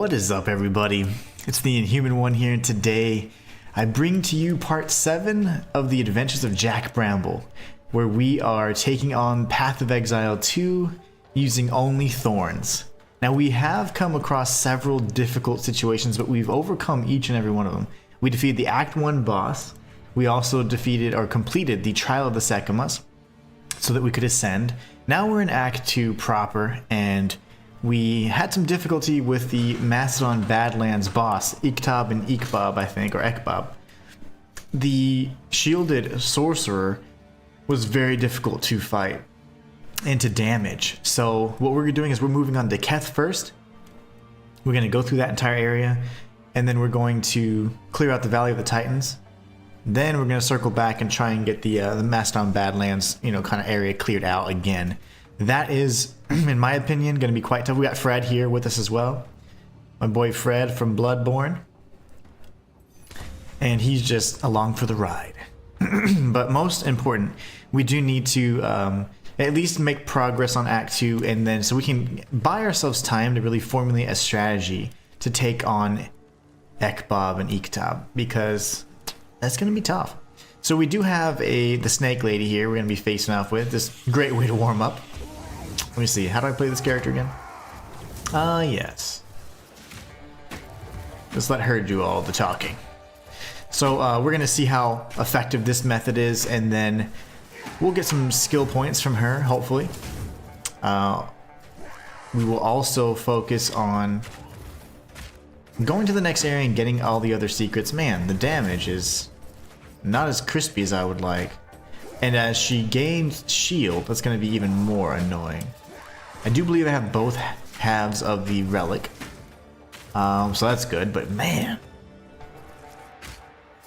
What is up, everybody? It's the Inhuman one here, and today I bring to you part 7 of the Adventures of Jack Bramble, where we are taking on Path of Exile 2 using only Thorns. Now, we have come across several difficult situations, but we've overcome each and every one of them. We defeated the Act 1 boss. We also defeated or completed the Trial of the Sekimas so that we could ascend. Now we're in Act 2 proper, and we had some difficulty with the Macedon Badlands boss, Iktab and Ikbab, I think, or Ekbab. The shielded sorcerer was very difficult to fight and to damage. So what we're doing is we're moving on to Keth first. We're going to go through that entire area, and then we're going to clear out the Valley of the Titans. Then we're going to circle back and try and get the Macedon Badlands, kind of area cleared out again. That is, in my opinion, going to be quite tough. We got Fred here with us as well. My boy Fred from Bloodborne. And he's just along for the ride. But most important, we do need to at least make progress on Act 2, and then so we can buy ourselves time to really formulate a strategy to take on Ekbab and Iktab, because that's going to be tough. So we do have the snake lady here we're going to be facing off with. This great way to warm up. Let me see, how do I play this character again? Yes. Let's let her do all the talking. So we're going to see how effective this method is, and then we'll get some skill points from her, hopefully. We will also focus on going to the next area and getting all the other secrets. Man, the damage is not as crispy as I would like. And as she gains shield, that's going to be even more annoying. I do believe I have both halves of the relic. So that's good, but man,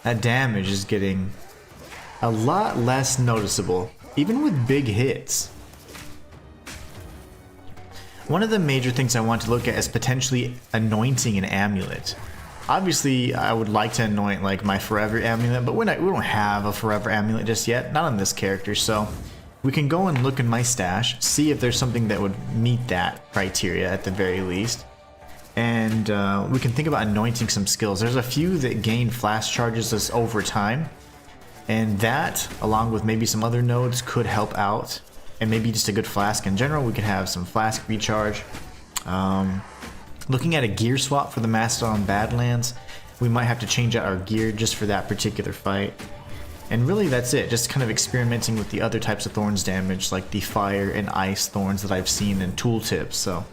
that damage is getting a lot less noticeable, even with big hits. One of the major things I want to look at is potentially anointing an amulet. Obviously, I would like to anoint like my forever amulet, but we don't have a forever amulet just yet, not on this character, so we can go and look in my stash, see if there's something that would meet that criteria at the very least. And we can think about anointing some skills. There's a few that gain flash charges us over time, and that, along with maybe some other nodes, could help out. And maybe just a good flask in general. We could have some flask recharge. Looking at a gear swap for the Macedon Badlands, we might have to change out our gear just for that particular fight. And really that's it, just kind of experimenting with the other types of Thorns damage, like the fire and ice Thorns that I've seen in tooltips, so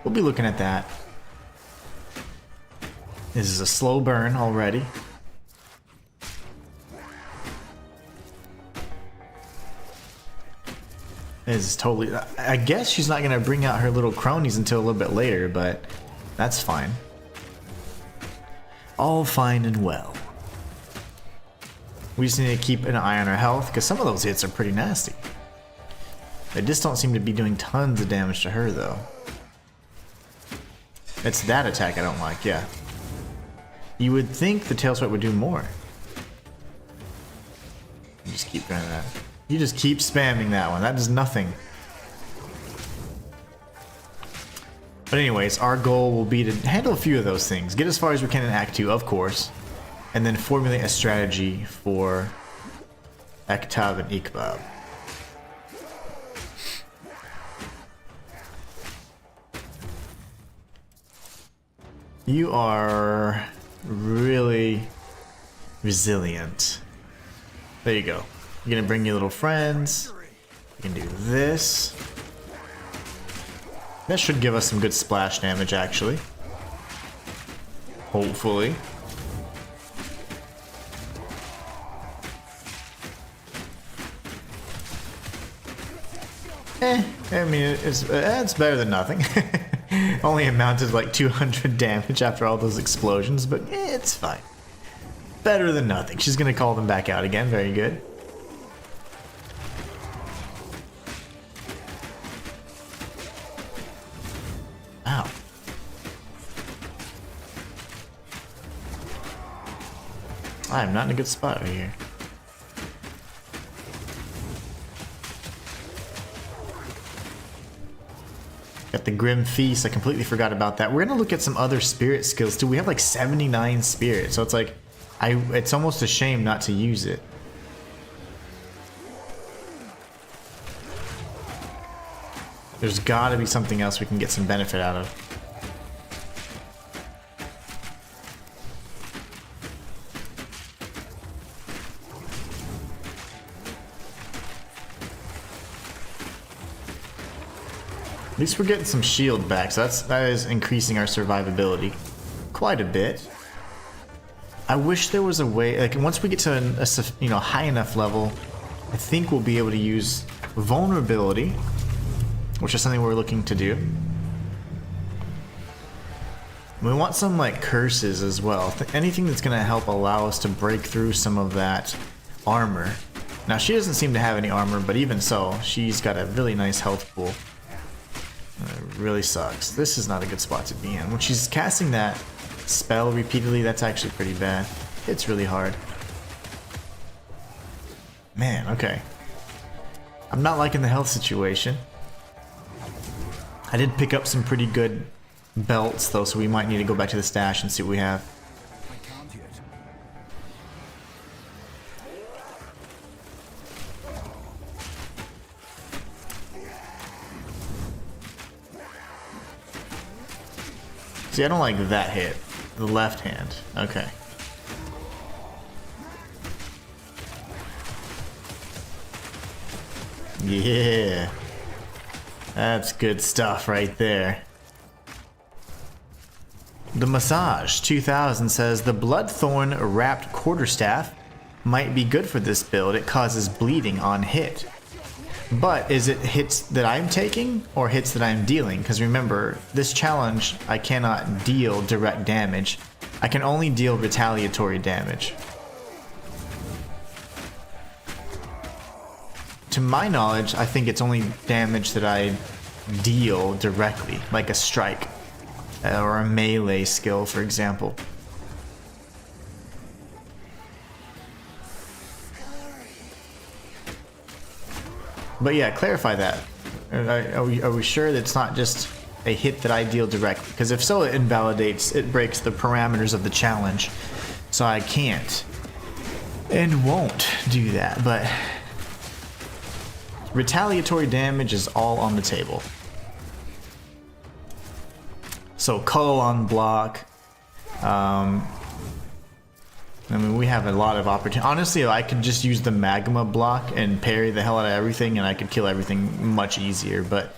we'll be looking at that. This is a slow burn already. This is totally... I guess she's not going to bring out her little cronies until a little bit later, but that's fine. All fine and well. We just need to keep an eye on our health, because some of those hits are pretty nasty. They just don't seem to be doing tons of damage to her, though. It's that attack I don't like, yeah. You would think the tail swipe would do more. Just keep doing that. You just keep spamming that one. That does nothing. But anyways, our goal will be to handle a few of those things. Get as far as we can in Act 2, of course. And then formulate a strategy for Ektab and Ikbab. You are really resilient. There you go. You're gonna bring your little friends. You can do this. That should give us some good splash damage, actually. Hopefully. I mean, it's better than nothing. Only amounted to like 200 damage after all those explosions, but it's fine. Better than nothing. She's gonna call them back out again. Very good. Ow. I'm not in a good spot right here. Got the Grim Feast. I completely forgot about that. We're gonna look at some other spirit skills too. We have like 79 spirits, so it's like it's almost a shame not to use it. There's gotta be something else we can get some benefit out of. At least we're getting some shield back, so that is increasing our survivability quite a bit. I wish there was a way, like once we get to a high enough level, I think we'll be able to use vulnerability, which is something we're looking to do. We want some like curses as well. Anything that's gonna help allow us to break through some of that armor. Now she doesn't seem to have any armor, but even so, she's got a really nice health pool. It really sucks. This is not a good spot to be in. When she's casting that spell repeatedly, that's actually pretty bad. It's really hard. Man, okay. I'm not liking the health situation. I did pick up some pretty good belts though, so we might need to go back to the stash and see what we have. See, I don't like that hit. The left hand. Okay. Yeah. That's good stuff right there. The Massage 2000 says the Bloodthorn wrapped quarterstaff might be good for this build. It causes bleeding on hit. But is it hits that I'm taking or hits that I'm dealing? Because remember, this challenge, I cannot deal direct damage. I can only deal retaliatory damage. To my knowledge, I think it's only damage that I deal directly, like a strike or a melee skill, for example. But yeah, clarify that. Are we sure that it's not just a hit that I deal directly? Because if so, it invalidates, it breaks the parameters of the challenge. So I can't and won't do that. But retaliatory damage is all on the table. So cull on block. I mean, we have a lot of opportunity. Honestly, I could just use the magma block and parry the hell out of everything, and I could kill everything much easier, but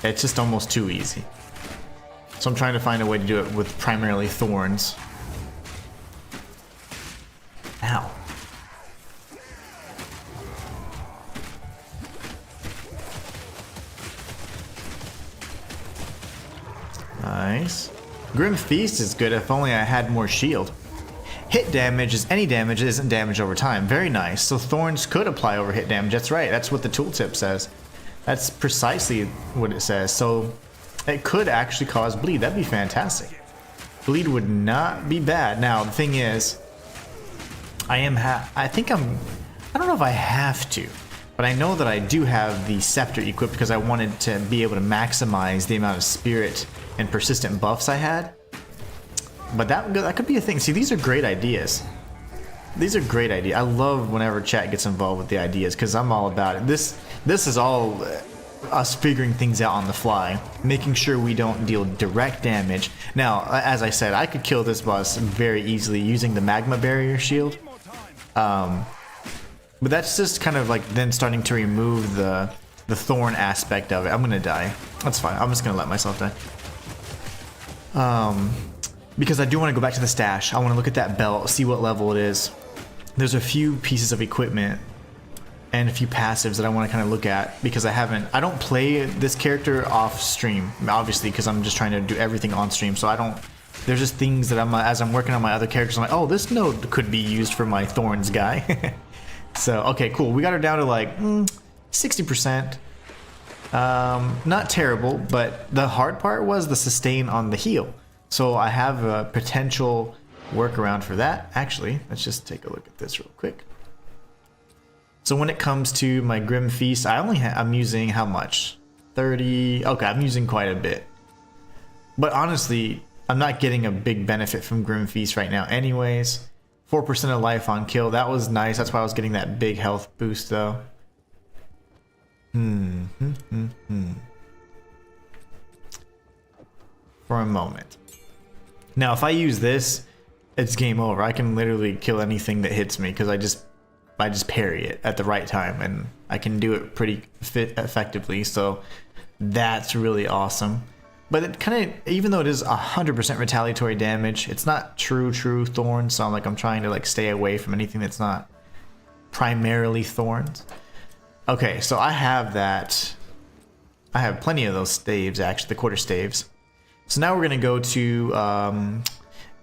it's just almost too easy. So I'm trying to find a way to do it with primarily Thorns. Ow. Nice. Grim Feast is good if only I had more shield. Hit damage is any damage that isn't damage over time. Very nice. So Thorns could apply over hit damage. That's right. That's what the tooltip says. That's precisely what it says. So it could actually cause bleed. That'd be fantastic. Bleed would not be bad. Now the thing is, I don't know if I have to, but I know that I do have the scepter equipped because I wanted to be able to maximize the amount of spirit and persistent buffs I had. But that could be a thing. See, these are great ideas. These are great ideas. I love whenever chat gets involved with the ideas because I'm all about it. This is all us figuring things out on the fly, making sure we don't deal direct damage. Now, as I said, I could kill this boss very easily using the magma barrier shield. But that's just kind of like then starting to remove the thorn aspect of it. I'm gonna die. That's fine. I'm just gonna let myself die. Because I do want to go back to the stash. I want to look at that belt, see what level it is. There's a few pieces of equipment and a few passives that I want to kind of look at because I don't play this character off stream, obviously, because I'm just trying to do everything on stream. So there's just things that as I'm working on my other characters, I'm like, oh, this node could be used for my Thorns guy. So, okay, cool. We got her down to like 60%. Not terrible, but the hard part was the sustain on the heal. So I have a potential workaround for that. Actually, let's just take a look at this real quick. So when it comes to my Grim Feast, I'm using how much? 30. Okay, I'm using quite a bit. But honestly, I'm not getting a big benefit from Grim Feast right now anyways. 4% of life on kill. That was nice. That's why I was getting that big health boost though. For a moment. Now, if I use this, it's game over. I can literally kill anything that hits me because I just parry it at the right time, and I can do it pretty effectively. So that's really awesome. But it kind of, even though it is 100% retaliatory damage, it's not true Thorns. So I'm trying to stay away from anything that's not primarily Thorns. Okay, so I have that. I have plenty of those staves, actually, the quarter staves. So now we're gonna go to,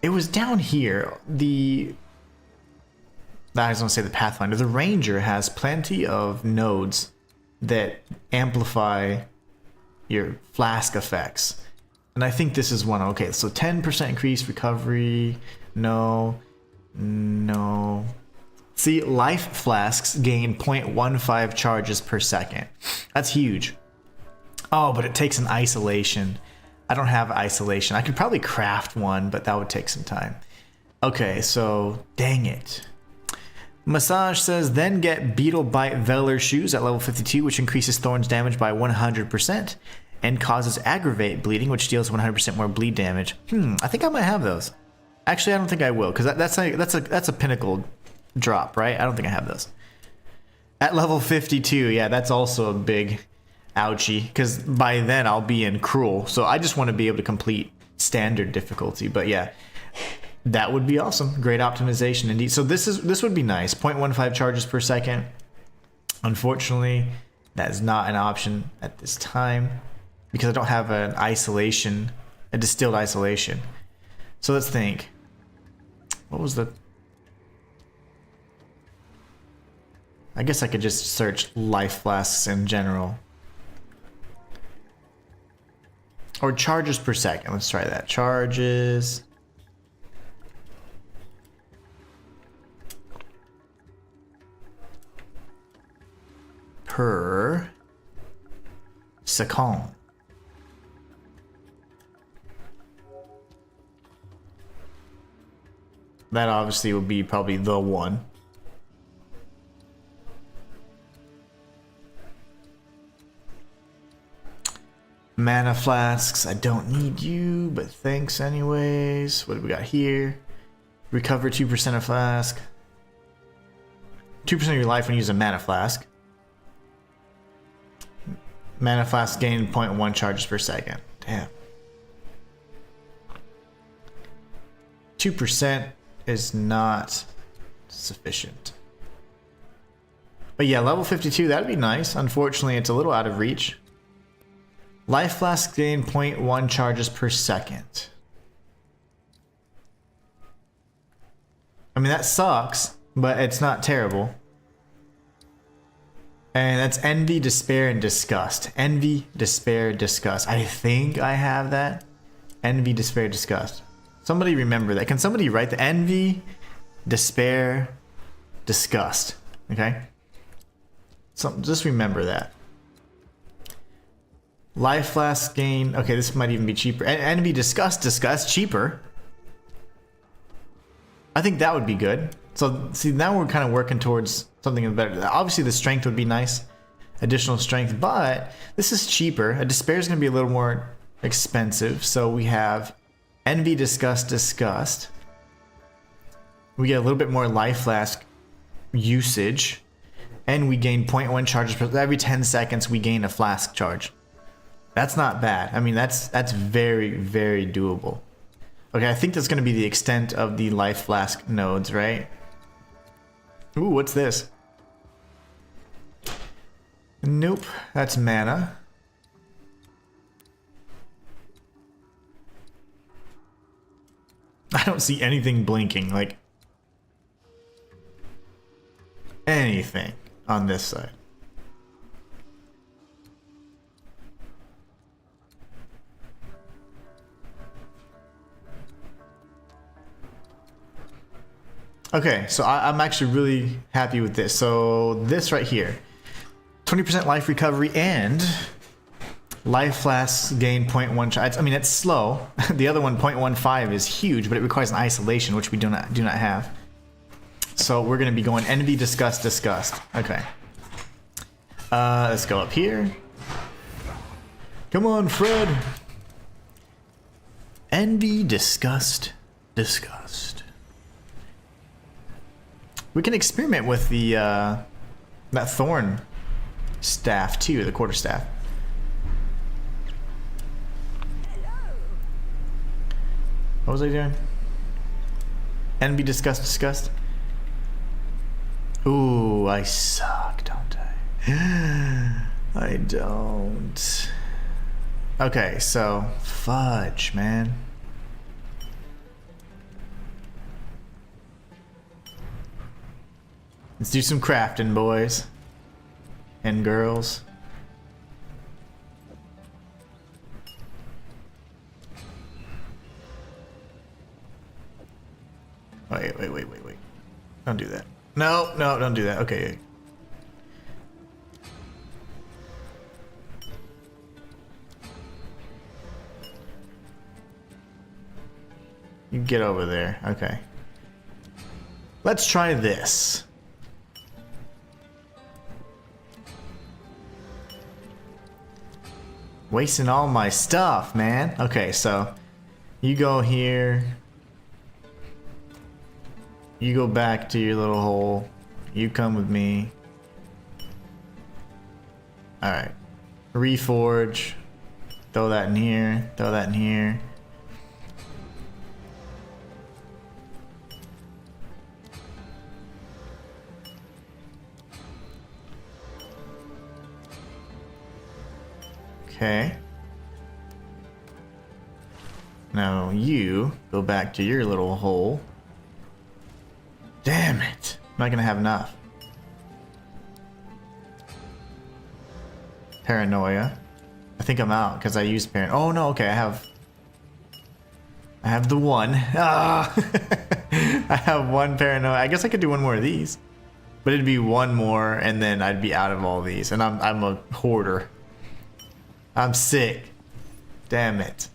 it was down here, I was gonna say the Pathfinder. The Ranger has plenty of nodes that amplify your flask effects. And I think this is one. Okay, so 10% increased recovery, no. See, life flasks gain 0.15 charges per second. That's huge. Oh, but it takes an isolation. I don't have isolation. I could probably craft one, but that would take some time. Okay, so dang it. Massage says, then get Beetle Bite Velar shoes at level 52, which increases Thorns damage by 100% and causes aggravate bleeding, which deals 100% more bleed damage. I think I might have those. Actually, I don't think I will, because that's a pinnacle drop, right? I don't think I have those. At level 52, yeah, that's also a big ouchie, because by then I'll be in Cruel, so I just want to be able to complete standard difficulty. But yeah, that would be awesome. Great optimization indeed. So this would be nice. 0.15 charges per second. Unfortunately, that is not an option at this time because I don't have an isolation, a distilled isolation. So let's think. What was the... I guess I could just search life flasks in general. Or charges per second. Let's try that. Charges. Per second. That obviously would be probably the one. Mana flasks, I don't need you, but thanks anyways. What do we got here? Recover 2% of flask. 2% of your life when you use a mana flask. Mana flask gain 0.1 charges per second. Damn. 2% is not sufficient. But yeah, level 52, that'd be nice. Unfortunately, it's a little out of reach. Life flask gain 0.1 charges per second. I mean, that sucks, but it's not terrible. And that's Envy, Despair, and Disgust. Envy, Despair, Disgust. I think I have that. Envy, Despair, Disgust. Somebody remember that. Can somebody write the Envy, Despair, Disgust? Okay? So just remember that. Life flask gain. Okay, this might even be cheaper. Envy, Disgust, Disgust, cheaper. I think that would be good. So, see, now we're kind of working towards something better. Obviously, the strength would be nice. Additional strength, but this is cheaper. A Despair is going to be a little more expensive. So we have Envy, Disgust, Disgust. We get a little bit more Life Flask usage. And we gain 0.1 charges per... Every 10 seconds, we gain a flask charge. That's not bad. I mean, that's very, very doable. Okay, I think that's going to be the extent of the Life Flask nodes, right? Ooh, what's this? Nope, that's mana. I don't see anything blinking, like anything on this side. Okay, so I'm actually really happy with this. So this right here, 20% life recovery and Life flasks gain 0.1 charge. I mean, it's slow. The other one, 0.15, is huge, but it requires an isolation, which we do not have. So we're going to be going envy, disgust, disgust. Okay. Let's go up here. Come on, Fred. Envy, disgust, disgust. We can experiment with the that thorn staff too, the quarterstaff. What was I doing? Envy, disgust, disgust. Ooh, I suck, don't I? I don't. Okay, so fudge, man. Let's do some crafting, boys and girls. Wait. Don't do that. No, don't do that. Okay. You get over there. Okay. Let's try this. Wasting all my stuff, man. Okay, so you go here. You go back to your little hole. You come with me. Alright. Reforge. Throw that in here. Throw that in here. Okay. Now you go back to your little hole. Damn it. I'm not gonna have enough. Paranoia. I think I'm out because I used paranoia. Oh no, okay, I have the one. Ah! I have one paranoia. I guess I could do one more of these. But it'd be one more and then I'd be out of all these. And I'm a hoarder. I'm sick. Damn it.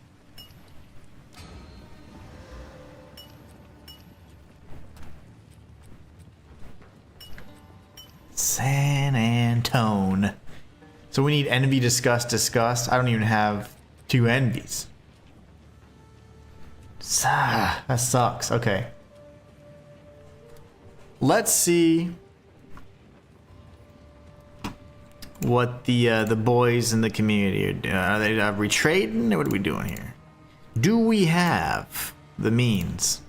San Antone. So we need envy, disgust, disgust. I don't even have 2 envies. That sucks. Okay. Let's see what the boys in the community are doing. Are they retrading? What are we doing here? Do we have the means?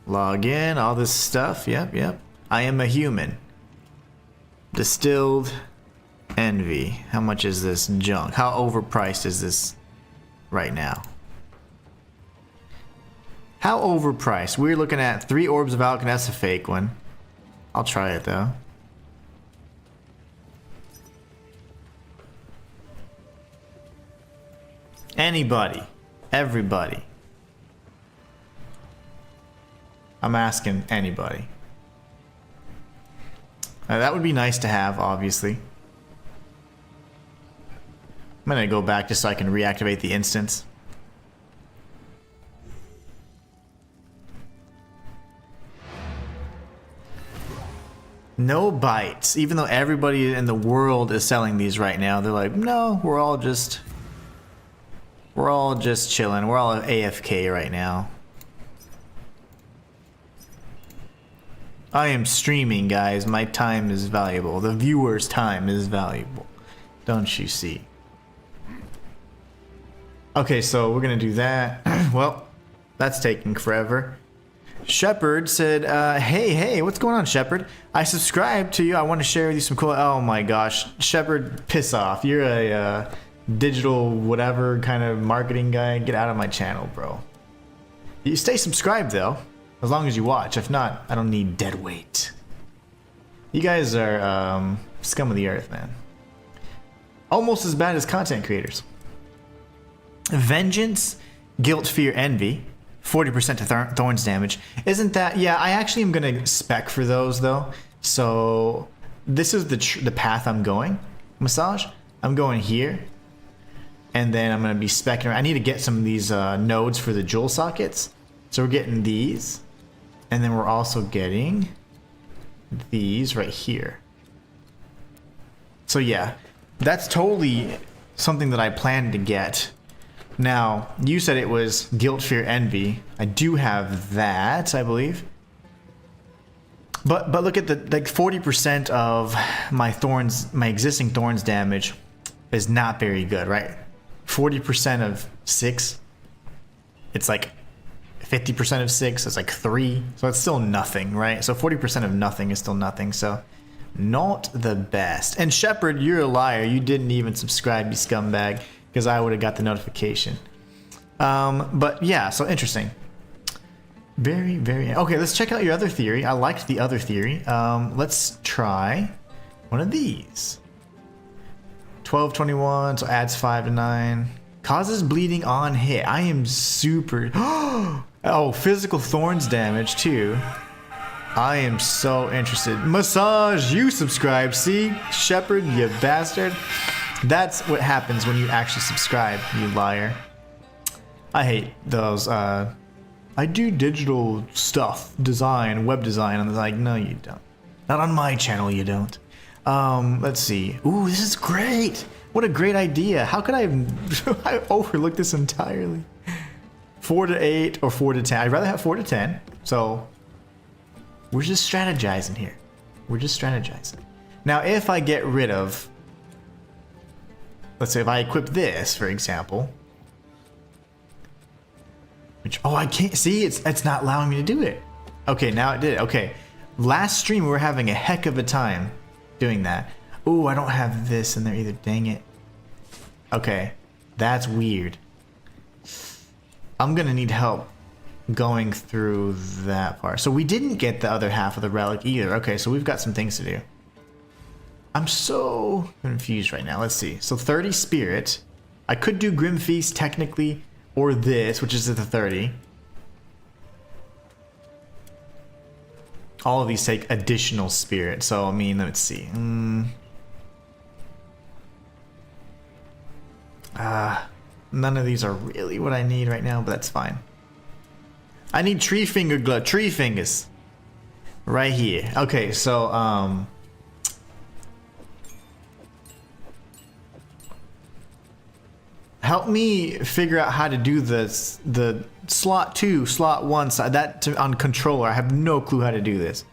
Log in, all this stuff. Yep. I am a human. Distilled envy. How much is this junk? How overpriced is this right now? How overpriced? We're looking at 3 orbs of alchemy. That's a fake one. I'll try it though. Anybody. Everybody. I'm asking anybody. That would be nice to have, obviously. I'm gonna go back just so I can reactivate the instance. No bites. Even though everybody in the world is selling these right now, they're like, no, we're all just chilling. We're all AFK right now. I am streaming, guys. My time is valuable. The viewer's time is valuable. Don't you see? Okay, so we're gonna do that. Well, that's taking forever. Shepard said, hey, what's going on, Shepard? I subscribed to you. I want to share with you some cool... Oh my gosh. Shepard, piss off. You're a digital whatever kind of marketing guy. Get out of my channel, bro. You stay subscribed, though. As long as you watch. If not, I don't need dead weight. You guys are scum of the earth, man. Almost as bad as content creators. Vengeance, guilt, fear, envy. 40% to Thorns damage. Isn't that... Yeah, I actually am going to spec for those, though. So this is the path I'm going. Massage. I'm going here. And then I'm going to be specking around. I need to get some of these nodes for the jewel sockets. So we're getting these. And then we're also getting these right here. So yeah, that's totally something that I planned to get. Now, you said it was guilt, fear, envy. I do have that, I believe. But look at the like 40% of my thorns, my existing thorns damage is not very good, right? 40% of 6, it's like 50% of 6 is like 3, so it's still nothing, right? So 40% of nothing is still nothing, so not the best. And Shepard, you're a liar. You didn't even subscribe, you scumbag, because I would have got the notification. But yeah, so interesting. Very, very... Okay, let's check out your other theory. I liked the other theory. Let's try one of these. 1221, so adds 5 to 9. Causes bleeding on hit. I am super... Oh, physical thorns damage too. I am so interested. Massage, you subscribe. See? Shepard, you bastard. That's what happens when you actually subscribe, you liar. I hate those, I do digital stuff, design, web design, and it's like, no you don't. Not on my channel, you don't. Let's see. Ooh, this is great. What a great idea. How could I have I overlooked this entirely? 4 to 8 or 4 to 10. I'd rather have 4 to 10. So we're just strategizing here. We're just strategizing. Now, if I get rid of, let's say if I equip this, for example, which, oh, I can't see, it's not allowing me to do it. Okay, now it did. Okay, last stream we were having a heck of a time doing that. Ooh, I don't have this in there either, dang it. Okay, that's weird. I'm gonna need help going through that part. So we didn't get the other half of the relic either. Okay, so we've got some things to do. I'm so confused right now. Let's see. So 30 spirit. I could do Grim Feast technically, or this, which is at the 30. All of these take additional spirit. So I mean, let's see. None of these are really what I need right now, but that's fine. I need tree finger glove, tree fingers. Right here. Okay, so help me figure out how to do this, the slot 2, slot 1 side, that on controller. I have no clue how to do this.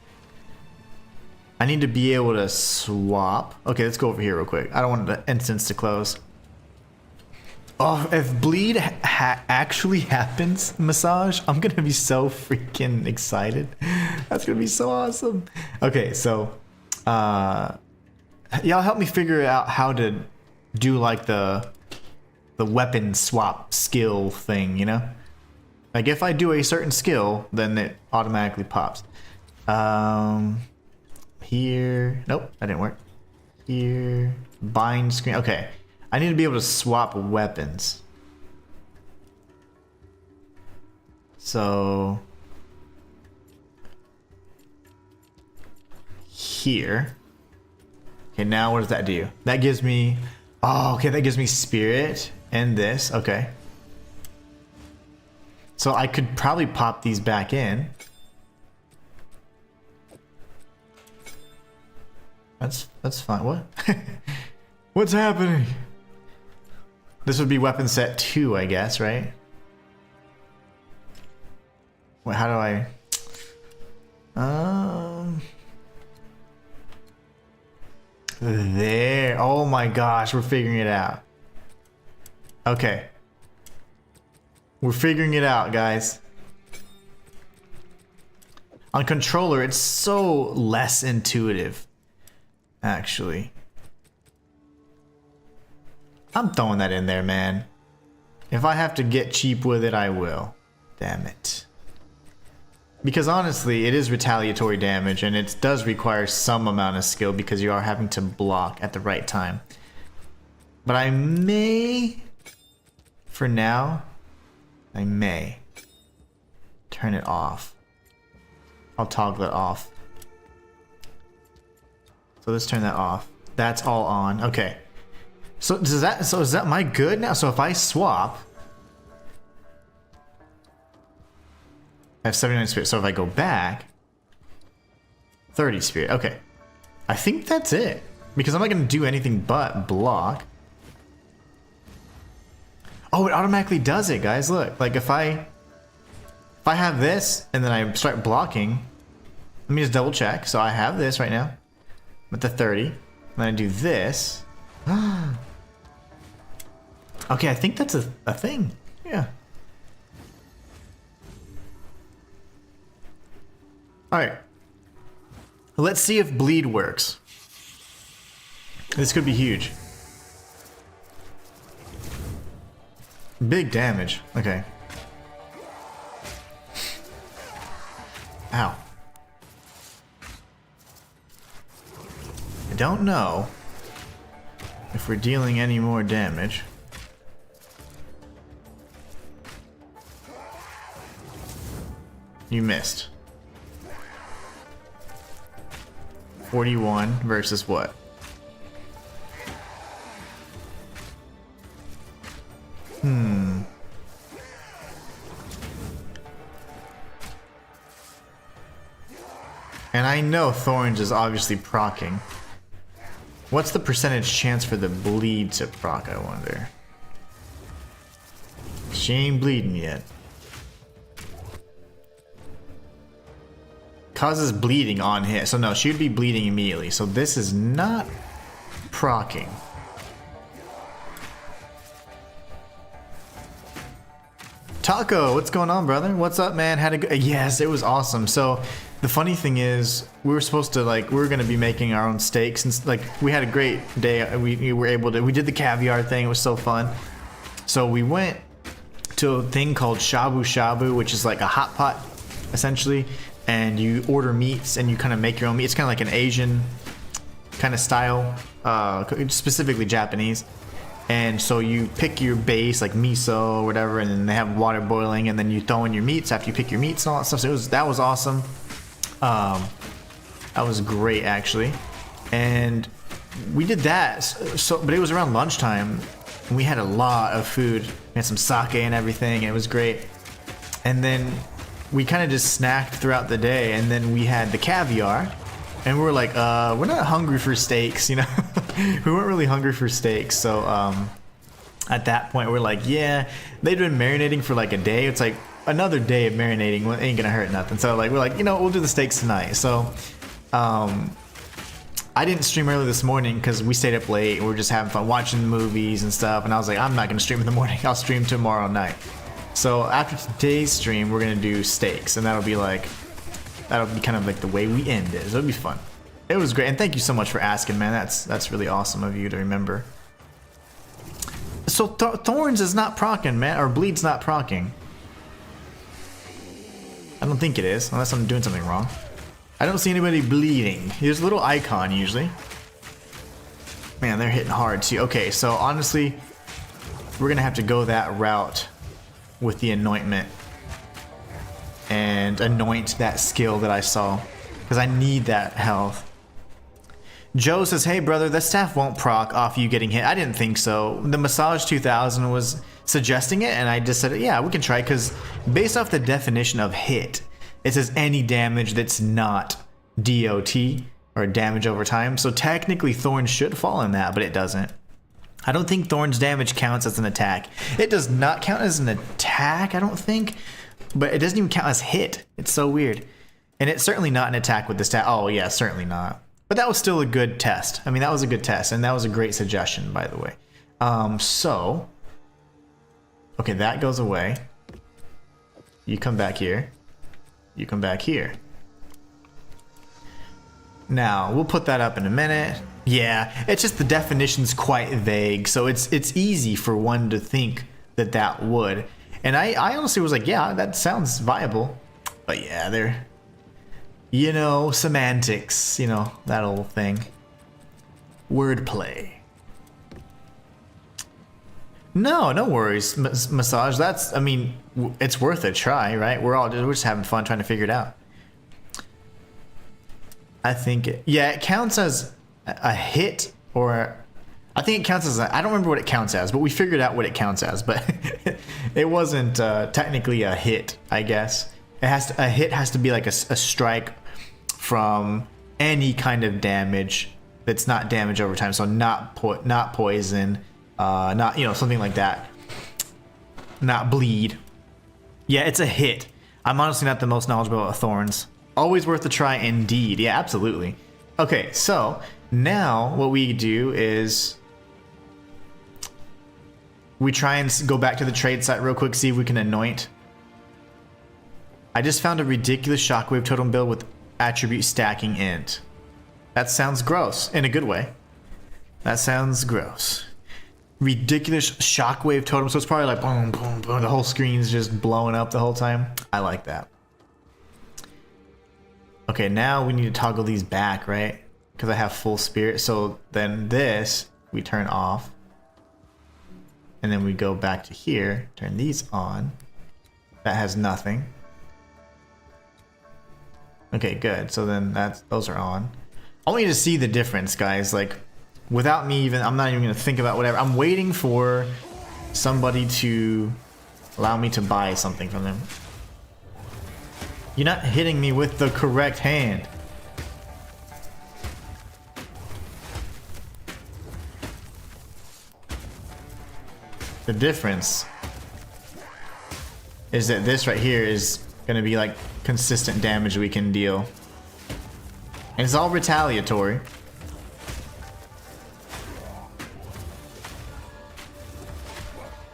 I need to be able to swap. Okay, let's go over here real quick. I don't want the instance to close. Oh, if bleed actually happens, Massage, I'm gonna be so freaking excited. That's gonna be so awesome. Okay, so y'all help me figure out how to do like the weapon swap skill thing, you know? Like if I do a certain skill, then it automatically pops. Here, nope, that didn't work. Here, bind screen, okay. I need to be able to swap weapons. So here. Okay, now what does that do? That gives me, oh, okay, that gives me spirit and this, okay. So I could probably pop these back in. That's fine. What? What's happening? This would be weapon set 2, I guess, right? Wait, how do I... There. Oh my gosh, we're figuring it out. Okay. We're figuring it out, guys. On controller, it's so less intuitive, actually. I'm throwing that in there, man. If I have to get cheap with it, I will. Damn it. Because honestly, it is retaliatory damage, and it does require some amount of skill because you are having to block at the right time. But I may, for now, I may turn it off. I'll toggle it off. So let's turn that off. That's all on. Okay. So is that my good now? So if I swap, I have 79 spirit. So if I go back, 30 spirit. Okay. I think that's it. Because I'm not going to do anything but block. Oh, it automatically does it, guys. Look, like if I have this and then I start blocking, let me just double check. So I have this right now. I'm at the 30. And then I do this. Okay, I think that's a thing. Yeah. Alright. Let's see if bleed works. This could be huge. Big damage. Okay. Ow. I don't know if we're dealing any more damage. You missed. 41 versus what? And I know Thorns is obviously proccing. What's the percentage chance for the bleed to proc, I wonder? She ain't bleeding yet. Causes bleeding on hit. So no, she'd be bleeding immediately. So this is not proccing. Taco, what's going on, brother? What's up, man? Had a good... Yes, it was awesome. So the funny thing is, we were supposed to, like, we were going to be making our own steaks. And, like, we had a great day. We were able to... We did the caviar thing. It was so fun. So we went to a thing called shabu shabu, which is like a hot pot, essentially. And you order meats and you kind of make your own meat. It's kind of like an Asian kind of style, specifically Japanese. And so you pick your base, like miso or whatever, and then they have water boiling, and then you throw in your meats after you pick your meats and all that stuff. So that was awesome. That was great, actually. And we did that. But it was around lunchtime, and we had a lot of food. We had some sake and everything. And it was great. And then we kind of just snacked throughout the day, and then we had the caviar. And we were like, we're not hungry for steaks, you know? We weren't really hungry for steaks, so at that point we're like, yeah, they'd been marinating for like a day. It's like another day of marinating ain't gonna hurt nothing. So like we're like, you know, we'll do the steaks tonight. So I didn't stream early this morning because we stayed up late. We were just having fun watching movies and stuff. And I was like, I'm not gonna stream in the morning. I'll stream tomorrow night. So after today's stream, we're gonna do steaks, and that'll be kind of like the way we end it. So it'll be fun. It was great, and thank you so much for asking, man. That's really awesome of you to remember. So Thorns is not proccing, man, or Bleed's not proccing. I don't think it is, unless I'm doing something wrong. I don't see anybody bleeding. There's a little icon usually. Man, they're hitting hard too. Okay, so honestly, we're gonna have to go that route with the anointment and anoint that skill that I saw, because I need that health. Joe says, hey brother, the staff won't proc off you getting hit. I didn't think so. The Massage 2000 was suggesting it, and I just said, yeah, we can try, because based off the definition of hit, it says any damage that's not DOT, or damage over time. So technically Thorns should fall in that, but it doesn't. I don't think Thorns damage counts as an attack. It does not count as an attack, I don't think. But it doesn't even count as hit. It's so weird. And it's certainly not an attack with the stat. Oh, yeah, certainly not. But that was still a good test. I mean, that was a good test. And that was a great suggestion, by the way. Okay, that goes away. You come back here. You come back here. Now, we'll put that up in a minute. Yeah, it's just the definition's quite vague. So it's easy for one to think that that would. And I honestly was like, yeah, that sounds viable. But yeah, they're, you know, semantics, you know, that old thing. Wordplay. No worries, Massage. That's, I mean, it's worth a try, right? We're just having fun trying to figure it out. I think, yeah, it counts as a hit, or I think it counts as I don't remember what it counts as, but we figured out what it counts as. But it wasn't technically a hit, I guess. A hit has to be like a strike from any kind of damage that's not damage over time. So not poison, not something like that. Not bleed. Yeah, it's a hit. I'm honestly not the most knowledgeable about Thorns. Always worth a try indeed. Yeah, absolutely. Okay, so now what we do is we try and go back to the trade site real quick, see if we can anoint. I just found a ridiculous shockwave totem build with attribute stacking int. That sounds gross in a good way. That sounds gross. Ridiculous shockwave totem, so it's probably like boom, boom, boom. The whole screen's just blowing up the whole time. I like that. Okay, now we need to toggle these back, right? Because I have full spirit. So then this we turn off, and then we go back to here, turn these on. That has nothing. Okay, good. So then those are on. I want you to see the difference, guys. Like, without me even, I'm not even gonna think about whatever. I'm waiting for somebody to allow me to buy something from them. You're not hitting me with the correct hand. The difference is that this right here is gonna be like consistent damage we can deal. And it's all retaliatory.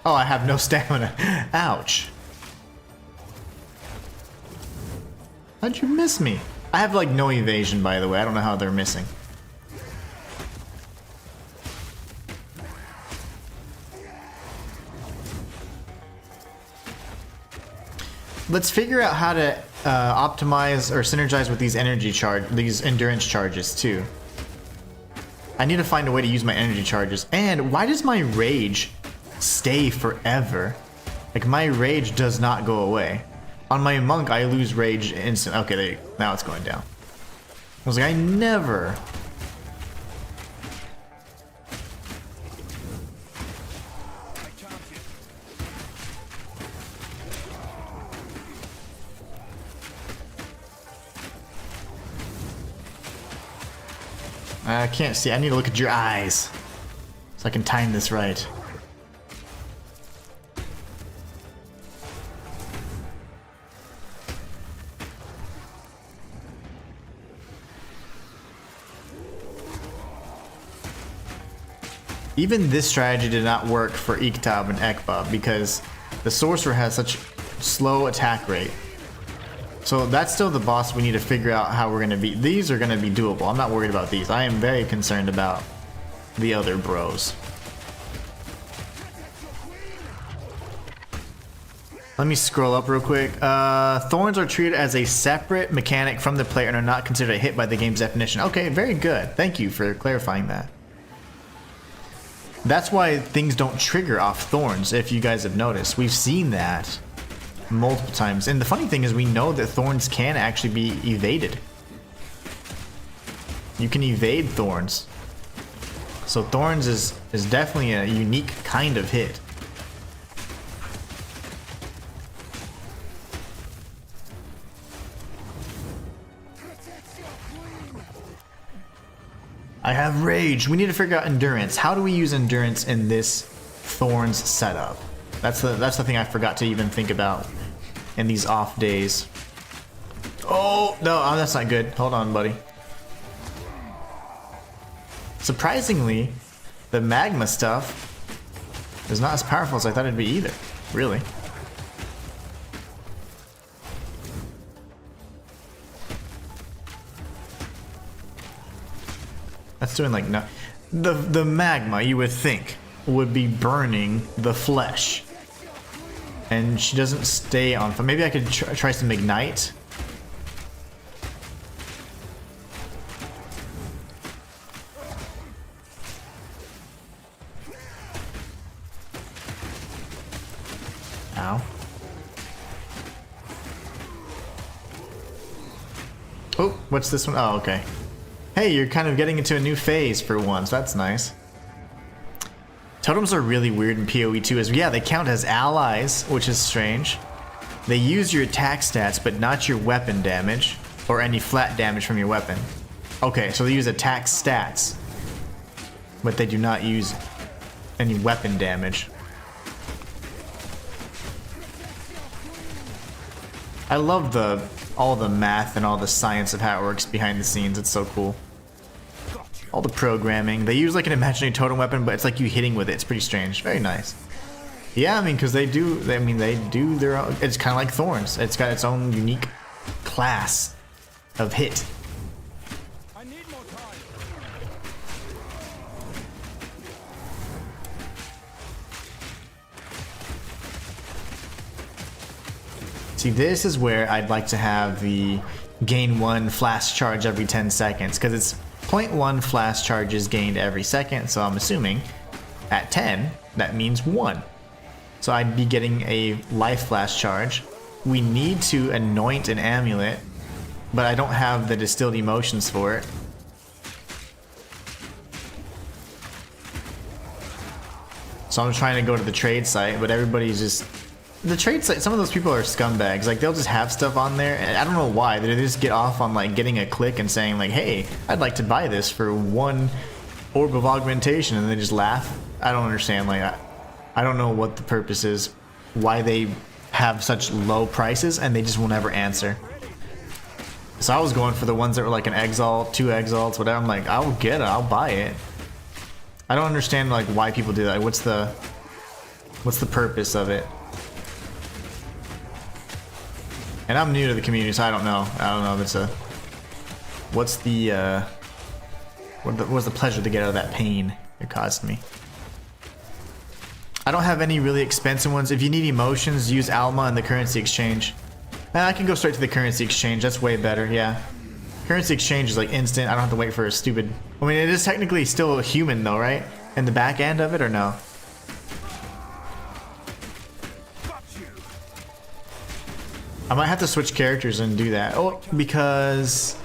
Oh, I have no stamina. Ouch. How'd you miss me? I have like no evasion, by the way. I don't know how they're missing. Let's figure out how to optimize or synergize with these these endurance charges too. I need to find a way to use my energy charges. And why does my rage stay forever? Like, my rage does not go away. On my monk, I lose rage instant. Okay, now it's going down. I was like, I never. I can't see. I need to look at your eyes so I can time this right. Even this strategy did not work for Iktab and Ekba because the sorcerer has such slow attack rate. So that's still the boss we need to figure out how we're going to beat. These are going to be doable. I'm not worried about these. I am very concerned about the other bros. Let me scroll up real quick. Thorns are treated as a separate mechanic from the player and are not considered a hit by the game's definition. Okay, very good. Thank you for clarifying that. That's why things don't trigger off Thorns, if you guys have noticed. We've seen that multiple times. And the funny thing is we know that Thorns can actually be evaded. You can evade Thorns. So Thorns is definitely a unique kind of hit. I have rage. We need to figure out endurance. How do we use endurance in this Thorns setup? That's the thing I forgot to even think about in these off days. Oh, no, that's not good. Hold on, buddy. Surprisingly, the magma stuff is not as powerful as I thought it'd be either. Really. That's doing like no. The magma, you would think, would be burning the flesh. And she doesn't stay on fire. Maybe I could try some ignite. Ow. Oh, what's this one? Oh, okay. Hey, you're kind of getting into a new phase for once. That's nice. Totems are really weird in PoE too. Yeah, they count as allies, which is strange. They use your attack stats, but not your weapon damage, or any flat damage from your weapon. Okay, so they use attack stats, but they do not use any weapon damage. I love all the math and all the science of how it works behind the scenes. It's so cool. All the programming. They use like an imaginary totem weapon, but it's like you hitting with it. It's pretty strange. Very nice. Yeah, I mean, because they do their own. It's kind of like Thorns. It's got its own unique class of hit. I need more time. See, this is where I'd like to have the gain 1 flash charge every 10 seconds, because it's 0.1 flash charges gained every second, so I'm assuming at 10, that means 1. So I'd be getting a life flash charge. We need to anoint an amulet, but I don't have the distilled emotions for it. So I'm trying to go to the trade site, but everybody's just... The trade site, some of those people are scumbags. Like, they'll just have stuff on there, and I don't know why. They just get off on, like, getting a click and saying, like, hey, I'd like to buy this for 1 orb of augmentation, and they just laugh. I don't understand. Like, I don't know what the purpose is, why they have such low prices, and they just will never answer. So I was going for the ones that were like an exalt, 2 exalts, whatever. I'm like, I'll get it, I'll buy it. I don't understand, like, why people do that. What's the purpose of it? And I'm new to the community, so I don't know. I don't know if it's a... What's the pleasure to get out of that pain it caused me? I don't have any really expensive ones. If you need emotions, use Alma and the currency exchange. I can go straight to the currency exchange. That's way better, yeah. Currency exchange is like instant. I don't have to wait for a stupid... I mean, it is technically still a human though, right? In the back end of it, or no? I might have to switch characters and do that. Oh, because...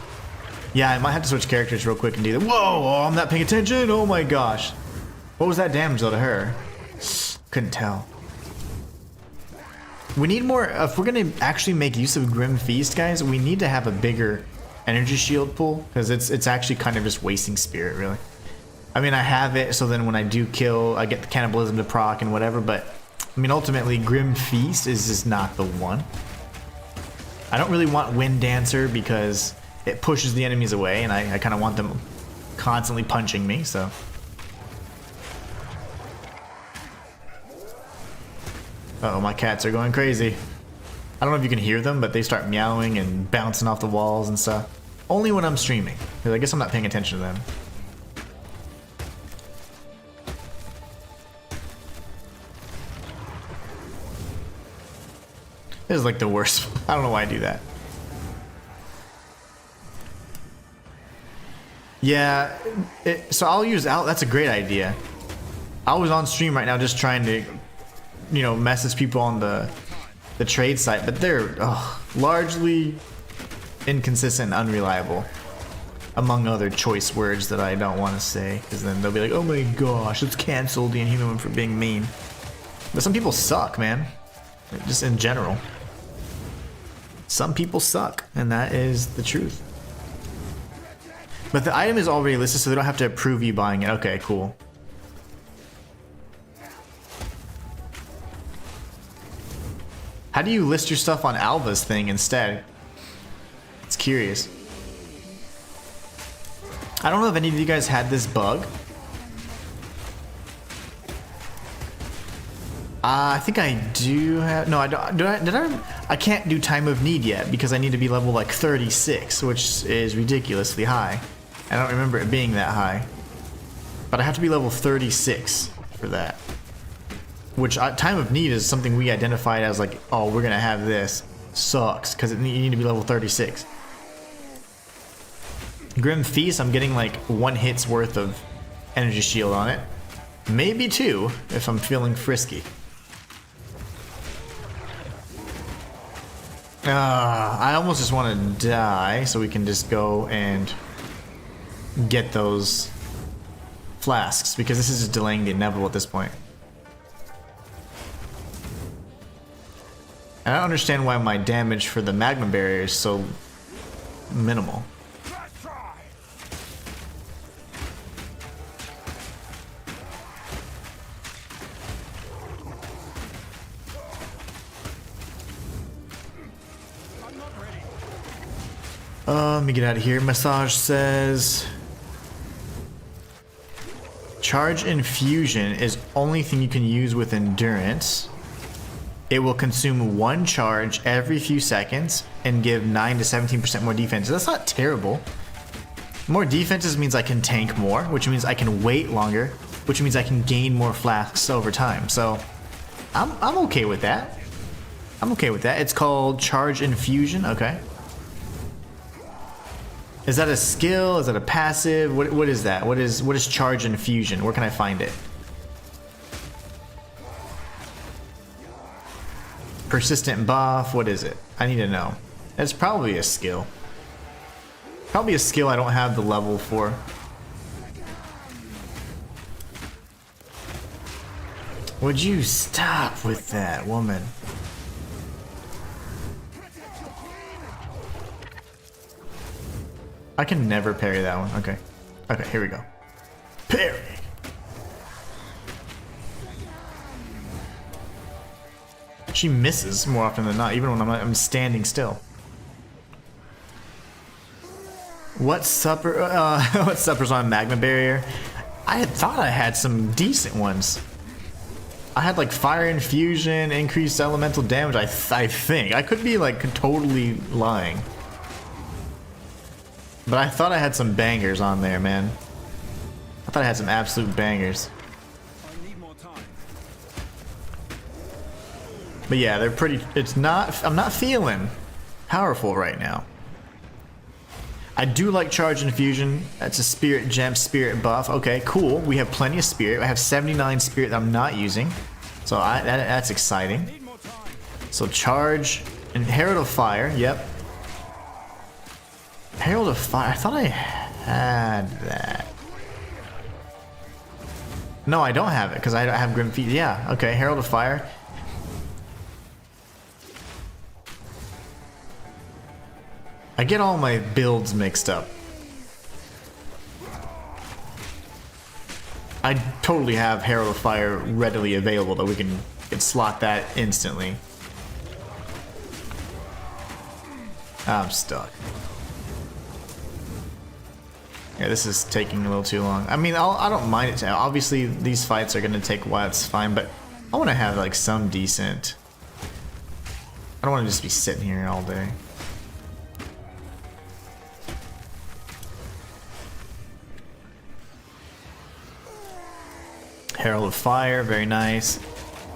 Yeah, I might have to switch characters real quick and do that. Whoa, oh, I'm not paying attention. Oh my gosh. What was that damage though to her? Couldn't tell. We need more... If we're going to actually make use of Grim Feast, guys, we need to have a bigger energy shield pool. Because it's actually kind of just wasting spirit, really. I mean, I have it, so then when I do kill, I get the cannibalism to proc and whatever. But, I mean, ultimately, Grim Feast is just not the one. I don't really want Wind Dancer because it pushes the enemies away, and I kind of want them constantly punching me, so... Uh-oh, my cats are going crazy. I don't know if you can hear them, but they start meowing and bouncing off the walls and stuff. Only when I'm streaming, because I guess I'm not paying attention to them. This is like the worst. I don't know why I do that. Yeah, so I'll use out. That's a great idea. I was on stream right now just trying to, you know, message people on the trade site, but they're largely inconsistent and unreliable, among other choice words that I don't want to say, because then they'll be like, oh my gosh, let's cancel the Inhuman for being mean. But some people suck, man. Just in general. Some people suck, and that is the truth. But the item is already listed, so they don't have to approve you buying it. Okay, cool. How do you list your stuff on Alva's thing instead? It's curious. I don't know if any of you guys had this bug. I think I do have... No, I don't. Did I? I can't do Time of Need yet because I need to be level like 36, which is ridiculously high. I don't remember it being that high. But I have to be level 36 for that. Which, Time of Need is something we identified as like, oh, we're going to have this. Sucks, because you need to be level 36. Grim Feast, I'm getting like 1 hit's worth of energy shield on it. Maybe 2, if I'm feeling frisky. I almost just want to die, so we can just go and get those flasks, because this is just delaying the inevitable at this point. And I don't understand why my damage for the magma barrier is so minimal. Let me get out of here. Massage says charge infusion is only thing you can use with endurance. It will consume 1 charge every few seconds and give 9 to 17% more defense. That's not terrible. More defenses means I can tank more, which means I can wait longer, which means I can gain more flasks over time. So I'm okay with that. I'm okay with that. It's called charge infusion. Okay. Is that a skill? Is that a passive? What is that? What is charge infusion? Where can I find it? Persistent buff. What is it? I need to know. It's probably a skill. Probably a skill I don't have the level for. Would you stop with that, woman? I can never parry that one. Okay. Okay, here we go. Parry! She misses more often than not, even when I'm standing still. What supper's on magma barrier? I had thought I had some decent ones. I had like fire infusion, increased elemental damage. I think I could be like totally lying. But I thought I had some bangers on there, man. I thought I had some absolute bangers. I need more time. But yeah, they're pretty. I'm not feeling powerful right now. I do like charge infusion. That's a spirit gem, spirit buff. Okay, cool. We have plenty of spirit. I have 79 spirit that I'm not using. So that's exciting. Need more time. So charge and Herald of Fire. Yep. Herald of Fire. I thought I had that. No, I don't have it because I don't have Grim Feet. Yeah, okay. Herald of Fire. I get all my builds mixed up. I totally have Herald of Fire readily available that we can slot that instantly. I'm stuck. Yeah, this is taking a little too long. I mean, I don't mind it. Obviously, these fights are going to take a while. It's fine, but I want to have like some decent. I don't want to just be sitting here all day. Herald of Fire, very nice.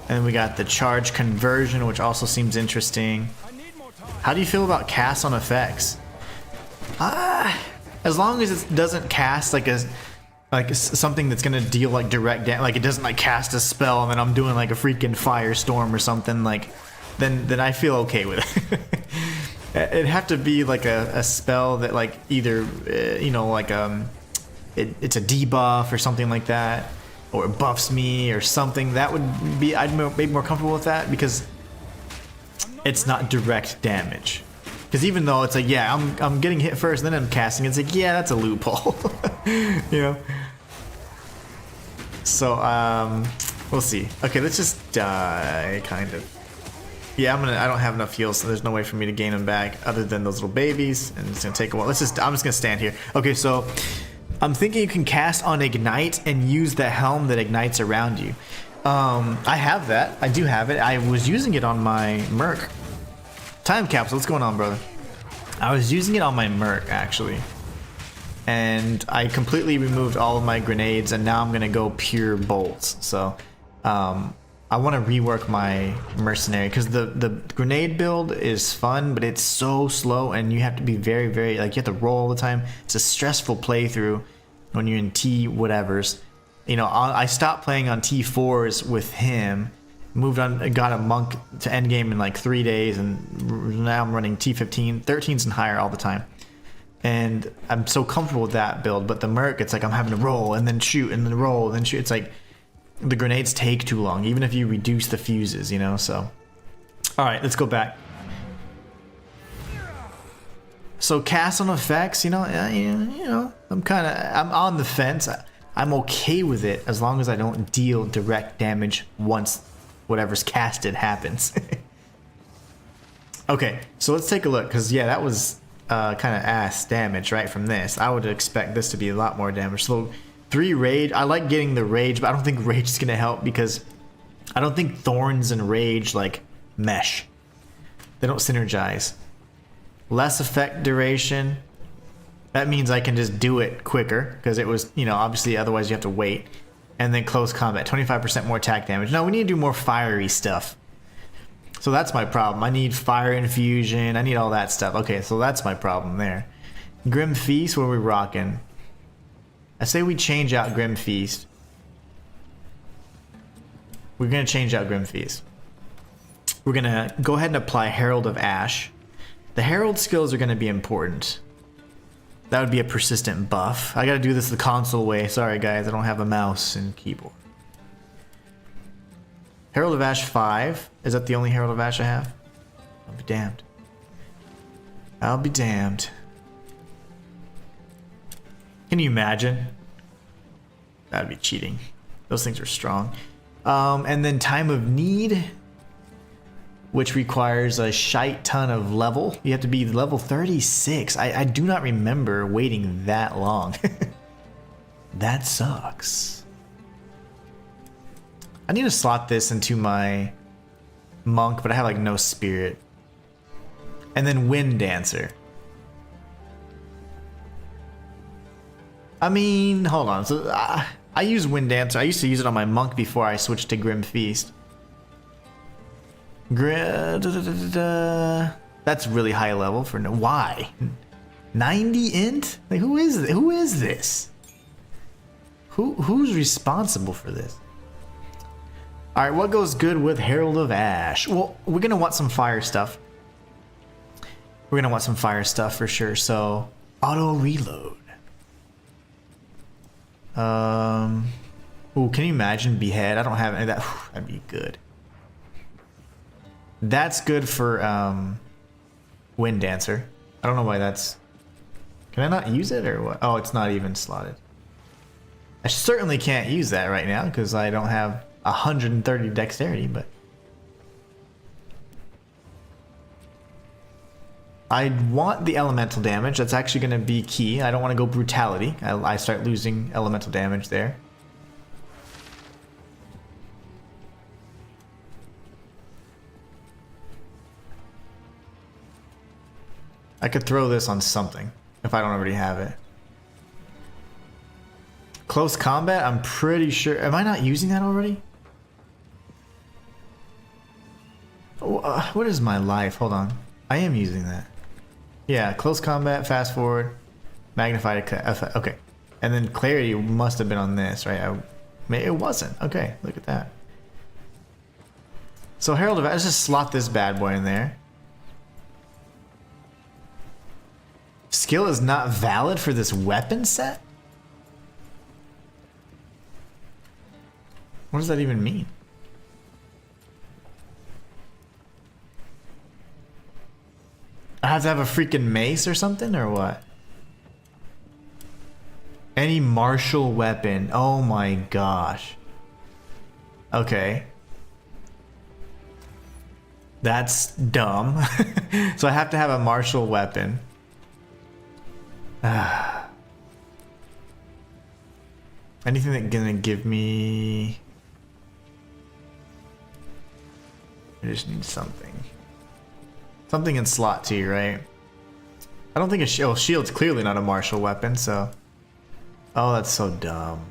And then we got the charge conversion, which also seems interesting. I need more time. How do you feel about cast on effects? As long as it doesn't cast like something that's gonna deal like direct damage, like it doesn't like cast a spell and then I'm doing like a freaking firestorm or something, like then I feel okay with it. It'd have to be like a spell that like either you know, like it's a debuff or something like that, or it buffs me or something. That would be, I'd be more comfortable with that because it's not direct damage. Because even though it's like, yeah, I'm getting hit first, and then I'm casting, it's like, yeah, that's a loophole. You know? So, we'll see. Okay, let's just die, kind of. Yeah, I don't have enough heals, so there's no way for me to gain them back other than those little babies, and it's gonna take a while. I'm just gonna stand here. Okay, so I'm thinking you can cast on Ignite and use the helm that ignites around you. I have that. I do have it. I was using it on my Merc. Time capsule, what's going on, brother? I was using it on my Merc, actually. And I completely removed all of my grenades, and now I'm gonna go pure bolts. So, I want to rework my mercenary, because the grenade build is fun, but it's so slow, and you have to be very, very, like, you have to roll all the time. It's a stressful playthrough when you're in T whatevers. You know, I stopped playing on T4s with him, moved on, got a monk to endgame in like 3 days, and now I'm running T15, 13s and higher all the time. And I'm so comfortable with that build, but the Merc, it's like I'm having to roll and then shoot and then roll and then shoot. It's like the grenades take too long, even if you reduce the fuses, you know, so. All right, let's go back. So cast on effects, I'm on the fence. I'm okay with it as long as I don't deal direct damage once whatever's casted happens. Okay, so let's take a look, because yeah, that was kind of ass damage right from this. I would expect this to be a lot more damage. So 3 rage. I like getting the rage, but I don't think rage is gonna help because I don't think thorns and rage like mesh. They don't synergize. Less effect duration. That means I can just do it quicker because it was, obviously otherwise you have to wait. And then close combat, 25% more attack damage. Now we need to do more fiery stuff. So that's my problem. I need fire infusion. I need all that stuff. Okay, so that's my problem there. Grim Feast, what are we rocking? I say we change out Grim Feast. We're going to change out Grim Feast. We're going to go ahead and apply Herald of Ash. The Herald skills are going to be important. That would be a persistent buff. I got to do this the console way. Sorry guys, I don't have a mouse and keyboard. Herald of Ash 5. Is that the only Herald of Ash I have? I'll be damned. I'll be damned. Can you imagine? That'd be cheating. Those things are strong. And then Time of Need, which requires a shite ton of level. You have to be level 36. I do not remember waiting that long. That sucks. I need to slot this into my monk, but I have like no spirit. And then Wind Dancer. I mean, hold on. So I use Wind Dancer. I used to use it on my monk before I switched to Grim Feast. That's really high level for no. Why? 90 int? Like who is this? Who is this? Who's responsible for this? All right, what goes good with Herald of Ash? Well, we're gonna want some fire stuff. We're gonna want some fire stuff for sure. So auto reload. Ooh, can you imagine behead? I don't have any of that. That'd be good. That's good for Wind Dancer. I don't know why that's. Can I not use it or what? Oh, it's not even slotted. I certainly can't use that right now because I don't have 130 dexterity, but I want the elemental damage. That's actually going to be key. I don't want to go brutality. I start losing elemental damage there. I could throw this on something if I don't already have it. Close combat, I'm pretty sure. Am I not using that already? What is my life? Hold on. I am using that. Yeah, close combat, fast forward, magnified. Okay. And then clarity must have been on this, right? It wasn't. Okay, look at that. So Herald of Ash, let's just slot this bad boy in there. Skill is not valid for this weapon set? What does that even mean? I have to have a freaking mace or something, or what? Any martial weapon. Oh my gosh. Okay. That's dumb. So I have to have a martial weapon. Anything that's gonna give me... I just need something. Something in slot 2, right? I don't think a shield. Shield's clearly not a martial weapon, so... Oh, that's so dumb.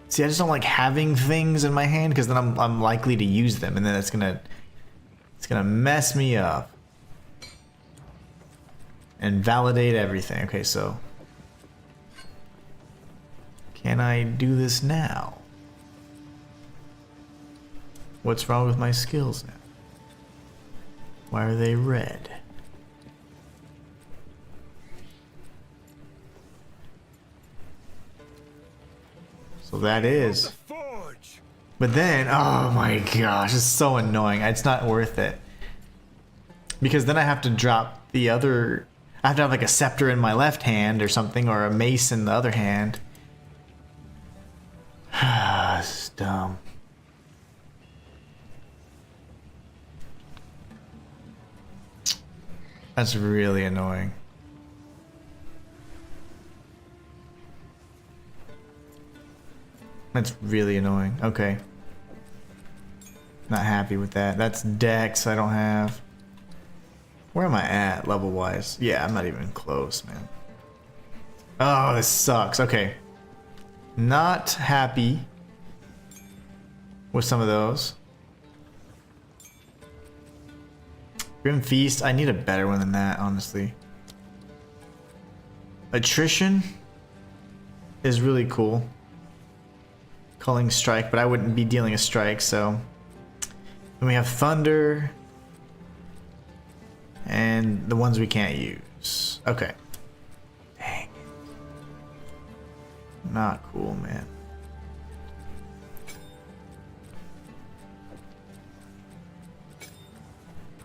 See, I just don't like having things in my hand because then I'm likely to use them, and then it's gonna mess me up. And validate everything. Okay, so... Can I do this now? What's wrong with my skills now? Why are they red? So that is. Forge. But then, oh my gosh, it's so annoying. It's not worth it. Because then I have to drop the other... I have to have like a scepter in my left hand or something, or a mace in the other hand. This is dumb. That's really annoying. That's really annoying. Okay. Not happy with that. That's Dex I don't have. Where am I at level-wise? Yeah, I'm not even close, man. Oh, this sucks. Okay. Not happy with some of those. Grim Feast, I need a better one than that, honestly. Attrition is really cool. Calling Strike, but I wouldn't be dealing a strike, so. Then we have Thunder. And the ones we can't use. Okay. Dang. Not cool, man.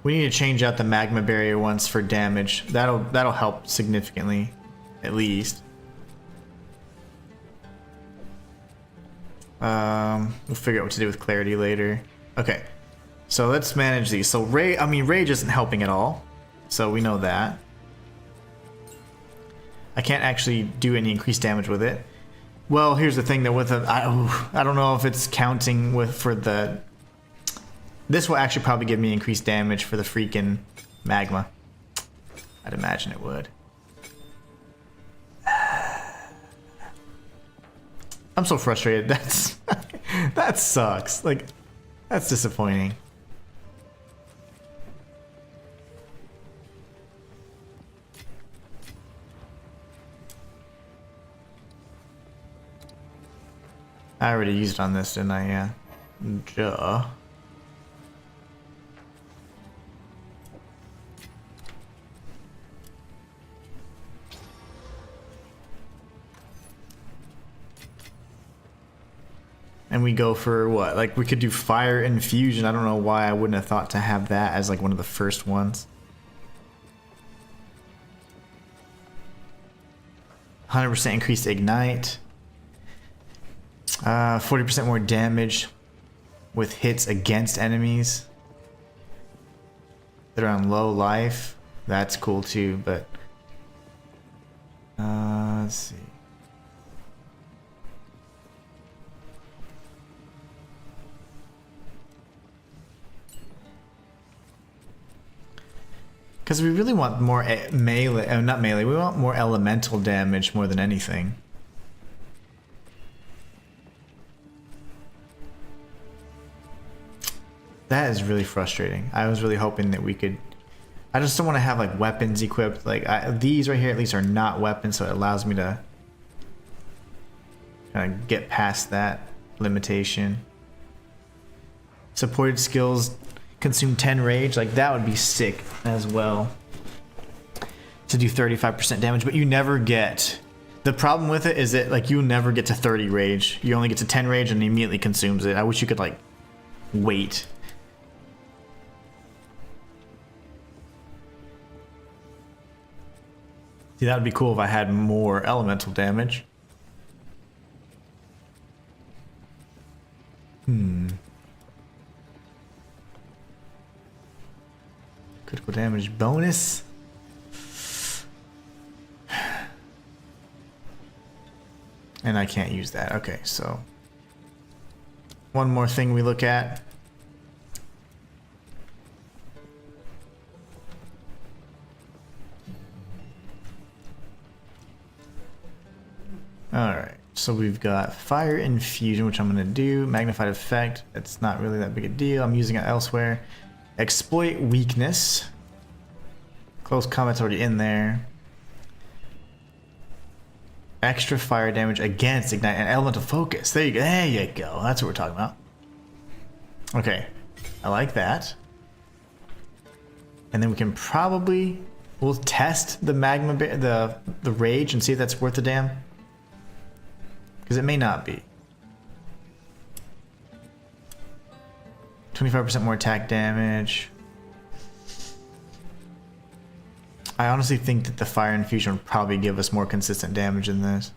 We need to change out the magma barrier once for damage. That'll help significantly, at least. We'll figure out what to do with clarity later. Okay, so let's manage these. So Rage isn't helping at all, so we know that. I can't actually do any increased damage with it. Well, here's the thing though, with I don't know if it's counting for the. This will actually probably give me increased damage for the freaking magma. I'd imagine it would. I'm so frustrated. That sucks. Like, that's disappointing. I already used it on this, didn't I? Yeah. Duh. And we go for what? Like, we could do Fire Infusion. I don't know why I wouldn't have thought to have that as like one of the first ones. 100% increased Ignite. 40% more damage with hits against enemies that are on low life. That's cool too, but let's see. Because we really want more melee, not melee, we want more elemental damage more than anything. That is really frustrating. I was really hoping that we could... I just don't want to have like weapons equipped. Like these right here at least are not weapons, so it allows me to kind of get past that limitation. Supported skills consume 10 rage. Like that would be sick as well. To do 35% damage, but you never get... The problem with it is that like you never get to 30 rage. You only get to 10 rage and it immediately consumes it. I wish you could like wait. See, that would be cool if I had more elemental damage. Critical damage bonus. And I can't use that. Okay, so one more thing we look at. Alright, so we've got Fire Infusion, which I'm going to do. Magnified Effect, it's not really that big a deal. I'm using it elsewhere. Exploit Weakness. Close combat's already in there. Extra fire damage against Ignite and Elemental Focus. There you go. There you go. That's what we're talking about. Okay, I like that. And then we can probably, we'll test the magma, the rage and see if that's worth the damn. Because it may not be. 25% more attack damage. I honestly think that the fire infusion would probably give us more consistent damage than this.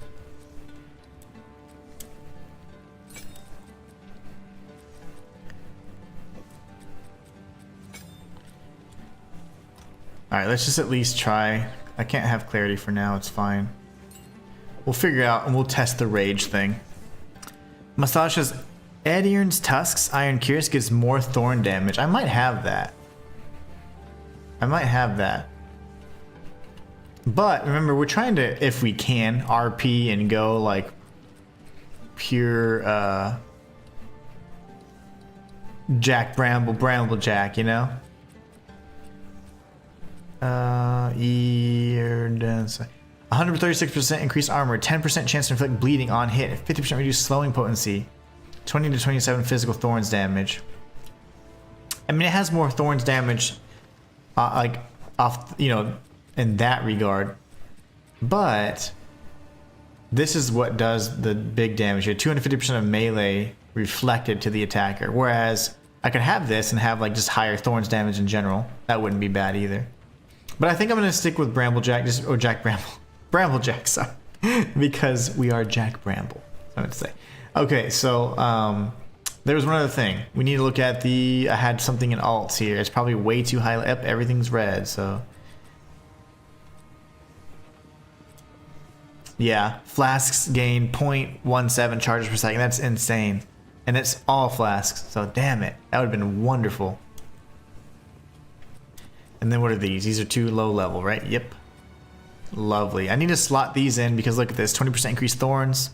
Alright, let's just at least try. I can't have clarity for now, it's fine. We'll figure out and we'll test the rage thing. Massage says, Edirn's Tusks, Iron Cuirass gives more thorn damage. I might have that. I might have that. But remember, we're trying to, if we can, RP and go like pure Bramble Jack, you know? 136% increased armor, 10% chance to inflict bleeding on hit, 50% reduced slowing potency, 20 to 27 physical thorns damage. I mean, it has more thorns damage, like off, you know, in that regard. But this is what does the big damage here. 250% of melee reflected to the attacker. Whereas I could have this and have like just higher thorns damage in general. That wouldn't be bad either. But I think I'm gonna stick with Bramble Jack, or Jack Bramble. Bramble Jack, sorry. Because we are Jack Bramble, I would say. Okay, so there was one other thing. We need to look at I had something in alts here. It's probably way too high up. Everything's red, so. Yeah, flasks gain 0.17 charges per second. That's insane. And it's all flasks, so damn it. That would have been wonderful. And then what are these? These are 2 low level, right? Yep. Lovely. I need to slot these in because look at this. 20% increased thorns.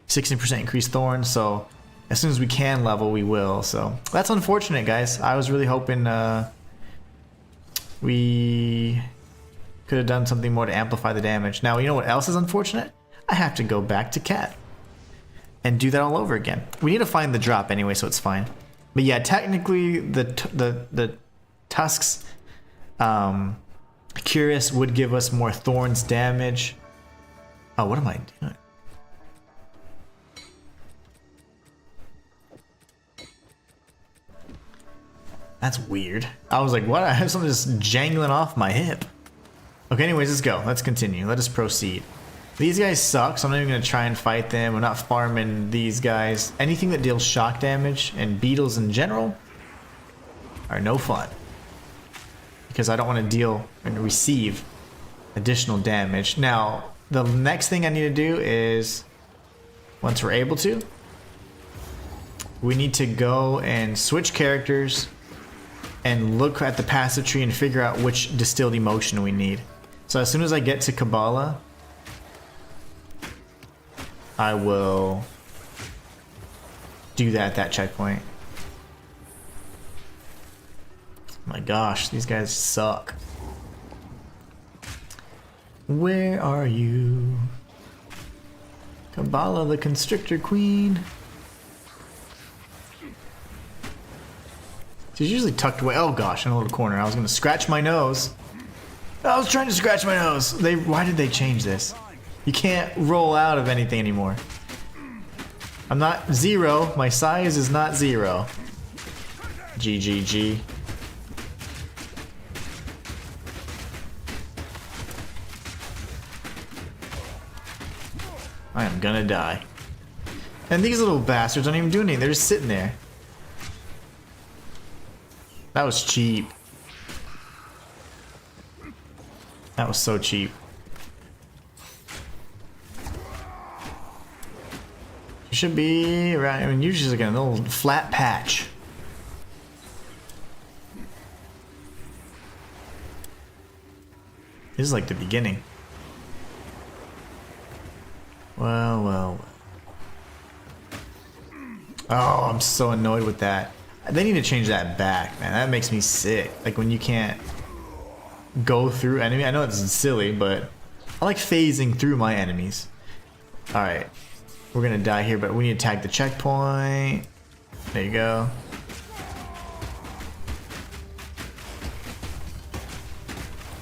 16% increased thorns. So as soon as we can level, we will. So that's unfortunate, guys. I was really hoping we could have done something more to amplify the damage. Now, you know what else is unfortunate? I have to go back to Cat and do that all over again. We need to find the drop anyway, so it's fine. But yeah, technically the Tusks Cuirass would give us more thorns damage. Oh, what am I doing? That's weird. I was like, what? I have something just jangling off my hip. Okay, anyways, let's go. Let's continue. Let us proceed. These guys suck, so I'm not even going to try and fight them. We're not farming these guys. Anything that deals shock damage and beetles in general are no fun. Because I don't want to deal and receive additional damage. Now, the next thing I need to do is, once we're able to, we need to go and switch characters and look at the passive tree and figure out which distilled emotion we need. So as soon as I get to Kabbalah, I will do that at that checkpoint. My gosh, these guys suck. Where are you? Kabbalah the Constrictor Queen. She's usually tucked away. Oh gosh, in a little corner. I was gonna scratch my nose. I was trying to scratch my nose. Why did they change this? You can't roll out of anything anymore. I'm not 0. My size is not 0. GGG. I am gonna die. And these little bastards don't even do anything. They're just sitting there. That was cheap. That was so cheap. You should be right. I mean, you're just like a little flat patch. This is like the beginning. Well, well, well. Oh, I'm so annoyed with that. They need to change that back, man. That makes me sick. Like when you can't go through enemy. I know it's silly, but I like phasing through my enemies. Alright. We're gonna die here, but we need to tag the checkpoint. There you go.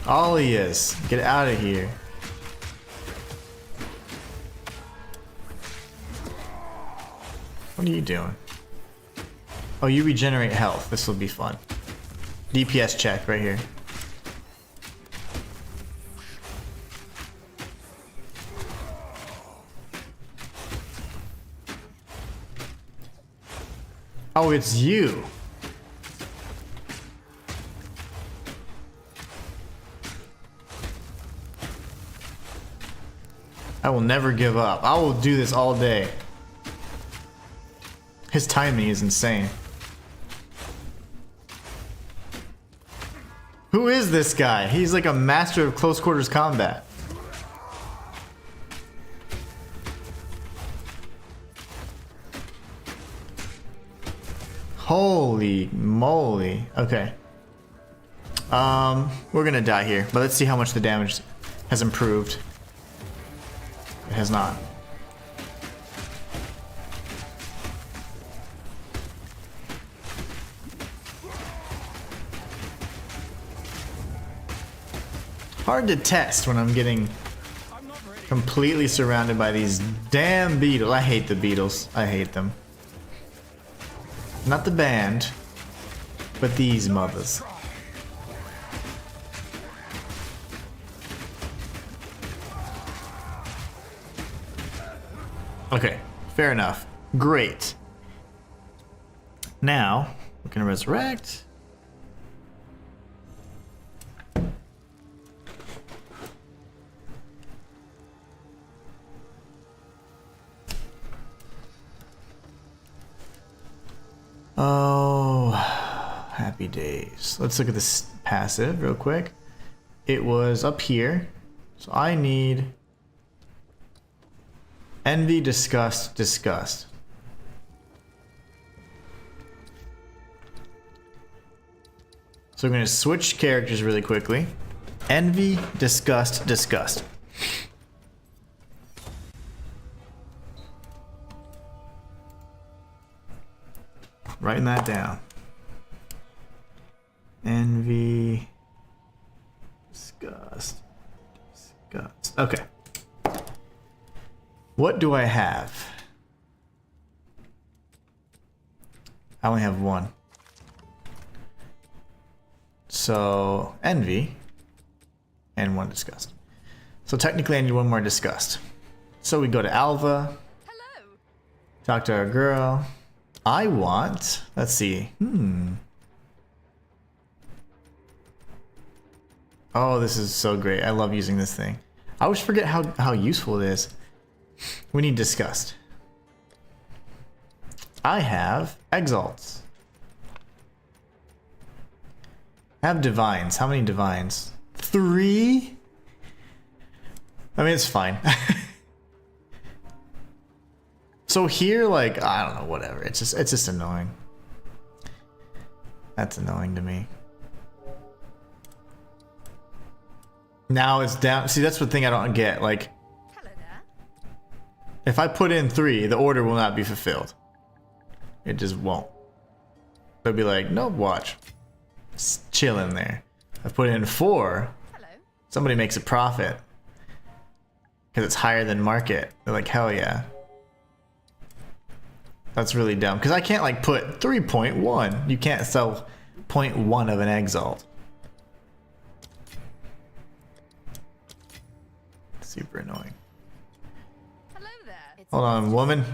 All he is. Get out of here. What are you doing? Oh, you regenerate health. This will be fun. DPS check right here. Oh, it's you. I will never give up. I will do this all day. His timing is insane. Who is this guy? He's like a master of close quarters combat. Holy moly. Okay. We're gonna die here, but let's see how much the damage has improved. It has not. Hard to test when I'm getting completely surrounded by these damn beetles. I hate the beetles. I hate them. Not the band, but these mothers. Okay, fair enough. Great. Now, we're gonna resurrect. Oh, happy days. Let's look at this passive real quick. It was up here. So I need envy, disgust, disgust. So we're going to switch characters really quickly. Envy, disgust, disgust. Writing that down. Envy, disgust, disgust. Okay. What do I have? I only have one. So, envy and one disgust. So technically I need one more disgust. So we go to Alva. Hello. Talk to our girl. I want, let's see. Oh, this is so great. I love using this thing. I always forget how useful it is. We need disgust. I have exalts. I have divines. How many divines? 3? I mean, it's fine. So here, like, I don't know, whatever. It's just annoying. That's annoying to me. Now it's down. See, that's the thing I don't get. Like, Hello there. if I put in 3, the order will not be fulfilled. It just won't. They'll be like, nope, watch. Just chill in there. I put in 4. Hello. Somebody makes a profit. Because it's higher than market. They're like, hell yeah. That's really dumb. Because I can't like put 3.1. You can't sell 0.1 of an exalt. Super annoying. Hello there. It's Hold on, woman.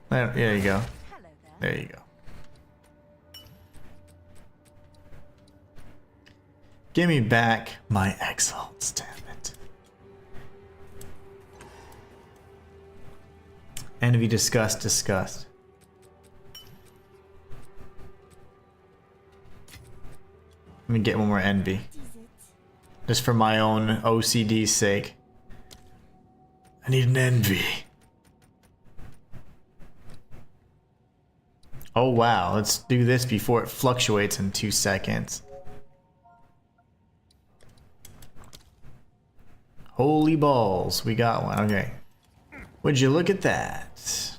There you go. Hello there. There you go. Give me back my exalts, damn it. Envy, disgust, disgust. Let me get one more envy. Just for my own OCD's sake. I need an envy. Oh wow, let's do this before it fluctuates in 2 seconds. Holy balls, we got one. Okay. Would you look at that?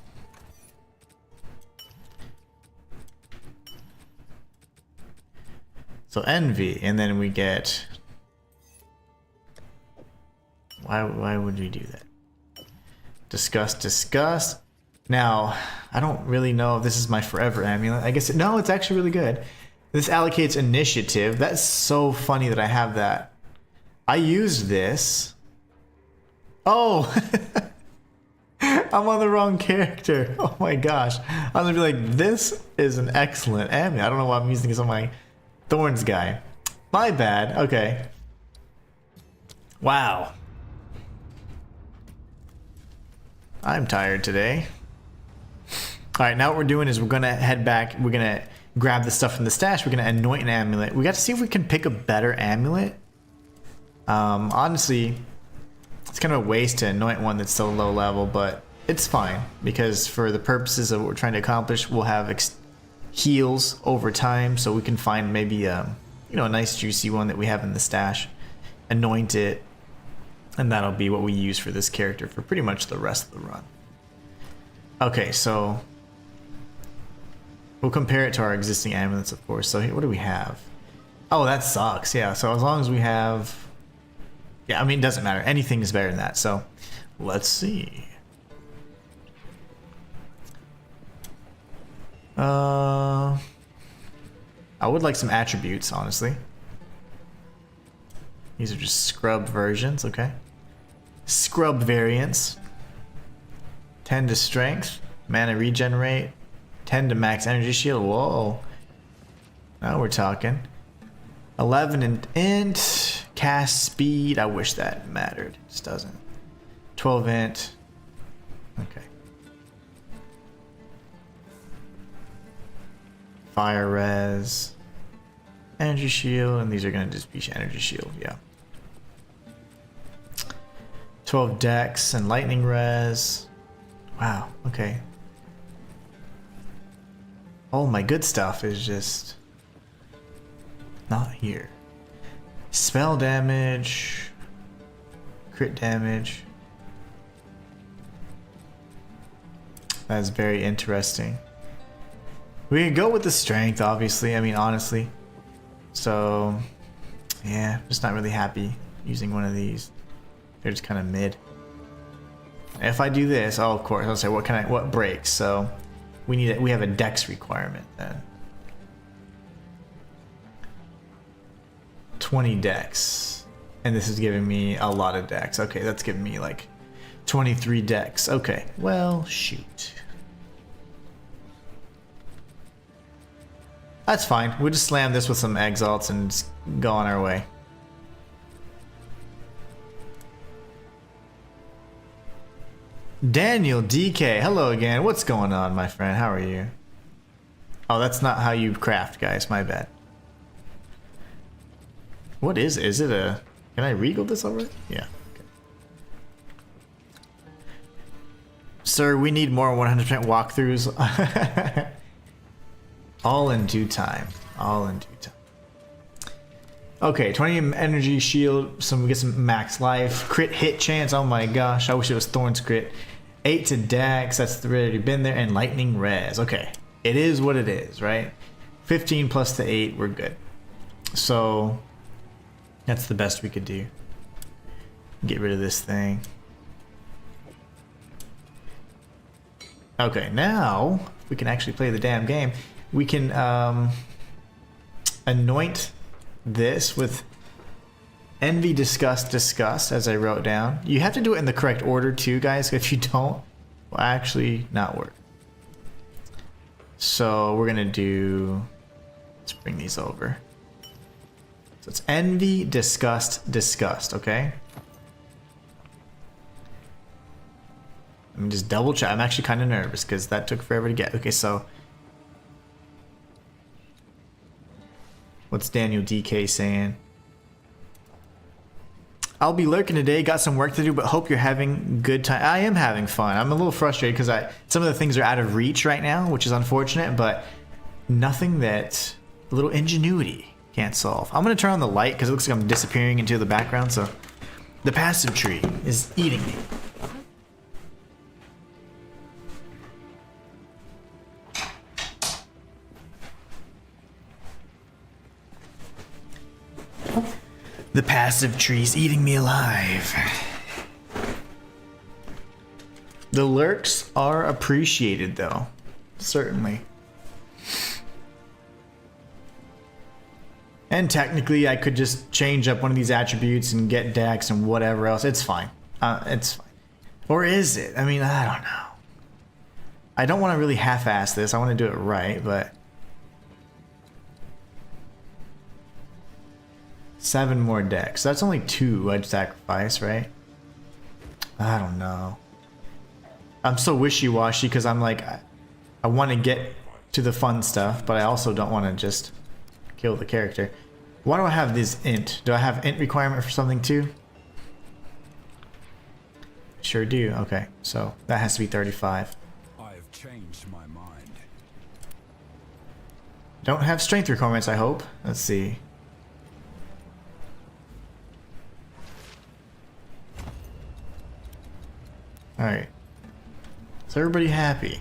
So envy, and then we get Why would we do that? Disgust. Now, I don't really know if this is my forever amulet. I guess no, it's actually really good. This allocates initiative. That's so funny that I have that. I used this. Oh, I'm on the wrong character. Oh my gosh. I was gonna be like, this is an excellent amulet. I don't know why I'm using this on my Thorns guy. My bad. Okay. Wow. I'm tired today. Alright, now what we're doing is we're gonna head back. We're gonna grab the stuff from the stash. We're gonna anoint an amulet. We got to see if we can pick a better amulet. Honestly, it's kind of a waste to anoint one that's so low level, but it's fine because for the purposes of what we're trying to accomplish, we'll have heals over time, so we can find maybe you know, a nice juicy one that we have in the stash, anoint it, and that'll be what we use for this character for pretty much the rest of the run. Okay, so we'll compare it to our existing amulets, of course. So what do we have? Oh, that sucks. Yeah, so as long as we have... Yeah, I mean, it doesn't matter. Anything is better than that. So let's see. I would like some attributes, honestly. These are just scrub versions, okay? Scrub variants. 10 to strength, mana regenerate, 10 to max energy shield. Whoa. Now we're talking. 11 in int, cast speed. I wish that mattered. It just doesn't. 12 int. Okay. Fire res. Energy shield, and these are going to just be energy shield, yeah. 12 dex and lightning res. Wow, okay. All my good stuff is just not here. Spell damage, crit damage. That's very interesting. We can go with the strength, obviously. I mean, honestly. So, yeah, just not really happy using one of these. They're just kind of mid. If I do this, oh, of course, I'll say what breaks. So we have a dex requirement then. 20 dex, and this is giving me a lot of dex. Okay, that's giving me like 23 dex. Okay, well, shoot. That's fine. We'll just slam this with some exalts and just go on our way. Daniel DK, hello again. What's going on, my friend? How are you? Oh, that's not how you craft, guys. My bad. What is it? Is it a... Can I regal this already? Yeah. Okay. Sir, we need more 100% walkthroughs. All in due time. All in due time. Okay, 20 energy shield. We get some max life. Crit hit chance. Oh my gosh. I wish it was Thorns crit. 8 to dex. That's already been there. And lightning res. Okay. It is what it is, right? 15 plus the 8. We're good. So that's the best we could do. Get rid of this thing. Okay, now we can actually play the damn game. We can anoint this with envy, disgust, as I wrote down. You have to do it in the correct order too, guys. If you don't, it will actually not work. So we're gonna do, let's bring these over. So it's envy, disgust, okay? Let me just double check. I'm actually kind of nervous because that took forever to get. Okay, so what's Daniel DK saying? I'll be lurking today, got some work to do, but hope you're having good time. I am having fun. I'm a little frustrated because some of the things are out of reach right now, which is unfortunate, but nothing that a little ingenuity can't solve. I'm going to turn on the light because it looks like I'm disappearing into the background, so the passive tree is eating me. The passive tree's eating me alive. The lurks are appreciated though. Certainly. And technically I could just change up one of these attributes and get Dex and whatever else. It's fine. It's fine. Or is it? I mean, I don't know. I don't want to really half-ass this. I want to do it right, but... 7 more Dex. That's only 2 I'd sacrifice, right? I don't know. I'm so wishy-washy because I'm like... I want to get to the fun stuff, but I also don't want to just kill the character. Why do I have this int? Do I have int requirement for something too? Sure do. Okay, so that has to be 35. I've changed my mind. Don't have strength requirements, I hope. Let's see. Alright. Is everybody happy?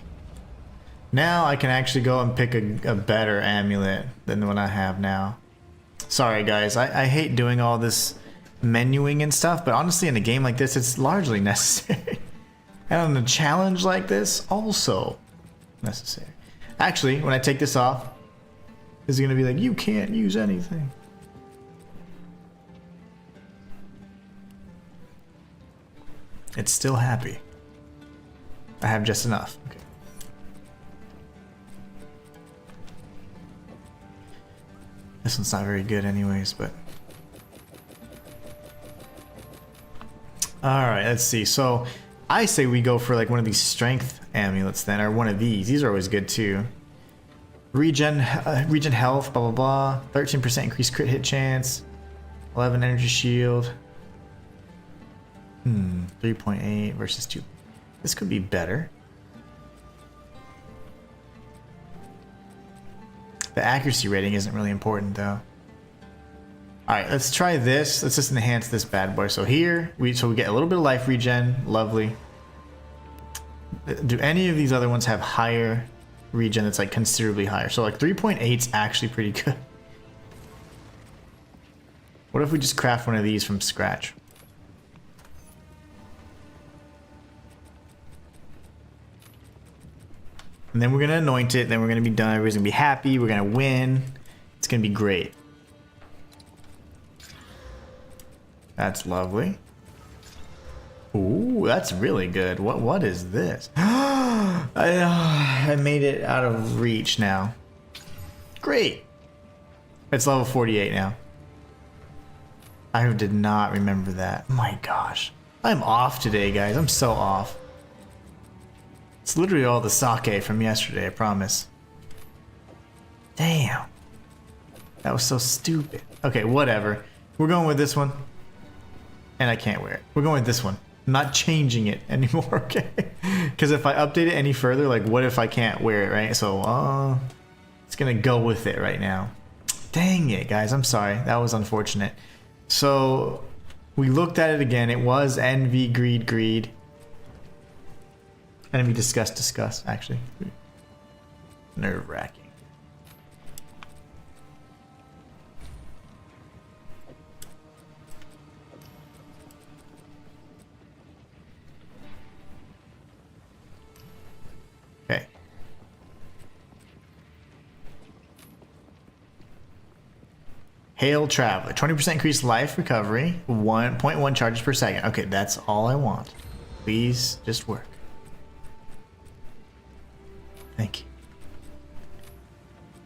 Now I can actually go and pick a better amulet than the one I have now. Sorry guys, I hate doing all this menuing and stuff, but honestly in a game like this it's largely necessary. And on a challenge like this, also necessary. Actually, when I take this off, it's gonna be like, you can't use anything. It's still happy. I have just enough. Okay. This one's not very good anyways, but... Alright, let's see. So, I say we go for like one of these strength amulets then, or one of these. These are always good too. Regen health, blah blah blah. 13% increased crit hit chance. 11 energy shield. 3.8 versus 2. This could be better. The accuracy rating isn't really important though. Alright, let's try this. Let's just enhance this bad boy. So here, we get a little bit of life regen. Lovely. Do any of these other ones have higher regen that's like considerably higher? So like 3.8 is actually pretty good. What if we just craft one of these from scratch? And then we're going to anoint it, then we're going to be done, everybody's going to be happy, we're going to win. It's going to be great. That's lovely. Ooh, that's really good. What is this? I made it out of reach now. Great. It's level 48 now. I did not remember that. My gosh. I'm off today, guys. I'm so off. It's literally all the sake from yesterday, I promise. Damn. That was so stupid. Okay, whatever. We're going with this one. And I can't wear it. We're going with this one. I'm not changing it anymore, okay? Because if I update it any further, like what if I can't wear it, right? So, it's gonna go with it right now. Dang it, guys. I'm sorry. That was unfortunate. So, we looked at it again. It was envy, greed, greed. Enemy, disgust, actually. Nerve-wracking. Okay. Hail Traveler. 20% increased life recovery. 1.1 charges per second. Okay, that's all I want. Please, just work. Thank you.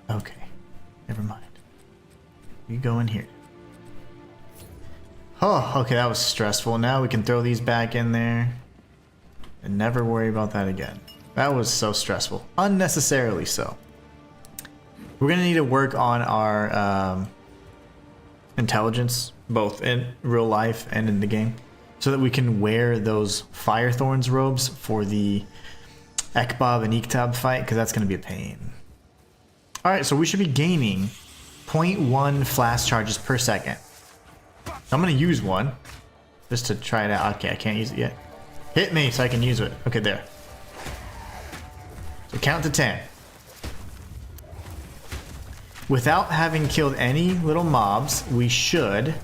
Okay. Never mind. You go in here. Oh, okay, that was stressful. Now we can throw these back in there and never worry about that again. That was so stressful. Unnecessarily so. We're going to need to work on our intelligence, both in real life and in the game, so that we can wear those Fire Thorns robes for the Ekbob and Iktab fight, because that's going to be a pain. Alright, so we should be gaining 0.1 flash charges per second. I'm going to use one, just to try it out. Okay, I can't use it yet. Hit me so I can use it. Okay, there. So count to 10. Without having killed any little mobs, we should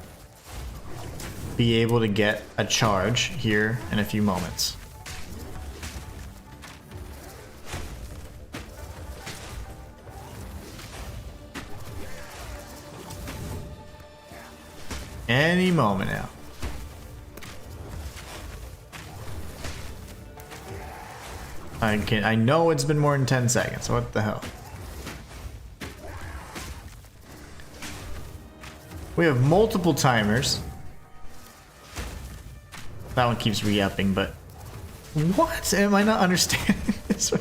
be able to get a charge here in a few moments. Any moment now. I know it's been more than 10 seconds. What the hell? We have multiple timers. That one keeps re-upping, but what? Am I not understanding this?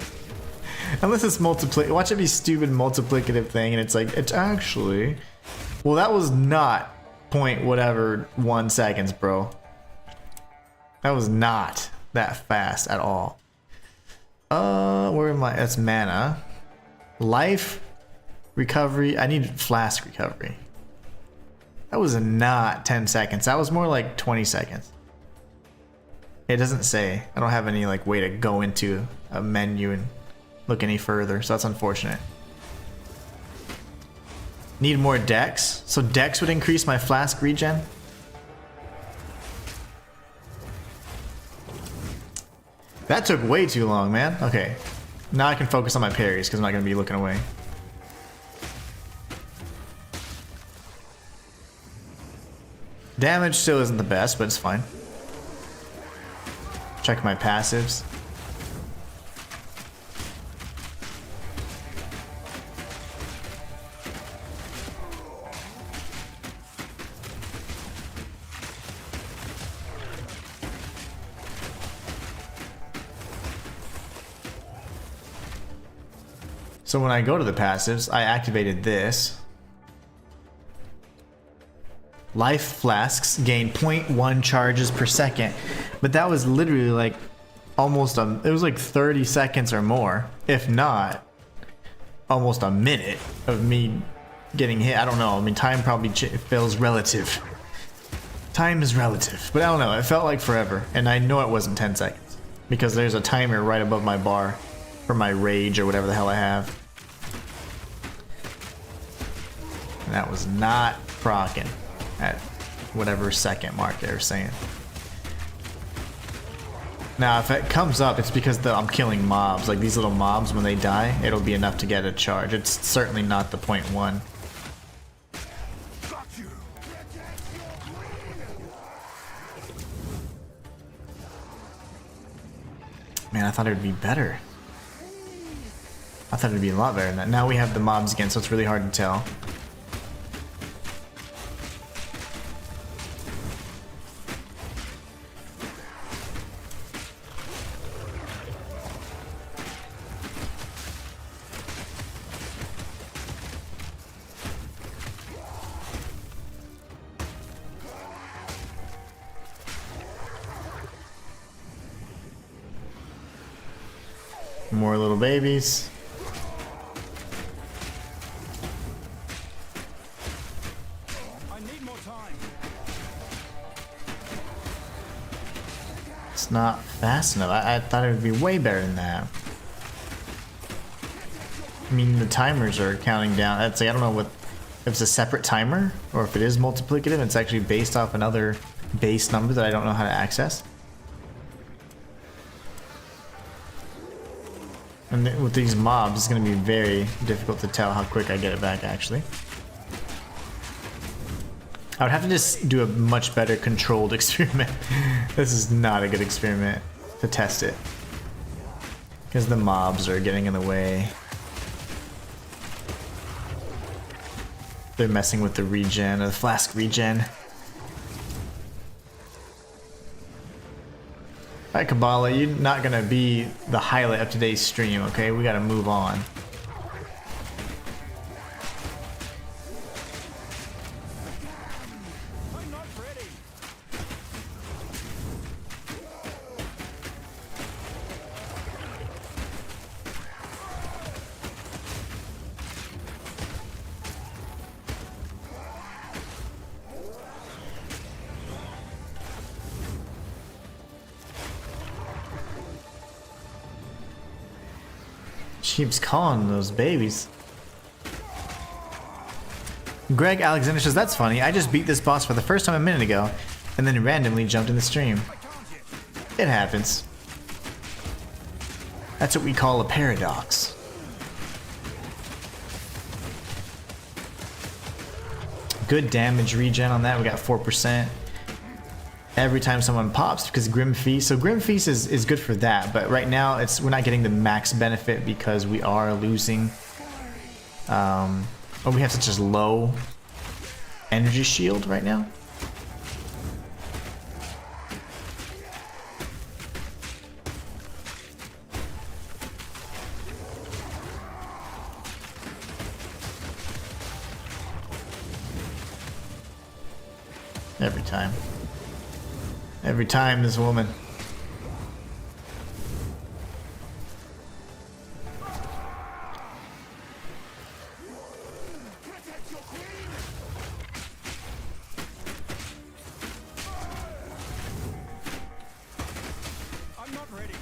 Unless it's watch it be stupid multiplicative thing, and it's like it's actually. Well, that was not point whatever 1 seconds, bro. That was not that fast at all. Where am I? That's mana. Life recovery. I need flask recovery. That was not 10 seconds. That was more like 20 seconds. It doesn't say. I don't have any like way to go into a menu and look any further, so that's unfortunate. Need more dex. So dex would increase my flask regen. That took way too long, man. Okay. Now I can focus on my parries because I'm not going to be looking away. Damage still isn't the best, but it's fine. Check my passives. So when I go to the passives, I activated this. Life flasks gain 0.1 charges per second, but that was literally like almost it was like 30 seconds or more, if not almost a minute of me getting hit. I don't know. I mean, time probably feels relative. Time is relative, but I don't know. It felt like forever, and I know it wasn't 10 seconds because there's a timer right above my bar for my rage or whatever the hell I have. And that was not proccing at whatever second mark they were saying. Now, if it comes up, it's because I'm killing mobs. Like these little mobs, when they die, it'll be enough to get a charge. It's certainly not the 0.1. Man, I thought it would be better. I thought it would be a lot better than that. Now we have the mobs again, so it's really hard to tell. More little babies. I need more time. It's not fast enough. I thought it would be way better than that. I mean, the timers are counting down. I'd say I don't know if it's a separate timer or if it is multiplicative. It's actually based off another base number that I don't know how to access. And with these mobs, it's going to be very difficult to tell how quick I get it back, actually. I would have to just do a much better controlled experiment. This is not a good experiment to test it. Because the mobs are getting in the way. They're messing with the regen, or the flask regen. Alright, Kabbalah, you're not gonna be the highlight of today's stream, okay? We gotta move on. I'm not ready. She keeps calling those babies. Greg Alexander says, that's funny. I just beat this boss for the first time a minute ago, and then randomly jumped in the stream. It happens. That's what we call a paradox. good damage regen on that. We got 4% every time someone pops because Grim Feast. So Grim Feast is good for that, but right now we're not getting the max benefit because we are losing. We have such a low energy shield right now. Every time. Every time, this woman. I'm not ready.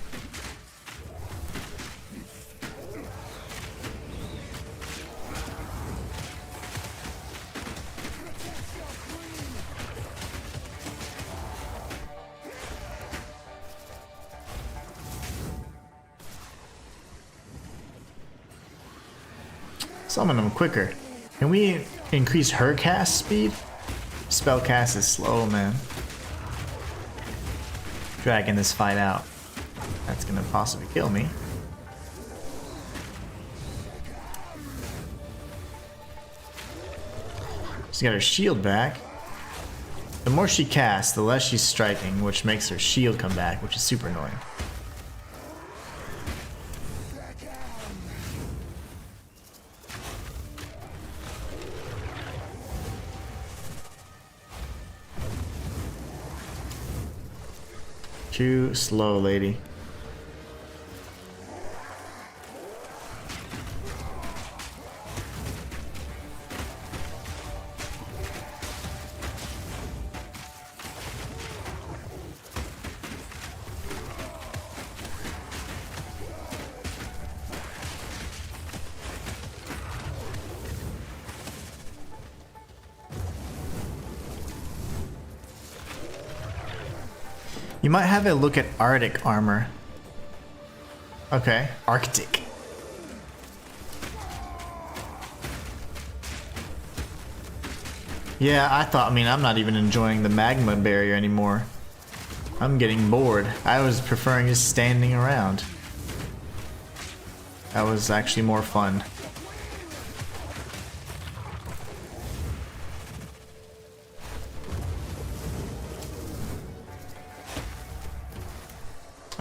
Summon them quicker. Can we increase her cast speed? Spell cast is slow, man. Dragging this fight out. That's gonna possibly kill me. She's got her shield back. The more she casts, the less she's striking, which makes her shield come back, which is super annoying. Too slow, lady. You might have a look at Arctic armor. Okay, Arctic. Yeah, I mean, I'm not even enjoying the magma barrier anymore. I'm getting bored. I was preferring just standing around. That was actually more fun.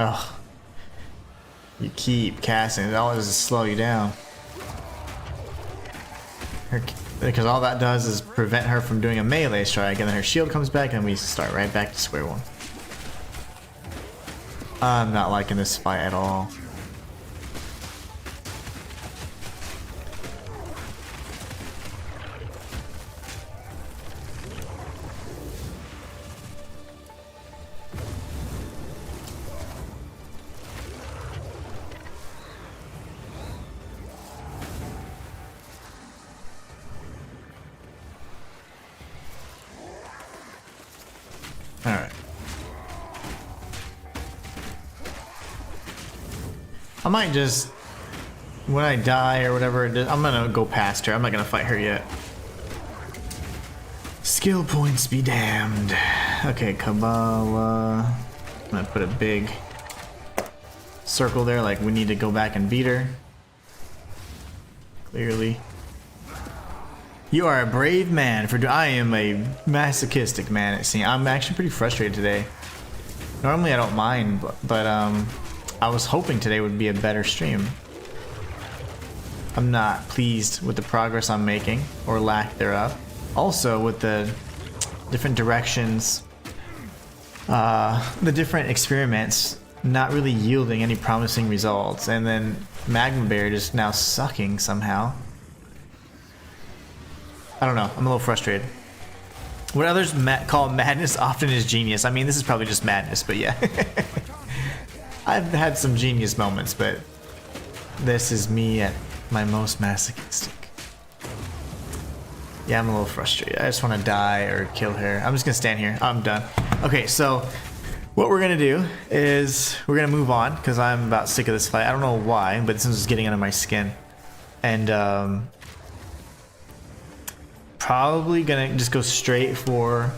Ugh. You keep casting, it always just slow you down. Because all that does is prevent her from doing a melee strike, and then her shield comes back and we start right back to square one. I'm not liking this fight at all. Alright. I might just, when I die or whatever, I'm gonna go past her. I'm not gonna fight her yet. Skill points be damned. Okay, Kabbalah. I'm gonna put a big circle there, like we need to go back and beat her. Clearly. You are a brave man for I am a masochistic man, it seems. I'm actually pretty frustrated today. Normally I don't mind, but I was hoping today would be a better stream. I'm not pleased with the progress I'm making, or lack thereof. Also with the different directions, the different experiments not really yielding any promising results, and then Magma Bear just now sucking somehow. I don't know, I'm a little frustrated. What others call madness often is genius. I mean, this is probably just madness, but yeah. I've had some genius moments, but this is me at my most masochistic. Yeah, I'm a little frustrated. I just want to die or kill her. I'm just going to stand here. I'm done. Okay, so what we're going to do is we're going to move on because I'm about sick of this fight. I don't know why, but this is getting under my skin. And probably gonna just go straight for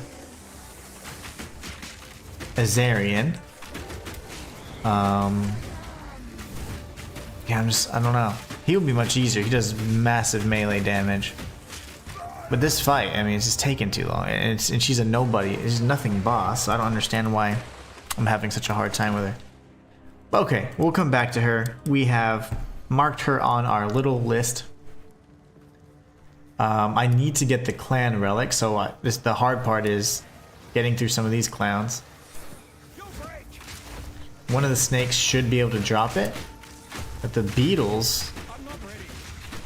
Azarian. Yeah, I don't know. He would be much easier. He does massive melee damage. But this fight, I mean, it's just taking too long. And she's a nobody. She's nothing boss. So I don't understand why I'm having such a hard time with her. Okay, we'll come back to her. We have marked her on our little list. I need to get the clan relic, so the hard part is getting through some of these clowns. One of the snakes should be able to drop it, but the beetles,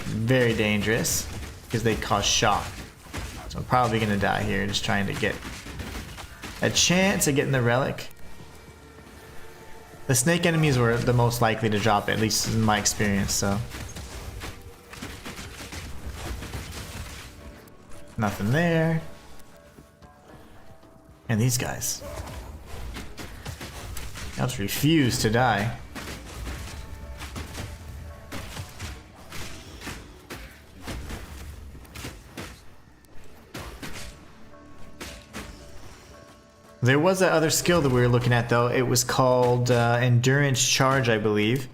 very dangerous because they cause shock. So I'm probably gonna die here, just trying to get a chance at getting the relic. The snake enemies were the most likely to drop it, at least in my experience, so. Nothing there. And these guys. I'll just refuse to die. There was that other skill that we were looking at though. It was called Endurance Charge, I believe.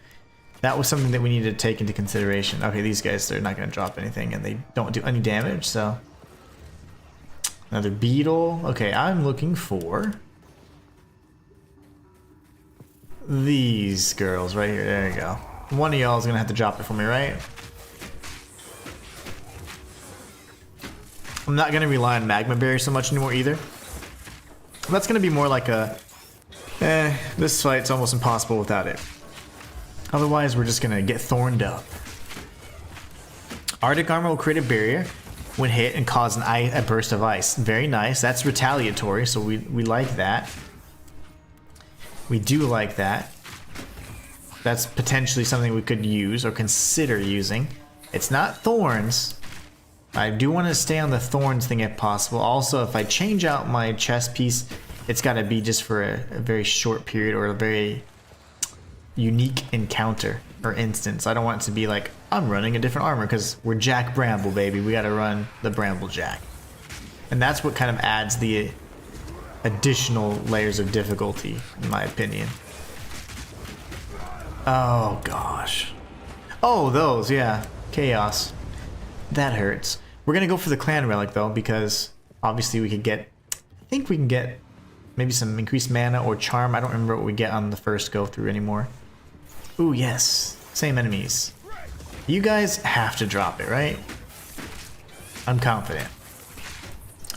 That was something that we needed to take into consideration. Okay, these guys, they're not going to drop anything and they don't do any damage, so. Another beetle. Okay, I'm looking for these girls right here. There you go. One of y'all is going to have to drop it for me, right? I'm not going to rely on Magma Barrier so much anymore either. That's going to be more like a, this fight's almost impossible without it. Otherwise, we're just going to get thorned up. Arctic Armor will create a barrier when hit and cause a burst of ice. Very nice. That's retaliatory, so we like that. We do like that. That's potentially something we could use or consider using. It's not Thorns. I do want to stay on the Thorns thing if possible. Also, if I change out my chest piece, it's got to be just for a very short period or a very unique encounter or instance. I don't want it to be like, I'm running a different armor because we're Jack Bramble, baby. We got to run the Bramble Jack. And that's what kind of adds the additional layers of difficulty, in my opinion. Oh, gosh. Oh, those, yeah. Chaos. That hurts. We're going to go for the clan relic, though, because obviously we could get, I think we can get maybe some increased mana or charm. I don't remember what we get on the first go through anymore. Ooh, yes. Same enemies. You guys have to drop it, right? I'm confident.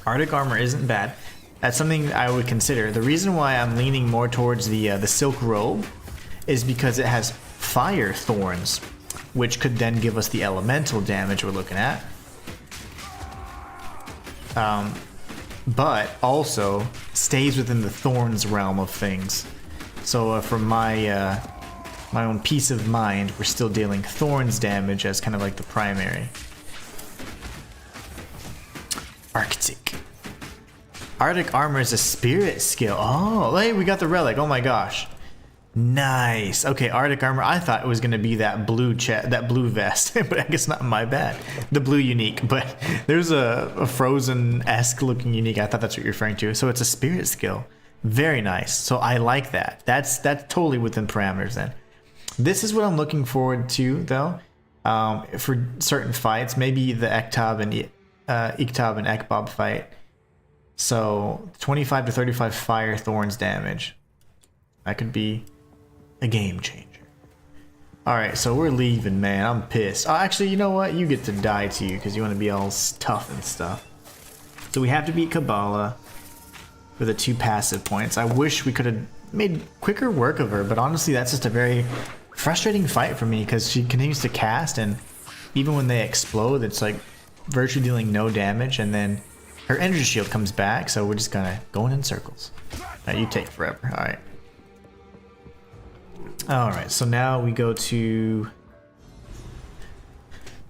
Arctic Armor isn't bad. That's something I would consider. The reason why I'm leaning more towards the Silk Robe is because it has Fire Thorns, which could then give us the elemental damage we're looking at. But also stays within the Thorns realm of things. So from my own peace of mind, we're still dealing Thorns damage as kind of like the primary. Arctic. Arctic Armor is a spirit skill. Oh, hey, we got the relic. Oh my gosh. Nice. Okay, Arctic Armor. I thought it was going to be that blue vest, but I guess not, my bad. The blue unique, but there's a Frozen-esque looking unique. I thought that's what you're referring to. So it's a spirit skill. Very nice. So I like that. That's totally within parameters then. This is what I'm looking forward to, though, for certain fights. Maybe the Ektab and Ekbob fight. So 25 to 35 Fire Thorns damage. That could be a game changer. Alright, so we're leaving, man. I'm pissed. Oh, actually, you know what? You get to die too, because you want to be all tough and stuff. So we have to beat Kabbalah with the 2 passive points. I wish we could have made quicker work of her, but honestly, that's just a very frustrating fight for me, because she continues to cast, and even when they explode, it's like virtually dealing no damage, and then her energy shield comes back, so we're just kind of going in circles. Now, you take forever. Alright. Alright, so now we go to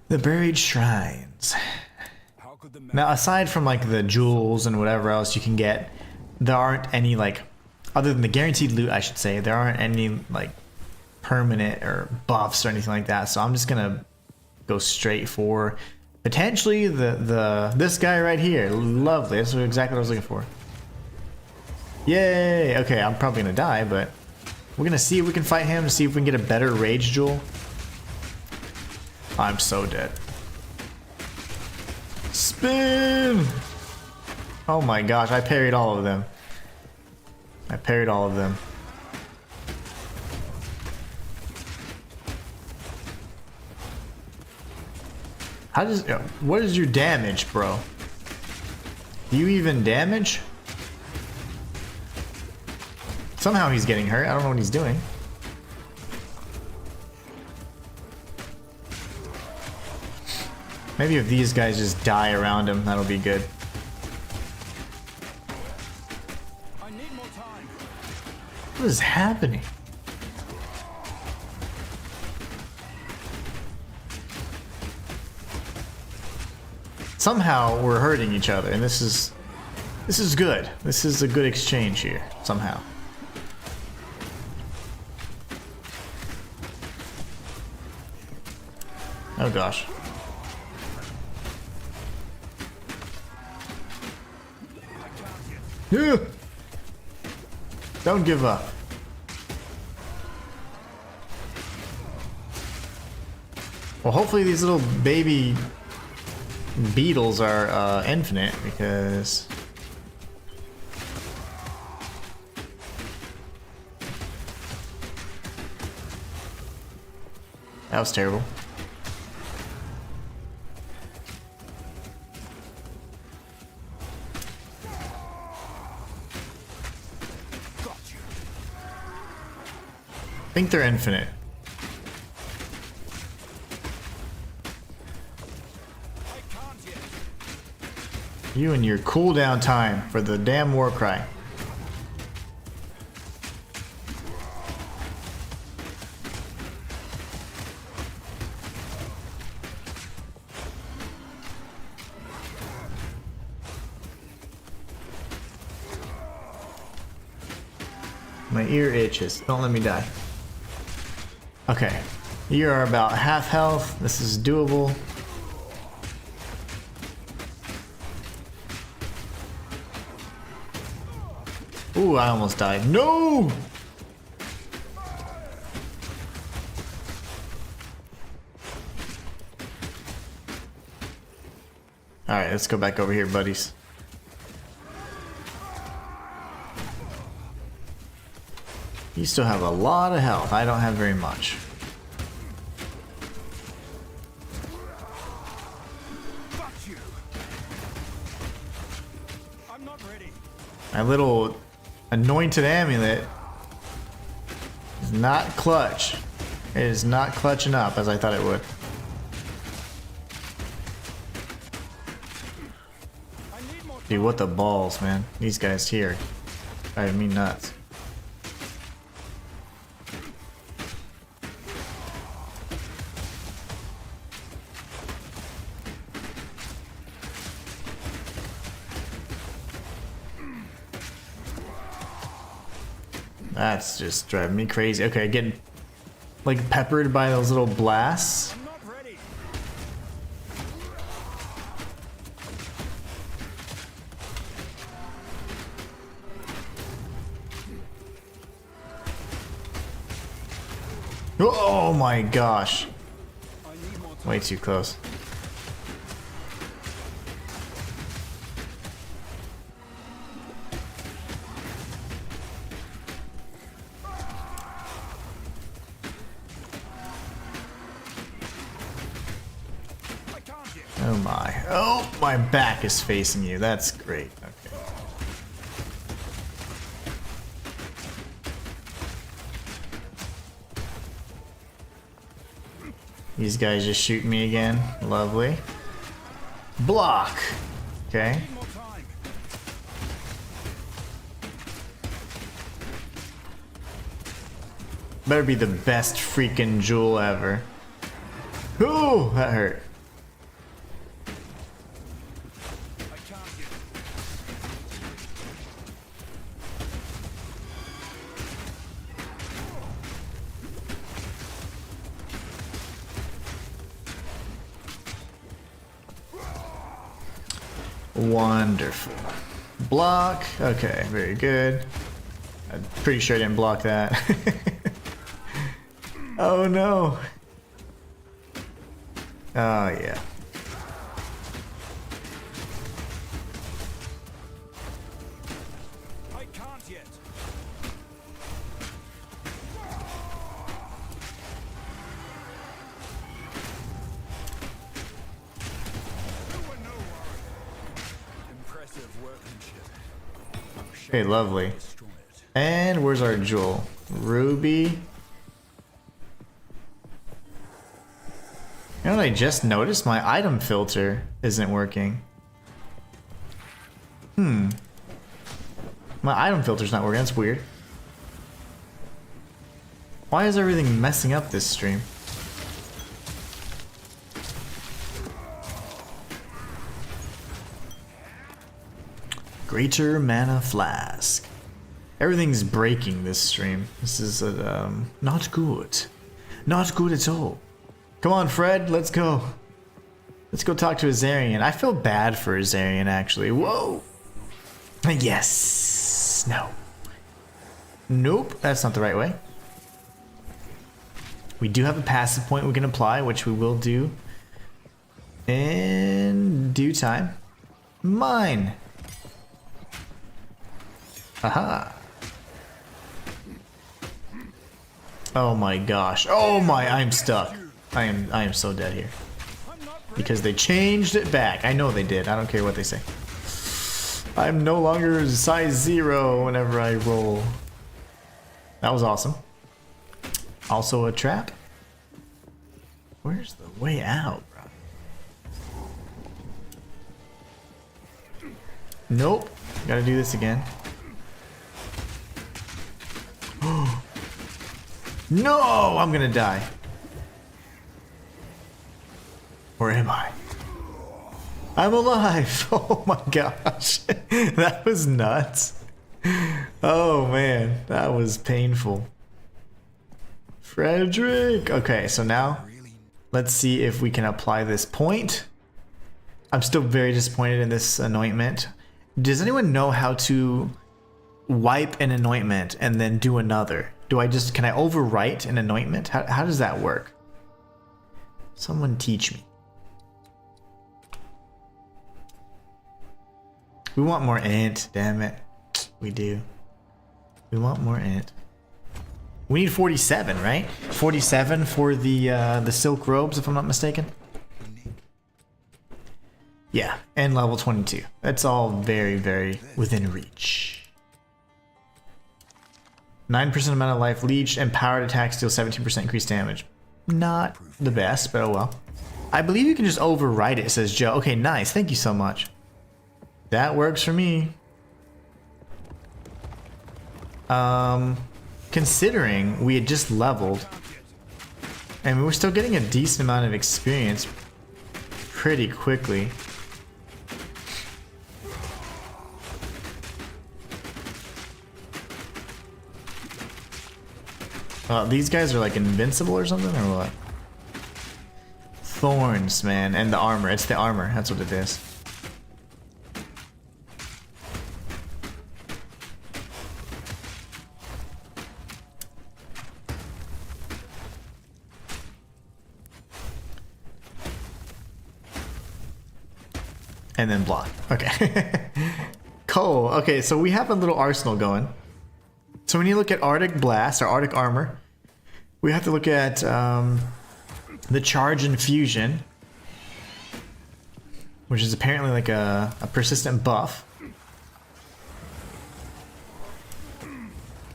the Buried Shrines. Now, aside from like the jewels and whatever else you can get, there aren't any like, other than the guaranteed loot, I should say, there aren't any like permanent or buffs or anything like that. So I'm just gonna go straight for Potentially this guy right here. Lovely. That's exactly what I was looking for. Yay! Okay, I'm probably gonna die, but we're gonna see if we can fight him, see if we can get a better rage jewel. I'm so dead. Spin! Oh my gosh, I parried all of them. I parried all of them. What is your damage, bro? Do you even damage? Somehow he's getting hurt. I don't know what he's doing. Maybe if these guys just die around him, that'll be good. I need more time. What is happening? Somehow we're hurting each other, and this is good. This is a good exchange here, somehow. Oh gosh. Yeah. Don't give up. Well, hopefully these little baby beetles are infinite, because that was terrible. I think they're infinite. You and your cooldown time for the damn war cry. My ear itches. Don't let me die. Okay. You are about half health. This is doable. Ooh, I almost died. No! Alright, let's go back over here, buddies. You still have a lot of health. I don't have very much. Fuck you. I'm not ready. My little anointed amulet is not clutch. It is not clutching up as I thought it would. I need more time. Dude, what the balls, man. These guys here drive me nuts. That's just driving me crazy. Okay, getting like peppered by those little blasts. I'm not ready. Oh my gosh. I need more time. Way too close. I can't yet. Oh my. Oh, my back is facing you. That's great. Okay. These guys just shooting me again. Lovely. Block. Okay. Need more time. Better be the best freaking jewel ever. Ooh, that hurt. I can't yet. Wonderful. Block. Okay, very good. I'm pretty sure I didn't block that. Oh no. Oh yeah. I can't yet. Impressive workmanship. Okay, lovely. And where's our jewel? Ruby. You know what I just noticed? My item filter isn't working. My item filter's not working. That's weird. Why is everything messing up this stream? Greater Mana Flask. Everything's breaking this stream. This is not good. Not good at all. Come on, Fred, let's go. Let's go talk to Azarian. I feel bad for Azarian, actually. Whoa! Yes! No. Nope, that's not the right way. We do have a passive point we can apply, which we will do in due time. Mine! Aha! Oh my gosh. Oh my, I'm stuck. I am so dead here. Because they changed it back. I know they did. I don't care what they say. I'm no longer size 0 whenever I roll. That was awesome. Also a trap. Where's the way out, bro? Nope. Gotta do this again. No! I'm gonna die. Or am I? I'm alive! Oh my gosh. That was nuts. Oh man, that was painful. Frederick! Okay, so now let's see if we can apply this point. I'm still very disappointed in this anointment. Does anyone know how to wipe an anointment and then do another? Can I overwrite an anointment? How does that work? Someone teach me. We want more int, damn it. We do. We want more int. We need 47, right? 47 for the silk robes, if I'm not mistaken. Yeah, and level 22. That's all very, very within reach. 9% amount of life leech and powered attacks deal 17% increased damage. Not the best, but oh well. I believe you can just overwrite it, says Joe. Okay, nice. Thank you so much. That works for me. Considering we had just leveled and we were still getting a decent amount of experience pretty quickly. These guys are like invincible or something, or what? Thorns, man, and the armor. It's the armor. That's what it is. And then block. Okay. Cool. Okay, so we have a little arsenal going. So when you look at Arctic Blast or Arctic Armor, we have to look at the Charge Infusion, which is apparently like a persistent buff.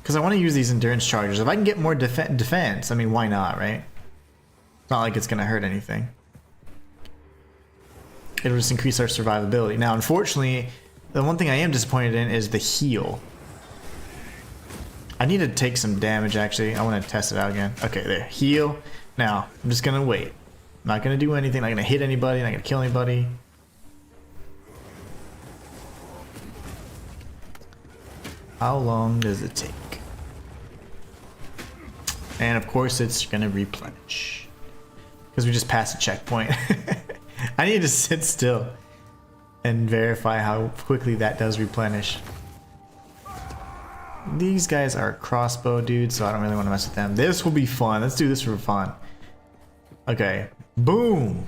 Because I want to use these endurance charges. If I can get more defense, I mean, why not, right? It's not like it's going to hurt anything. It'll just increase our survivability. Now, unfortunately, the one thing I am disappointed in is the heal. I need to take some damage, actually. I want to test it out again. Okay, there. Heal. Now, I'm just going to wait. I'm not going to do anything. Not going to hit anybody. Not going to kill anybody. How long does it take? And of course, it's going to replenish. Because we just passed a checkpoint. I need to sit still. and verify how quickly that does replenish. These guys are crossbow dudes, so I don't really want to mess with them. This will be fun. Let's do this for fun. Okay. Boom!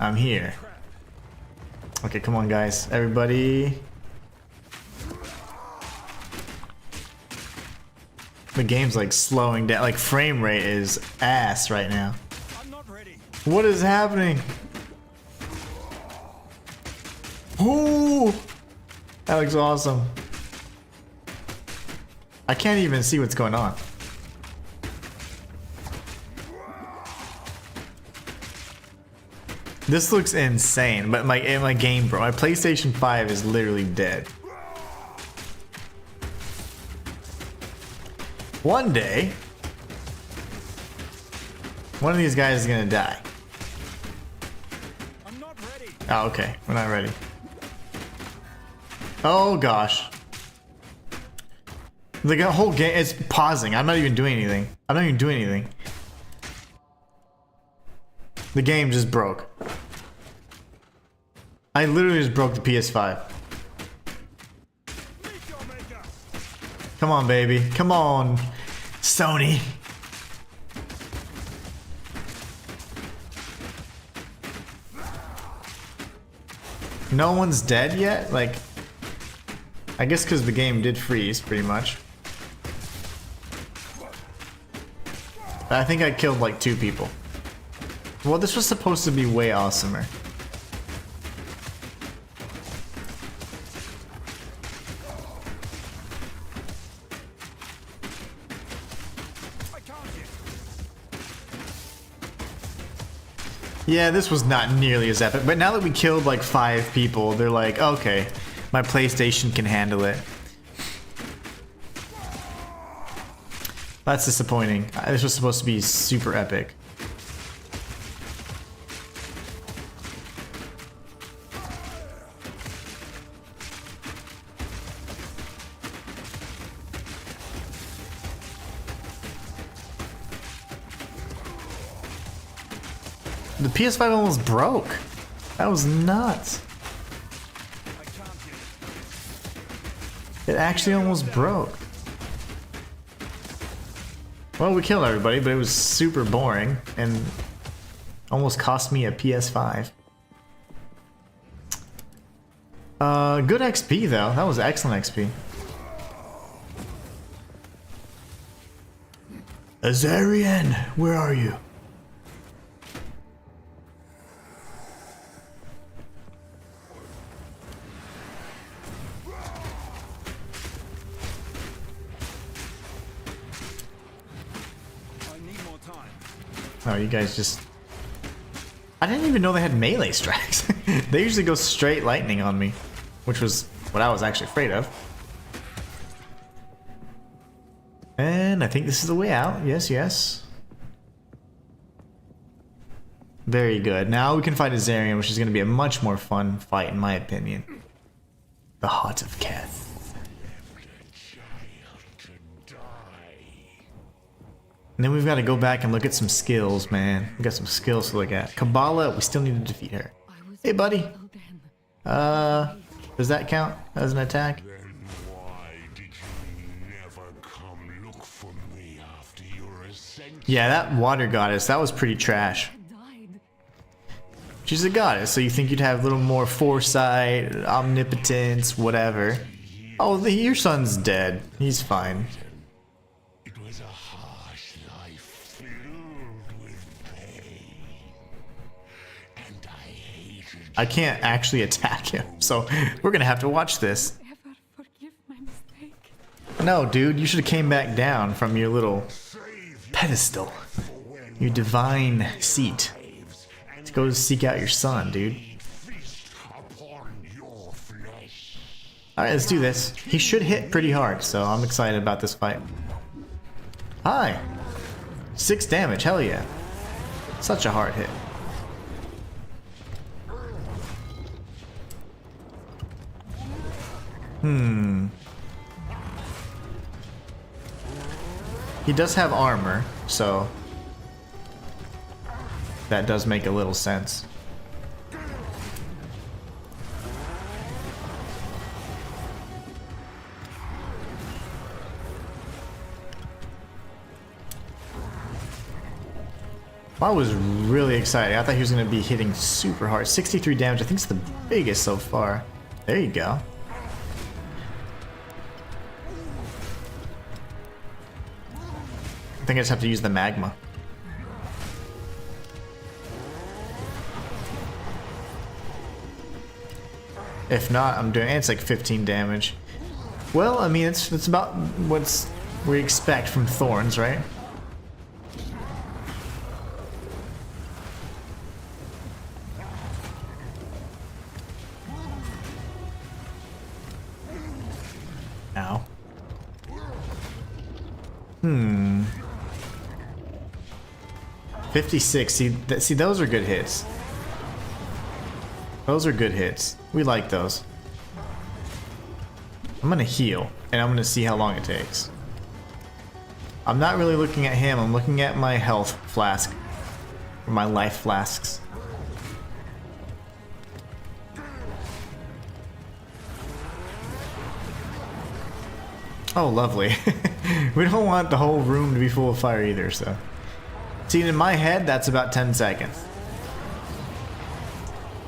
I'm here. Okay, come on, guys. Everybody. The game's like slowing down. Like, frame rate is ass right now. I'm not ready. What is happening? Ooh! That looks awesome. I can't even see what's going on. This looks insane, but my game, bro, my PlayStation 5 is literally dead. One day, one of these guys is gonna die. I'm not ready. Oh, okay, we're not ready. Oh gosh. The whole game is pausing. I'm not even doing anything. I'm not even doing anything. The game just broke. I literally just broke the PS5. Meet your maker. Come on, baby. Come on, Sony. No one's dead yet? Like, I guess because the game did freeze, pretty much. I think I killed like 2 people. Well, this was supposed to be way awesomer. I can't yet. Yeah, this was not nearly as epic, but now that we killed like 5 people, they're like, okay, my PlayStation can handle it. That's disappointing. This was supposed to be super epic. The PS5 almost broke. That was nuts. I can't yet. It actually almost broke. Well, we killed everybody, but it was super boring and almost cost me a PS5. Good XP though. That was excellent XP. Azarian, where are you? Oh, you guys just... I didn't even know they had melee strikes. They usually go straight lightning on me, which was what I was actually afraid of. And I think this is the way out. Yes, yes. Very good. Now we can fight a Zarian, which is going to be a much more fun fight, in my opinion. The Heart of Keth. And then we've got to go back and look at some skills, man. We got some skills to look at. Kabbalah, we still need to defeat her. Hey, buddy. Does that count as an attack? Then why did you never come look for me after your ascension? Yeah, that water goddess, that was pretty trash. She's a goddess, so you think you'd have a little more foresight, omnipotence, whatever. Oh, your son's dead. He's fine. It was a harsh life filled with pain. And I hated I can't actually attack him, so we're gonna have to watch this. Ever forgive my mistake? No, dude, you should have came back down from your little pedestal. Your divine seat. To go seek out your son, dude. upon your flesh. Alright, let's do this. He should hit pretty hard, so I'm excited about this fight. Hi! 6 damage, hell yeah. Such a hard hit. He does have armor, so that does make a little sense. I was really excited. I thought he was going to be hitting super hard. 63 damage. I think it's the biggest so far. There you go. I think I just have to use the magma. If not, I'm doing it's like 15 damage. Well, I mean, it's about what we expect from Thorns, right? Ow. 56. See, those are good hits. Those are good hits. We like those. I'm gonna heal, and I'm gonna see how long it takes. I'm not really looking at him. I'm looking at my health flask, or my life flasks. Oh, lovely. We don't want the whole room to be full of fire either, so. See, in my head, that's about 10 seconds.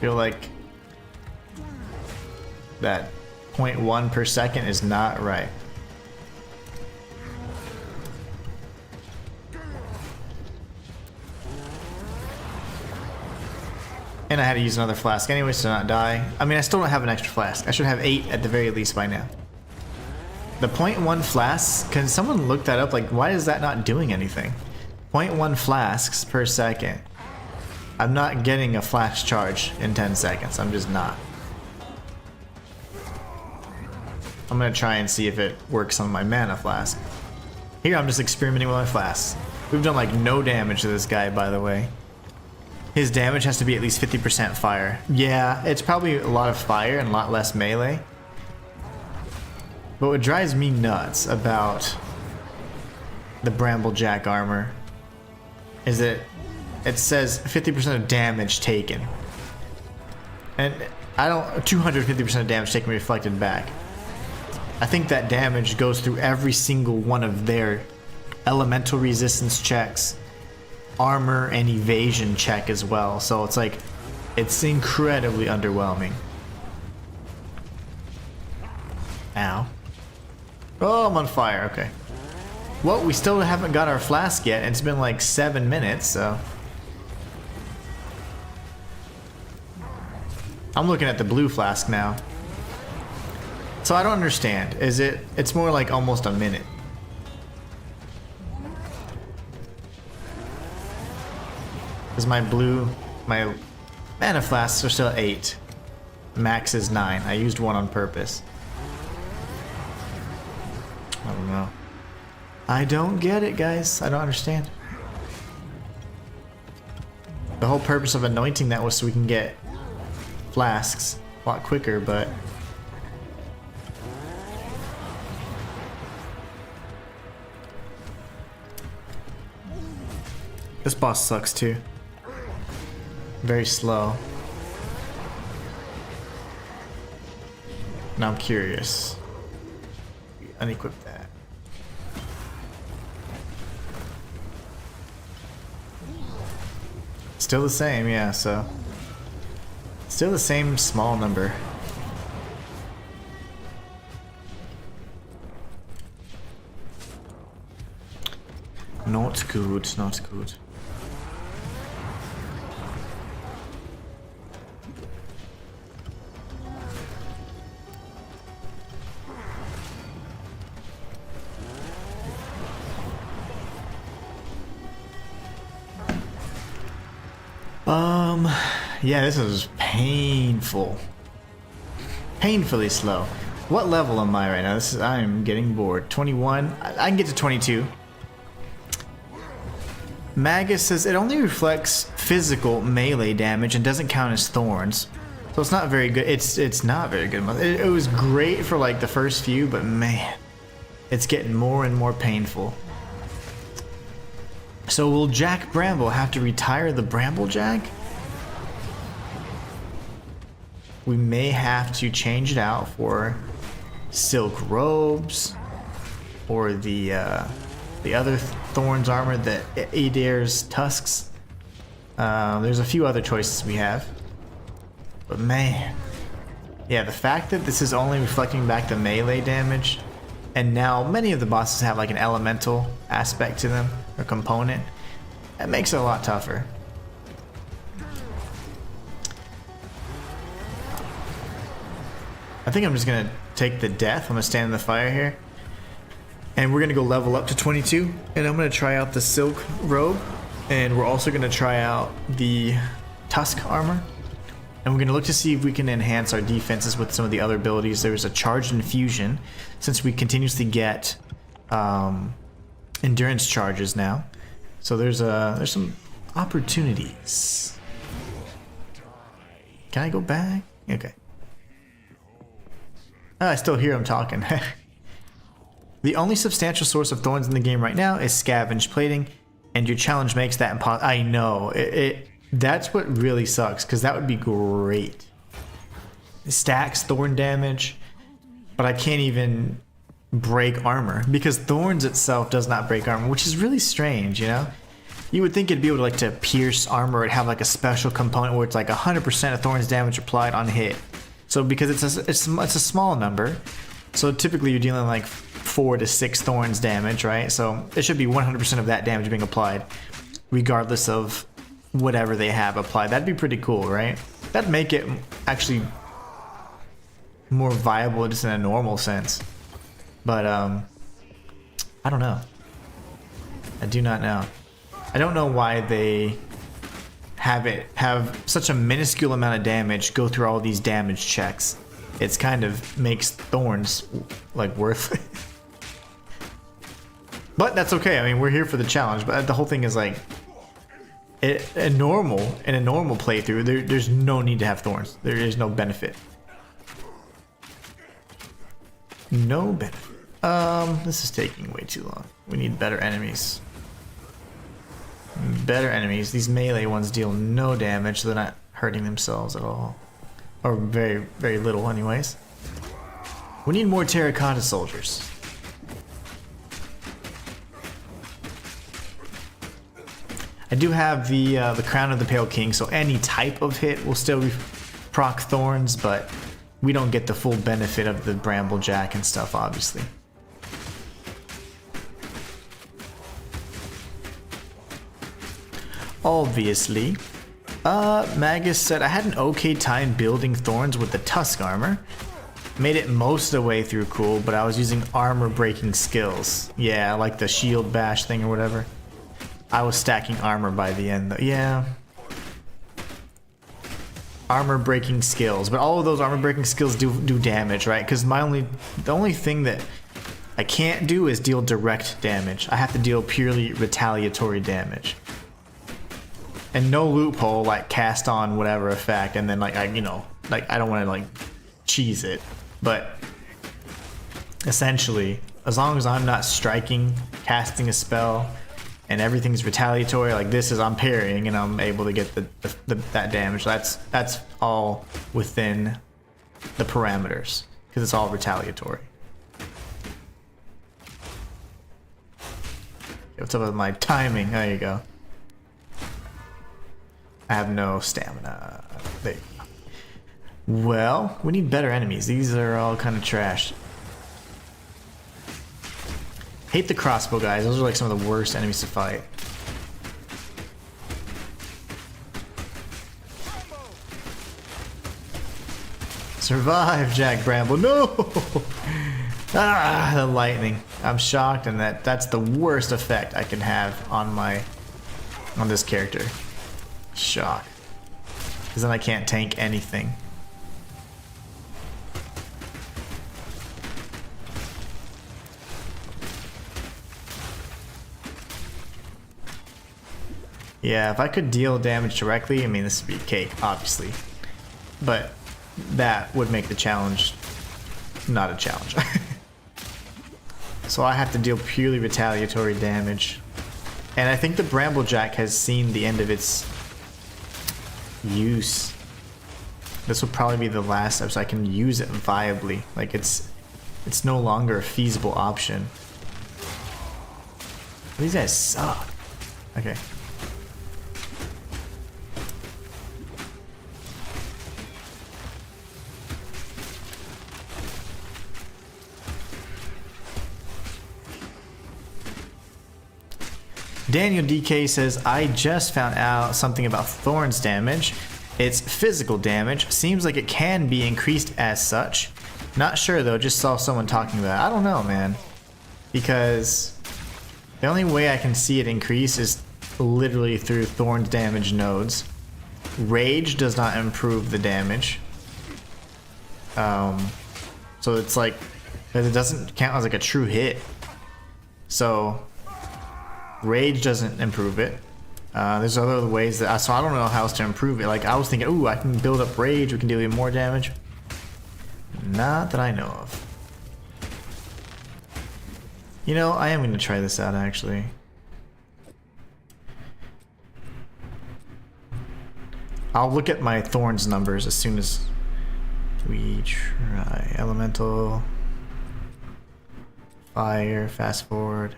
Feel like that 0.1 per second is not right. And I had to use another flask anyways to not die. I mean, I still don't have an extra flask. I should have 8 at the very least by now. The 0.1 flasks, can someone look that up? Like, why is that not doing anything? 0.1 flasks per second. I'm not getting a flash charge in 10 seconds. I'm just not. I'm gonna try and see if it works on my mana flask. Here I'm just experimenting with my flasks. We've done like no damage to this guy, by the way. His damage has to be at least 50% fire. Yeah, it's probably a lot of fire and a lot less melee. But what drives me nuts about the Bramble Jack armor is that it says 50% of damage taken. And I don't 250% of damage taken reflected back. I think that damage goes through every single one of their elemental resistance checks, armor and evasion check as well. So it's like, it's incredibly underwhelming. Ow. Oh, I'm on fire. Okay. Well, we still haven't got our flask yet. It's been like 7 minutes, so. I'm looking at the blue flask now. So I don't understand. It's more like almost a minute. Because my mana flasks are still at 8. Max is 9. I used one on purpose. I don't know. I don't get it, guys. I don't understand. The whole purpose of anointing that was so we can get flasks a lot quicker, but this boss sucks too. Very slow. Now I'm curious. Unequip that. Still the same, yeah, so. Still the same small number. Not good, not good. Yeah, this is painful. Painfully slow. What level am I right now? I am getting bored. 21. I can get to 22. Magus says it only reflects physical melee damage and doesn't count as thorns. So it's not very good. It's not very good. It was great for like the first few, but man, it's getting more and more painful. So will Jack Bramble have to retire the Bramble Jack? We may have to change it out for silk robes or the other Thorns armor, the Adair's tusks. There's a few other choices we have. But man. Yeah, the fact that this is only reflecting back the melee damage, and now many of the bosses have like an elemental aspect to them, or component, that makes it a lot tougher. I think I'm just gonna take the death. I'm gonna stand in the fire here. And we're gonna go level up to 22, and I'm gonna try out the silk robe, and we're also gonna try out the tusk armor. And we're going to look to see if we can enhance our defenses with some of the other abilities. There's a charged infusion, since we continuously get endurance charges now. So there's some opportunities. Can I go back? Okay. Oh, I still hear him talking. The only substantial source of thorns in the game right now is scavenge plating, and your challenge makes that impossible. I know. That's what really sucks, because that would be great. It stacks thorn damage, but I can't even break armor, because thorns itself does not break armor, which is really strange, you know? You would think it'd be able to like to pierce armor and have like a special component where it's like 100% of thorns damage applied on hit. So because it's a small number, so typically you're dealing like 4 to 6 thorns damage, right? So it should be 100% of that damage being applied, regardless of whatever they have applied. That'd be pretty cool, right? That'd make it actually more viable just in a normal sense. But I don't know. I do not know. I don't know why they have such a minuscule amount of damage go through all these damage checks. It's kind of makes thorns like worth it. But that's okay. I mean, we're here for the challenge. But the whole thing is like, in a normal playthrough, there's no need to have thorns. There is no benefit. No benefit. This is taking way too long. We need better enemies. Better enemies. These melee ones deal no damage, so they're not hurting themselves at all. Or very, very little anyways. We need more terracotta soldiers. I do have the Crown of the Pale King, so any type of hit will still proc thorns, but we don't get the full benefit of the Bramble Jack and stuff, obviously. Obviously. Magus said, I had an okay time building thorns with the tusk armor. Made it most of the way through cool, but I was using armor breaking skills. Yeah, like the shield bash thing or whatever. I was stacking armor by the end though. Yeah. Armor breaking skills, but all of those armor breaking skills do damage, right? Because the only thing that I can't do is deal direct damage. I have to deal purely retaliatory damage. And no loophole like cast on whatever effect, and then like I don't want to like cheese it, but essentially as long as I'm not striking, casting a spell, and everything's retaliatory, like this is I'm parrying and I'm able to get that damage. That's all within the parameters because it's all retaliatory. What's up with my timing? There you go. I have no stamina. There you go. Well, we need better enemies. These are all kind of trash. Hate the crossbow guys. Those are like some of the worst enemies to fight. Survive, Jack Bramble. No! Ah, the lightning. I'm shocked, and that's the worst effect I can have on this character. Shock. Because then I can't tank anything. Yeah, if I could deal damage directly, I mean, this would be cake, obviously. But that would make the challenge not a challenge. So I have to deal purely retaliatory damage. And I think the Bramble Jack has seen the end of its use. This will probably be the last step so I can use it viably. Like it's no longer a feasible option. These guys suck. Okay. Daniel DK says, I just found out something about Thorns damage. It's physical damage. Seems like it can be increased as such. Not sure though, just saw someone talking about it. I don't know, man. Because the only way I can see it increase is literally through Thorns damage nodes. Rage does not improve the damage. So it's like, it doesn't count as like a true hit. So Rage doesn't improve it. There's other ways that so I don't know how else to improve it. Like I was thinking, ooh, I can build up Rage, we can deal even more damage. Not that I know of. You know, I am gonna try this out actually. I'll look at my Thorns numbers as soon as we try. Elemental, fire, fast forward.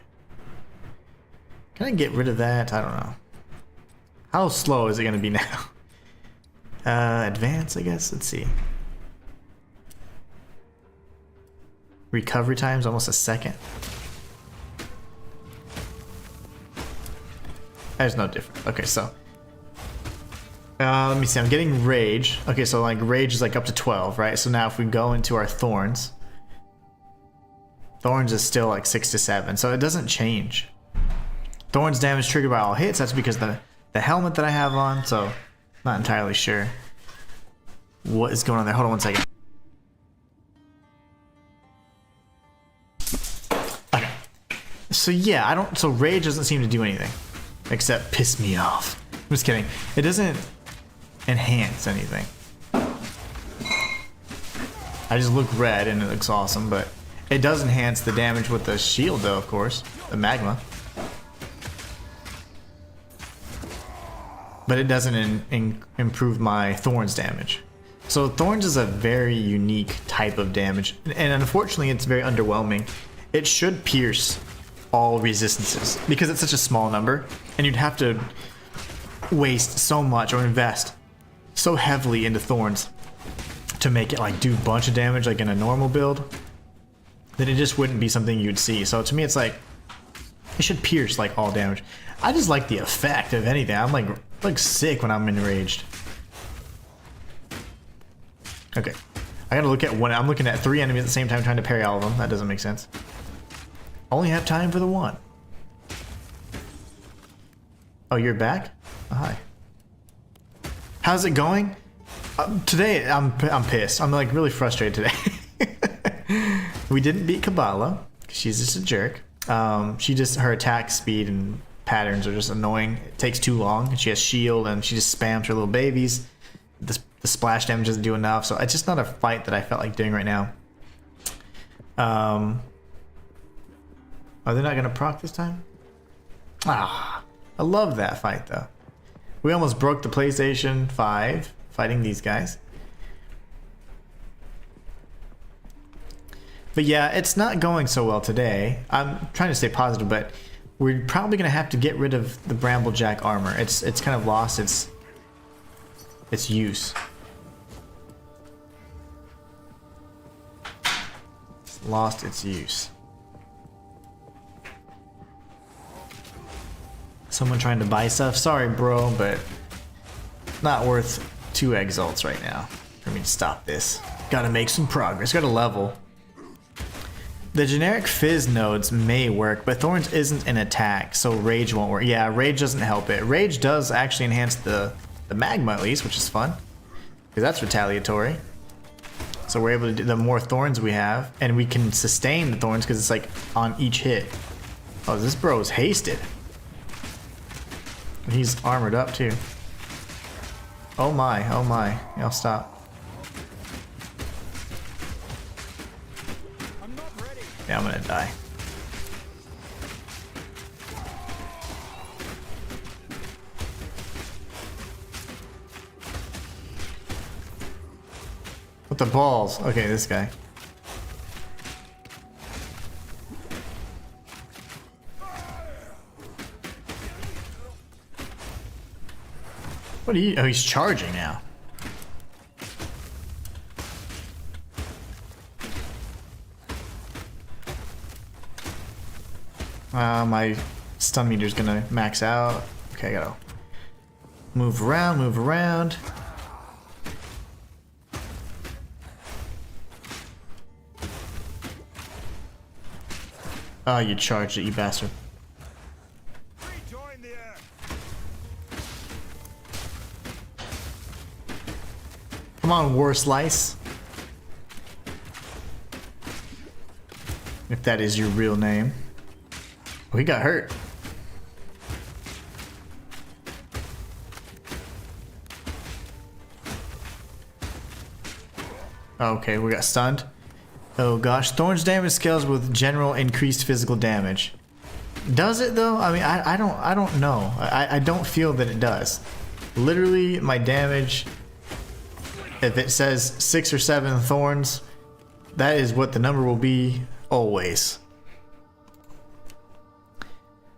Can I get rid of that? I don't know. How slow is it gonna be now? Advance, I guess. Let's see. Recovery time's almost a second. There's no difference. Okay, so let me see. I'm getting Rage. Okay, so like Rage is like up to 12, right? So now if we go into our Thorns, Thorns is still like 6 to 7, so it doesn't change. Thorns damage triggered by all hits. That's because the helmet that I have on. So not entirely sure what is going on there. Hold on one second. Okay. So yeah, I don't. So Rage doesn't seem to do anything except piss me off. I'm just kidding. It doesn't enhance anything. I just look red and it looks awesome, but it does enhance the damage with the shield though, of course. The magma. But it doesn't improve my Thorns damage. So Thorns is a very unique type of damage, and unfortunately it's very underwhelming. It should pierce all resistances because it's such a small number, and you'd have to waste so much or invest so heavily into Thorns to make it like do a bunch of damage like in a normal build, that it just wouldn't be something you'd see. So to me it's like, it should pierce like all damage. I just like the effect of anything. I'm like sick when I'm enraged. Okay, I gotta look at one. I'm looking at 3 enemies at the same time trying to parry all of them. That doesn't make sense. Only have time for the one. Oh, you're back? Oh, hi. How's it going? Today I'm pissed. I'm like really frustrated today. We didn't beat Kabbalah. She's just a jerk. Her attack speed and patterns are just annoying. It takes too long, and she has shield, and she just spams her little babies. The splash damage doesn't do enough, so it's just not a fight that I felt like doing right now. Are they not gonna proc this time? Ah, I love that fight though. We almost broke the PlayStation 5 fighting these guys. But yeah, it's not going so well today. I'm trying to stay positive, but we're probably gonna have to get rid of the Bramble Jack armor. It's kind of lost its use. It's lost its use. Someone trying to buy stuff? Sorry, bro, but not worth 2 exalts right now for me to stop this. Gotta make some progress. Gotta level. The generic Fizz nodes may work, but Thorns isn't an attack, so Rage won't work. Yeah, Rage doesn't help it. Rage does actually enhance the magma at least, which is fun, because that's retaliatory. So we're able to do the more Thorns we have, and we can sustain the Thorns because it's like on each hit. Oh, this bro is hasted. He's armored up too. Oh my, oh my. I'll stop. I'm not ready. Yeah, I'm gonna die. What the balls? Okay, this guy. What are you? Oh, he's charging now. My stun meter's gonna max out. Okay, I gotta move around, move around. Oh, you charged it, you bastard. Rejoin the air. Come on, War Slice. If that is your real name. Oh, he got hurt. Okay, we got stunned. Oh gosh, Thorns damage scales with general increased physical damage. Does it though? I mean, I don't know. I don't feel that it does. Literally, my damage, if it says 6 or 7 thorns, that is what the number will be always.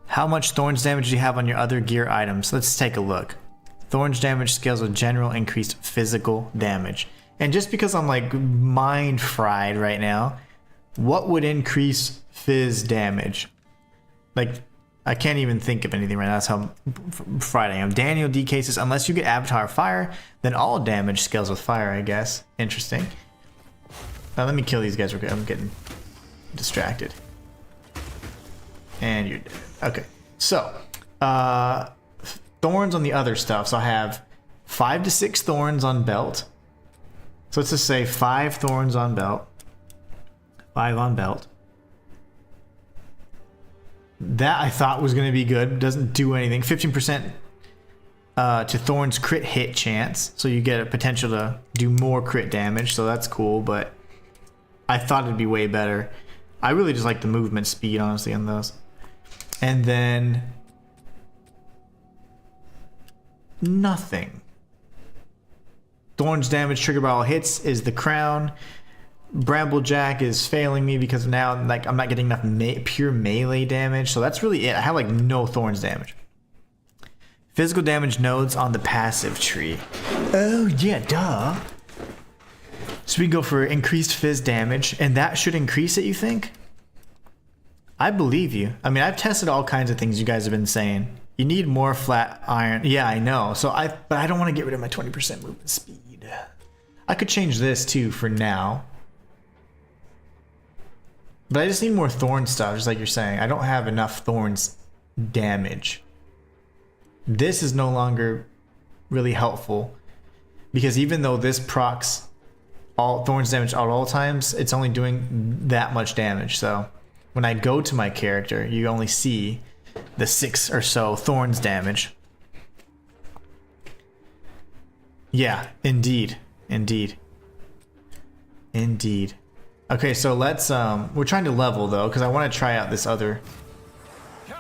How much thorns damage do you have on your other gear items? Let's take a look. Thorns damage scales with general increased physical damage. And just because I'm like mind fried right now, what would increase fizz damage? Like, I can't even think of anything right now. That's how fried I am. Daniel DK says, unless you get Avatar Fire, then all damage scales with fire, I guess. Interesting. Now let me kill these guys real quick. I'm getting distracted. And you're dead. Okay. So, thorns on the other stuff. So I have 5 to 6 thorns on belt. So let's just say 5 thorns on belt. 5 on belt. That I thought was going to be good. Doesn't do anything. 15% to Thorns crit hit chance. So you get a potential to do more crit damage. So that's cool. But I thought it'd be way better. I really just like the movement speed, honestly, on those. And then nothing. Thorns damage triggered by all hits is the crown. Bramble Jack is failing me because now like I'm not getting enough pure melee damage. So that's really it. I have like no Thorns damage. Physical damage nodes on the passive tree. Oh yeah, duh. So we go for increased fizz damage, and that should increase it, you think? I believe you. I mean, I've tested all kinds of things you guys have been saying. You need more flat iron. Yeah, I know. But I don't want to get rid of my 20% movement speed. I could change this too for now. But I just need more thorn stuff, just like you're saying. I don't have enough thorns damage. This is no longer really helpful, because even though this procs all thorns damage at all times, it's only doing that much damage. So when I go to my character, you only see the 6 or so thorns damage. Yeah, indeed. Okay, so let's we're trying to level though, because I want to try out this other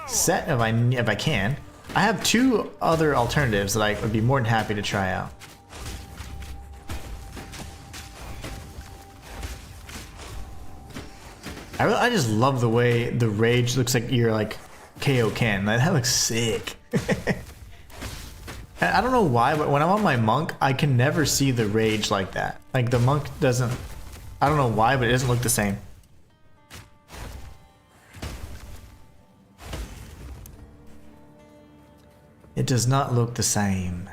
set if I can. I have 2 other alternatives that I would be more than happy to try out. I just love the way the rage looks like you're like KO Ken. That looks sick. I don't know why, but when I'm on my monk, I can never see the rage like that. Like the monk doesn't, I don't know why, but it doesn't look the same. It does not look the same.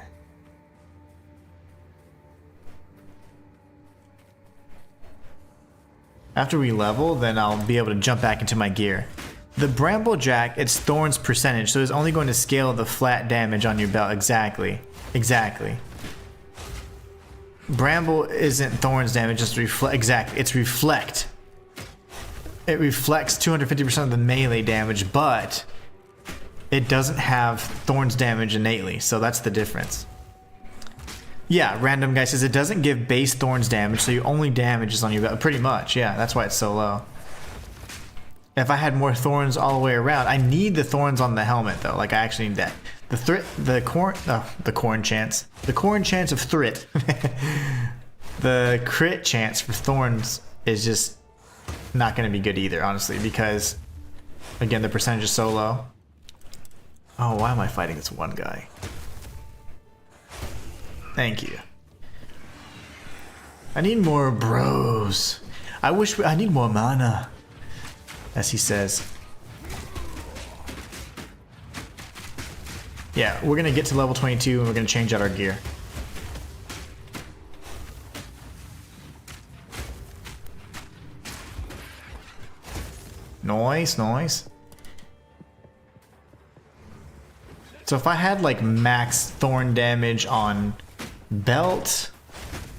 After we level, then I'll be able to jump back into my gear. The Bramble Jack, it's Thorns percentage, so it's only going to scale the flat damage on your belt. Exactly. Bramble isn't Thorns damage, just reflect. Exactly, it's reflect. It reflects 250% of the melee damage, but it doesn't have Thorns damage innately, so that's the difference. Yeah, random guy says it doesn't give base Thorns damage, so your only damage is on your belt. Pretty much, yeah, that's why it's so low. If I had more thorns all the way around, I need the thorns on the helmet though. Like I actually need that. The corn chance of threat. The crit chance for thorns is just not going to be good either, honestly, because again the percentage is so low. Oh, why am I fighting this one guy? Thank you. I need more bros. I need more mana. As he says. Yeah, we're gonna get to level 22 and we're gonna change out our gear. Nice, nice. So if I had like max thorn damage on belt,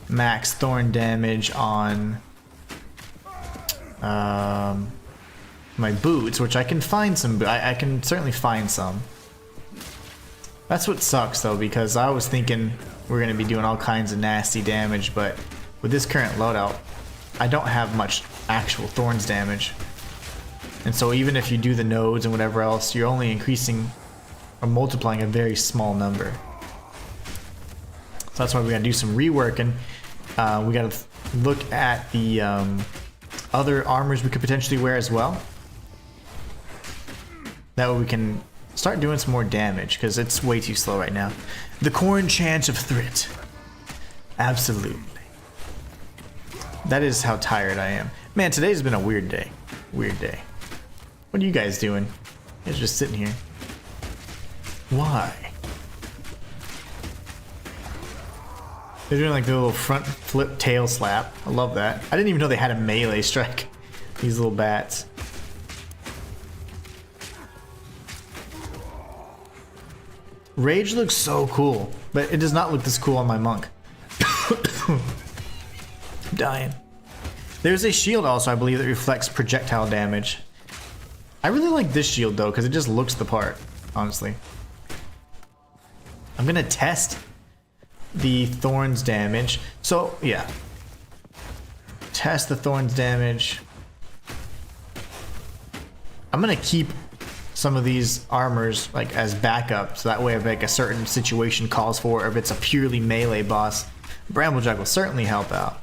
max thorn damage on my boots, which I can find some, I can certainly find some. That's what sucks though, because I was thinking we're gonna be doing all kinds of nasty damage, but with this current loadout, I don't have much actual thorns damage. And so even if you do the nodes and whatever else, you're only increasing or multiplying a very small number. So that's why we gotta do some reworking. We gotta look at the other armors we could potentially wear as well. That way we can start doing some more damage, because it's way too slow right now. The corn chant of Thrit. Absolutely. That is how tired I am. Man, today's been a weird day. Weird day. What are you guys doing? You guys are just sitting here. Why? They're doing like the little front flip tail slap. I love that. I didn't even know they had a melee strike. These little bats. Rage looks so cool, but it does not look this cool on my monk. I'm dying. There's a shield also, I believe, that reflects projectile damage. I really like this shield though, because it just looks the part, honestly. I'm gonna test the Thorns damage. So, yeah. Test the Thorns damage. I'm gonna keep some of these armors like as backup, so that way if like a certain situation calls for, or if it's a purely melee boss, Bramble will certainly help out.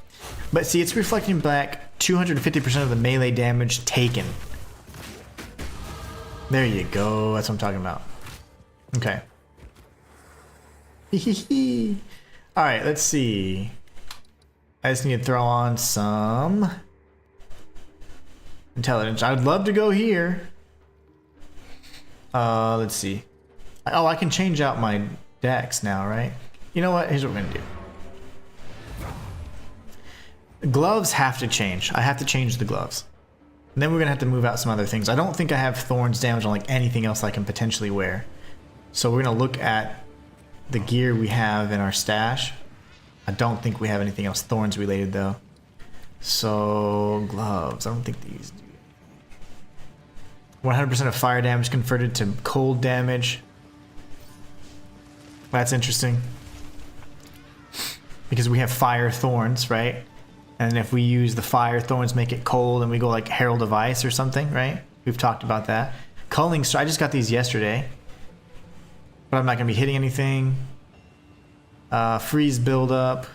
But see, it's reflecting back 250% of the melee damage taken. There you go, that's what I'm talking about. Okay. Alright, let's see. I just need to throw on some intelligence. I'd love to go here. Let's see. Oh, I can change out my dex now, right? You know what? Here's what we're gonna do. Gloves have to change. I have to change the gloves. And then we're gonna have to move out some other things. I don't think I have Thorns damage on like anything else I can potentially wear. So we're gonna look at the gear we have in our stash. I don't think we have anything else Thorns related though. So gloves, I don't think these do. 100% of fire damage converted to cold damage. That's interesting. Because we have fire thorns, right? And if we use the fire thorns, make it cold, and we go like Herald of Ice or something, right? We've talked about that. Culling Strike, I just got these yesterday. But I'm not going to be hitting anything. Freeze buildup.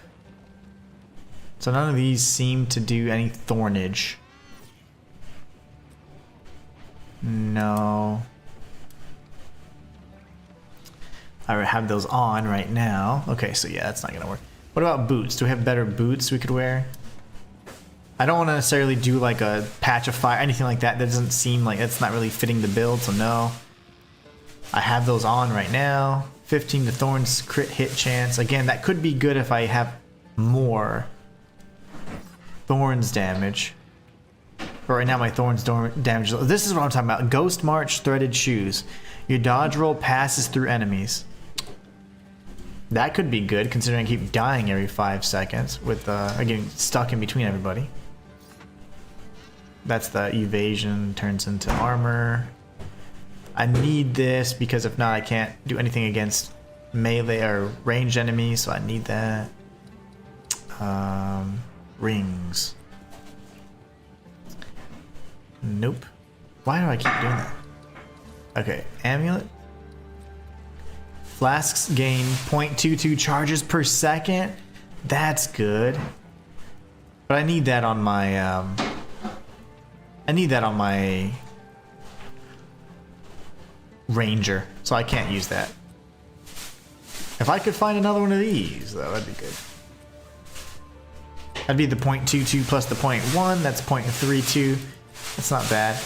So none of these seem to do any thornage. No. I have those on right now. Okay, so yeah, that's not gonna work. What about boots? Do we have better boots we could wear? I don't want to necessarily do like a patch of fire, anything like that. That doesn't seem like it's not really fitting the build, so no. I have those on right now. 15 to Thorns crit hit chance. Again, that could be good if I have more Thorns damage. But right now my Thorns damage. This is what I'm talking about. Ghost March Threaded Shoes. Your dodge roll passes through enemies. That could be good considering I keep dying every 5 seconds with getting stuck in between everybody. That's the evasion turns into armor. I need this because if not I can't do anything against melee or ranged enemies, so I need that. Rings. Nope. Why do I keep doing that? Okay, amulet. Flasks gain 0.22 charges per second. That's good. But I need that on my ranger, so I can't use that. If I could find another one of these, though, that'd be good. That'd be the 0.22 plus the 0.1. That's 0.32. That's not bad.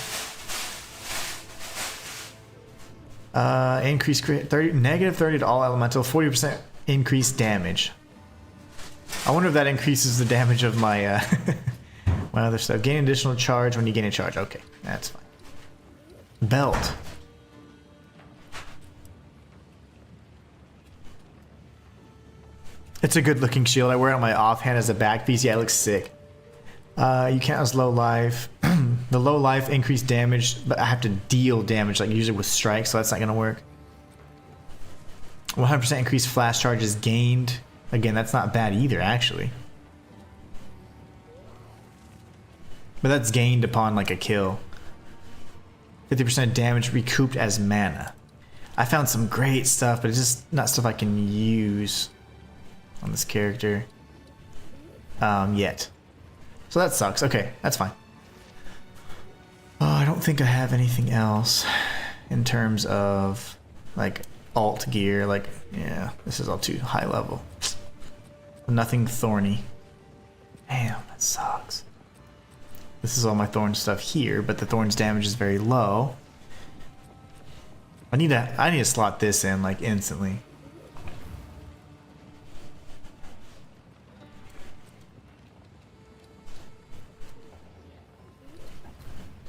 Increase crit 30, negative 30 to all elemental, 40% increased damage. I wonder if that increases the damage of my my other stuff. Gain additional charge when you gain a charge. Okay, that's fine. Belt. It's a good looking shield. I wear it on my offhand as a back piece. Yeah, it looks sick. You count as low life. The low life increased damage, but I have to deal damage like usually with strike, so that's not gonna work. 100% increased flash charges gained. Again, that's not bad either, actually. But that's gained upon like a kill. 50% damage recouped as mana. I found some great stuff, but it's just not stuff I can use on this character yet. So that sucks. Okay, that's fine. I don't think I have anything else in terms of like alt gear. Like, yeah, this is all too high level. Nothing thorny. Damn, that sucks. This is all my thorn stuff here, but the thorns damage is very low. I need to slot this in like instantly.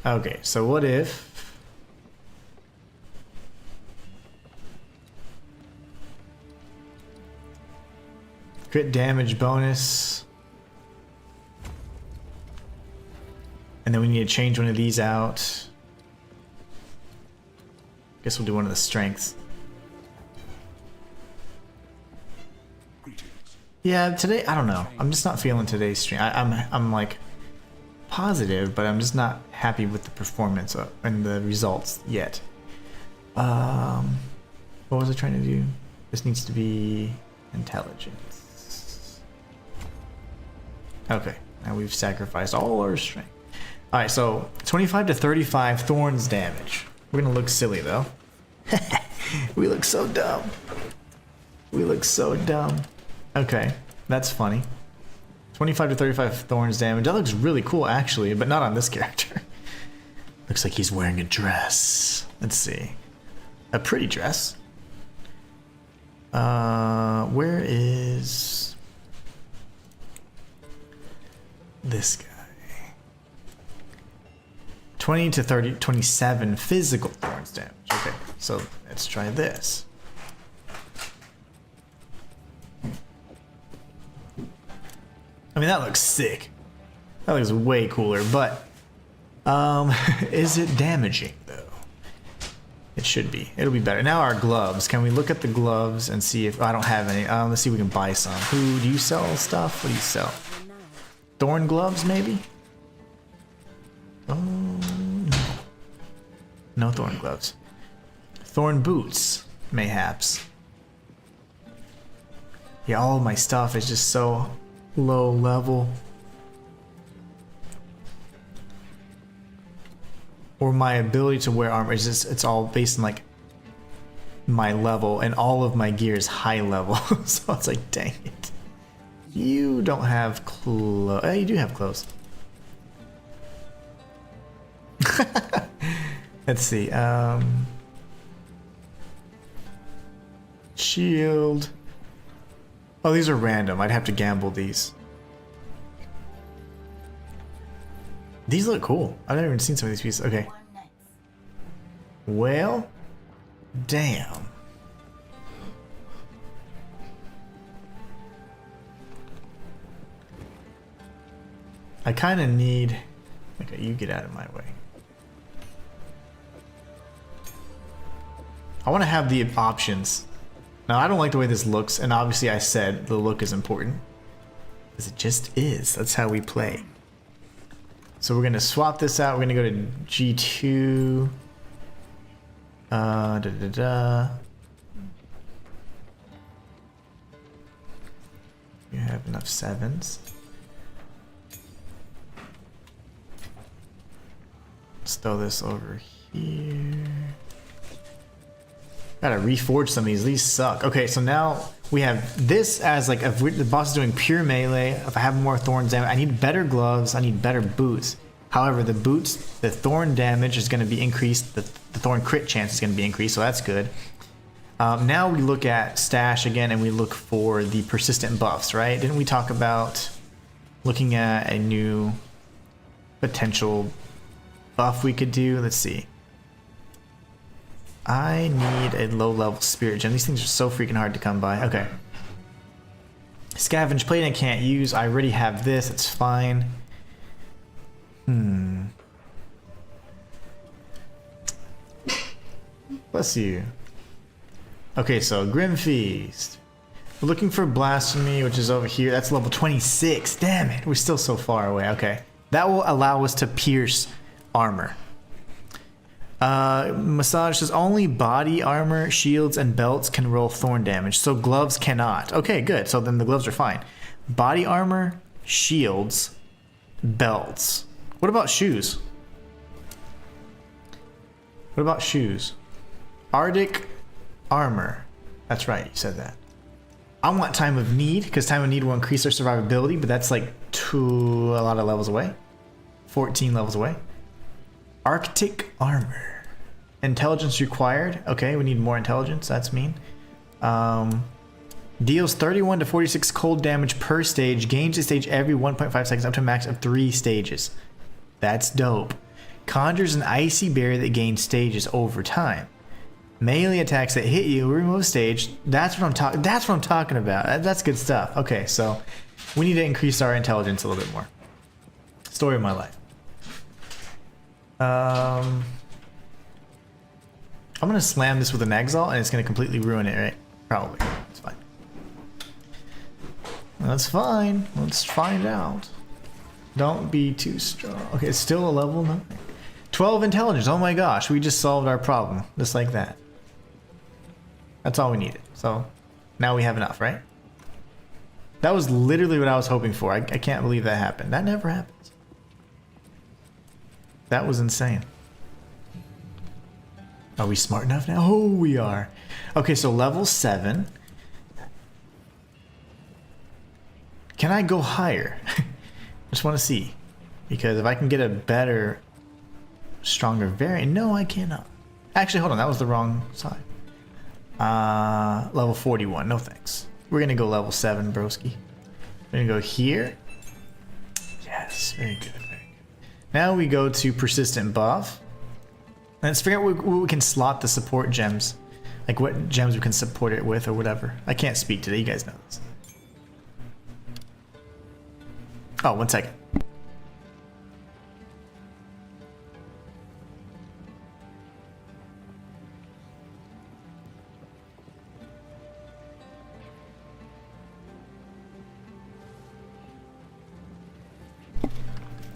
Okay, so what if crit damage bonus, and then we need to change one of these out. Guess we'll do one of the strengths. Yeah, today I don't know. I'm just not feeling today's stream. I'm like positive, but I'm just not happy with the performance and the results yet. What was I trying to do? This needs to be intelligence. Okay, now we've sacrificed all our strength. Alright, so 25 to 35 thorns damage. We're gonna look silly though. We look so dumb. We look so dumb. Okay, that's funny. 25 to 35 thorns damage. That looks really cool actually, but not on this character. Looks like he's wearing a dress. Let's see. A pretty dress. Where is this guy? 20 to 30, 27 physical thorns damage. Okay, so let's try this. I mean, that looks sick. That looks way cooler, but is it damaging though? It should be. It'll be better. Now our gloves. Can we look at the gloves and see if I don't have any? Let's see if we can buy some. Who do you sell stuff? What do you sell? Thorn gloves, maybe? Oh no. No thorn gloves. Thorn boots, mayhaps. Yeah, all of my stuff is just so low level. Or my ability to wear armor is just, it's all based on like my level, and all of my gear is high level. So it's like, dang it. You don't have clothes. Oh, you do have clothes. Let's see. Shield. Oh, these are random. I'd have to gamble these. These look cool. I've never even seen some of these pieces. Okay. Well, damn. I kind of need... Okay, you get out of my way. I want to have the options. Now, I don't like the way this looks, and obviously I said the look is important. Because it just is. That's how we play. So we're going to swap this out. We're going to go to G2. You have enough 7s. Let's throw this over here. Gotta reforge some of these. These suck. Okay, so now we have this as like if the boss is doing pure melee. If I have more thorns, I need better gloves. I need better boots. However, the boots, the thorn damage is going to be increased. The thorn crit chance is going to be increased, so that's good. Now we look at stash again, and we look for the persistent buffs, right? Didn't we talk about looking at a new potential buff we could do? Let's see. I need a low-level spirit gem. These things are so freaking hard to come by. Okay. Scavenge plate I can't use. I already have this. It's fine. Bless you. Okay, so Grim Feast. We're looking for Blasphemy, which is over here. That's level 26. Damn it. We're still so far away. Okay. That will allow us to pierce armor. Massage says only body armor, shields, and belts can roll thorn damage, so gloves cannot. Okay, good. So then the gloves are fine. Body armor, shields, belts. What about shoes? What about shoes? Arctic armor. That's right, you said that. I want Time of Need, because Time of Need will increase our survivability, but that's like a lot of levels away. 14 levels away. Arctic armor. Intelligence required. Okay, we need more intelligence. That's mean. Deals 31 to 46 cold damage per stage. Gains the stage every 1.5 seconds up to a max of 3 stages. That's dope. Conjures an icy barrier that gains stages over time. Melee attacks that hit you remove stage. That's what I'm talking about. That's good stuff. Okay, so we need to increase our intelligence a little bit more. Story of my life. I'm gonna slam this with an exile and it's gonna completely ruin it, right? Probably. It's fine. That's fine. Let's find out. Don't be too strong. Okay, it's still a level 9. 12 intelligence. Oh my gosh, we just solved our problem. Just like that. That's all we needed. So now we have enough, right? That was literally what I was hoping for. I can't believe that happened. That never happens. That was insane. Are we smart enough now? Oh, we are. Okay, so level 7. Can I go higher? Just want to see. Because if I can get a better, stronger variant. No, I cannot. Actually, hold on. That was the wrong side. Level 41. No thanks. We're going to go level 7, broski. We're going to go here. Yes, very good. Very good. Now we go to persistent buff. Let's figure out what we can slot the support gems. Like what gems we can support it with or whatever. I can't speak today, you guys know this. Oh, 1 second.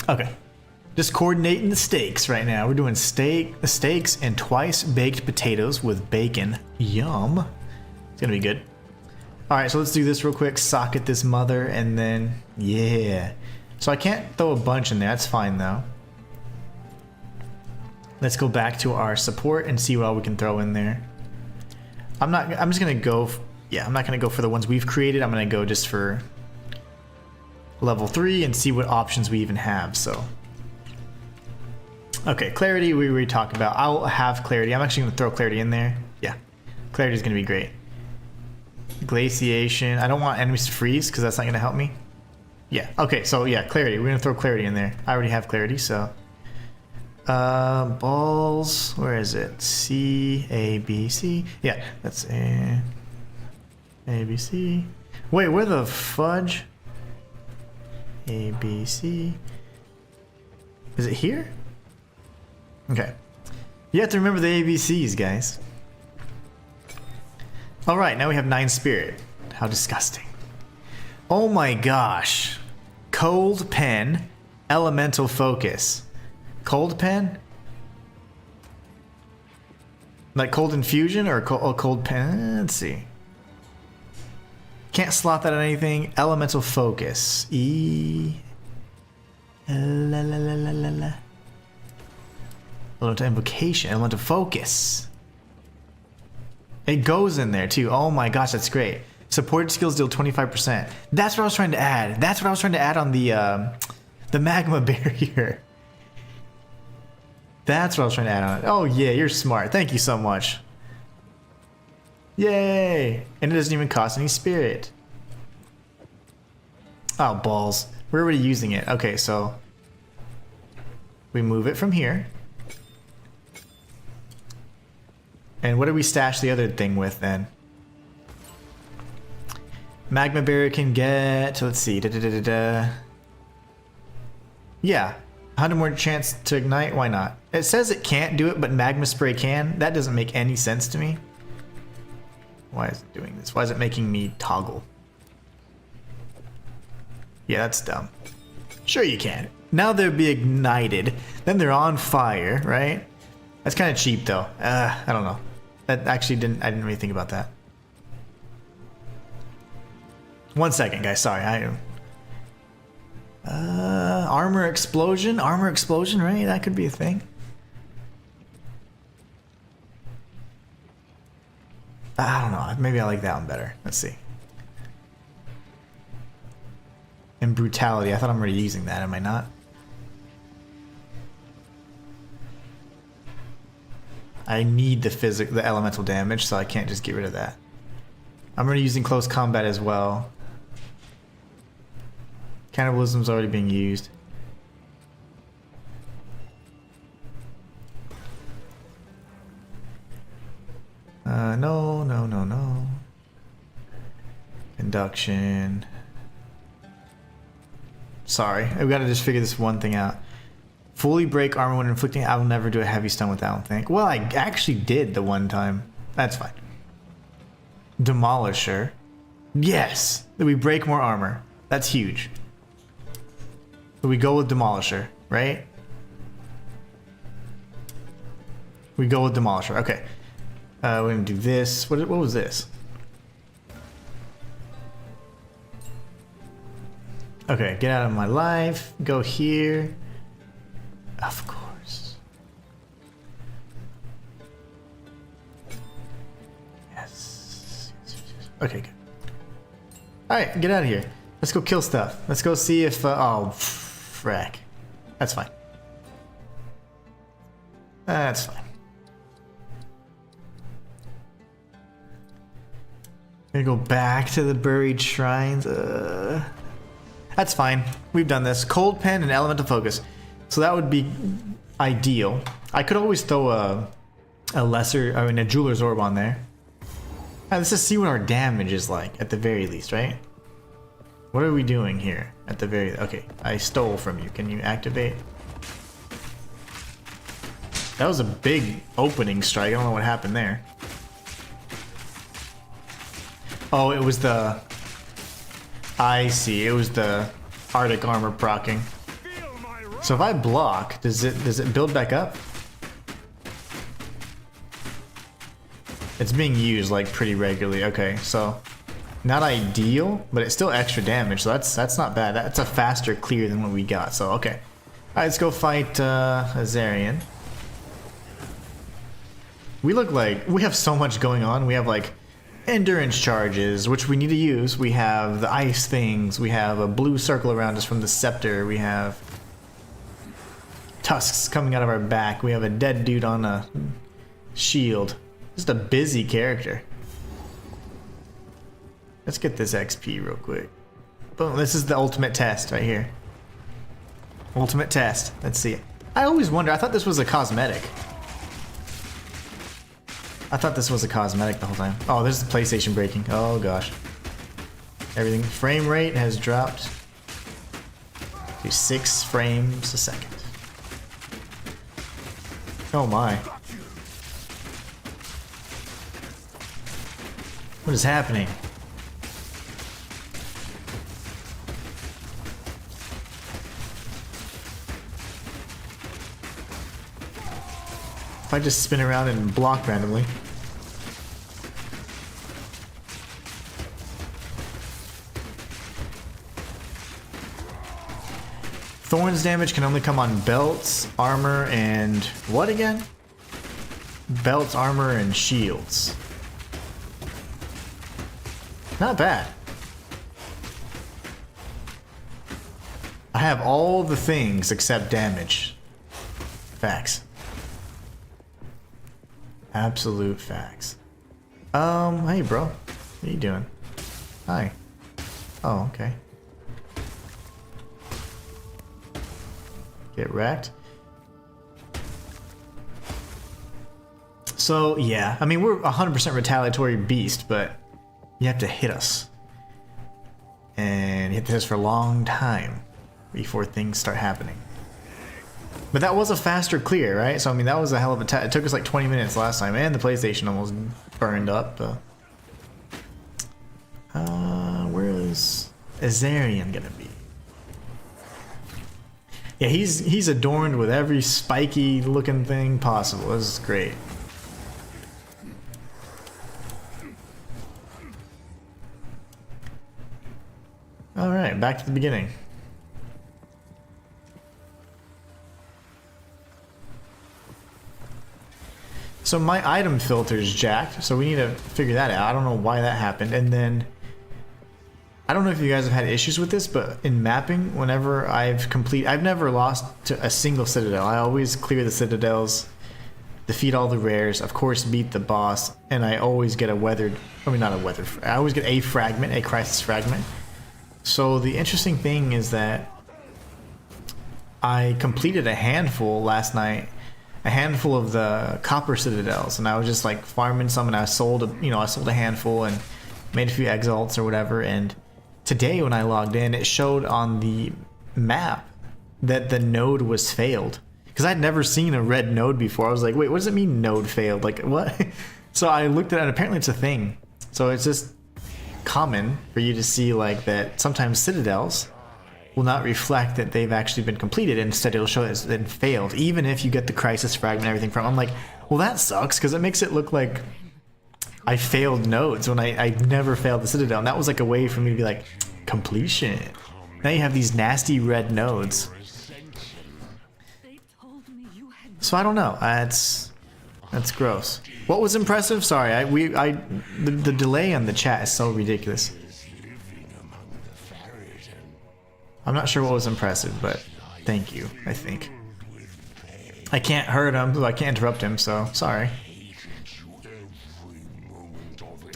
Okay. Just coordinating the steaks right now. We're doing steaks and twice baked potatoes with bacon. Yum. It's gonna be good. All right, so let's do this real quick. Socket this mother and then, yeah. So I can't throw a bunch in there. That's fine though. Let's go back to our support and see what all we can throw in there. I'm just gonna go, I'm not gonna go for the ones we've created. I'm gonna go just for level 3 and see what options we even have, so. Okay, clarity we already talked about. I'll have clarity. I'm actually going to throw clarity in there. Yeah, clarity is going to be great. Glaciation. I don't want enemies to freeze because that's not going to help me. Yeah, okay, so yeah, clarity. We're going to throw clarity in there. I already have clarity, so. Balls. Where is it? C, A, B, C. Yeah, that's A, B, C. Wait, where the fudge? A, B, C. Is it here? Okay. You have to remember the ABCs, guys. Alright, now we have 9 spirit. How disgusting. Oh my gosh. Cold pen, elemental focus. Cold pen? Like cold infusion or cold pen? Let's see. Can't slot that on anything. Elemental focus. Elemental invocation, elemental focus. It goes in there too. Oh my gosh, that's great. Supported skills deal 25%. That's what I was trying to add. That's what I was trying to add on the magma barrier. That's what I was trying to add on it. Oh yeah, you're smart. Thank you so much. Yay! And it doesn't even cost any spirit. Oh, balls. We're already using it. Okay, so we move it from here. And what do we stash the other thing with then? Magma barrier can get, let's see, yeah, 100 more chance to ignite, why not? It says it can't do it, but magma spray can. That doesn't make any sense to me. Why is it doing this? Why is it making me toggle? Yeah, that's dumb. Sure you can. Now they'll be ignited, then they're on fire, right? That's kind of cheap though. I don't know. That actually I didn't really think about that. 1 second, guys. Sorry, armor explosion, right? That could be a thing. I don't know. Maybe I like that one better. Let's see. And brutality. I thought I'm already using that. Am I not? I need the elemental damage, so I can't just get rid of that. I'm already using close combat as well. Cannibalism's already being used. No. Induction. Sorry, I've got to just figure this one thing out. Fully break armor when inflicting. I will never do a heavy stun with that one thing. Well, I actually did the one time. That's fine. Demolisher. Yes, we break more armor. That's huge. So we go with Demolisher, right? We go with Demolisher. Okay. We're gonna do this. What was this? Okay, get out of my life. Go here. Of course. Yes. Okay, good. Alright, get out of here. Let's go kill stuff. Let's go see if... oh, frack. That's fine. That's fine. Gonna go back to the buried shrines. That's fine. We've done this. Cold pen and elemental focus. So that would be ideal. I could always throw a jeweler's orb on there. Alright, let's just see what our damage is like at the very least, right? What are we doing here at the very... Okay, I stole from you. Can you activate? That was a big opening strike. I don't know what happened there. Oh, it was the... I see. It was the Arctic armor proccing. So if I block, does it build back up? It's being used like pretty regularly. Okay, so not ideal, but it's still extra damage. So that's not bad. That's a faster clear than what we got. So okay, all right, let's go fight Azarian. We look like we have so much going on. We have like endurance charges, which we need to use. We have the ice things. We have a blue circle around us from the scepter. We have tusks coming out of our back. We have a dead dude on a shield. Just a busy character. Let's get this XP real quick. Boom, this is the ultimate test right here. Ultimate test. Let's see it. I always wonder, I thought this was a cosmetic. I thought this was a cosmetic the whole time. Oh, there's the PlayStation breaking. Oh gosh. Everything. Frame rate has dropped to 6 frames a second. Oh my. What is happening? If I just spin around and block randomly. Thorns damage can only come on belts, armor, and what again? Belts, armor, and shields. Not bad. I have all the things except damage. Facts. Absolute facts. Hey bro. What are you doing? Hi. Oh, okay. Get wrecked. So, yeah. I mean, we're 100% retaliatory beast, but you have to hit us. And you have to hit us for a long time before things start happening. But that was a faster clear, right? So, I mean, that was a hell of a it took us like 20 minutes last time, and the PlayStation almost burned up. Where is Azarian gonna be? Yeah, he's adorned with every spiky looking thing possible. This is great. Alright, back to the beginning. So my item filter's jacked, so we need to figure that out. I don't know why that happened. And then, I don't know if you guys have had issues with this, but in mapping, whenever I've never lost to a single citadel. I always clear the citadels, defeat all the rares, of course beat the boss, and I always get a weathered, I mean not a weathered, I always get a fragment, a crisis fragment. So the interesting thing is that I completed a handful last night, a handful of the copper citadels, and I was just like farming some, and I sold a handful and made a few exalts or whatever. And today when I logged in, it showed on the map that the node was failed, because I'd never seen a red node before. I was like, wait, what does it mean node failed? Like what? So I looked at it, and apparently it's a thing. So it's just common for you to see like that sometimes citadels will not reflect that they've actually been completed. Instead, it'll show that it's been failed, even if you get the crisis fragment and everything from. I'm like, well, that sucks, because it makes it look like I failed nodes when I never failed the citadel. And that was like a way for me to be like, completion. Now you have these nasty red nodes. So I don't know. That's gross. What was impressive? Sorry, the delay on the chat is so ridiculous. I'm not sure what was impressive, but thank you, I think. I can't hurt him, so I can't interrupt him, so sorry.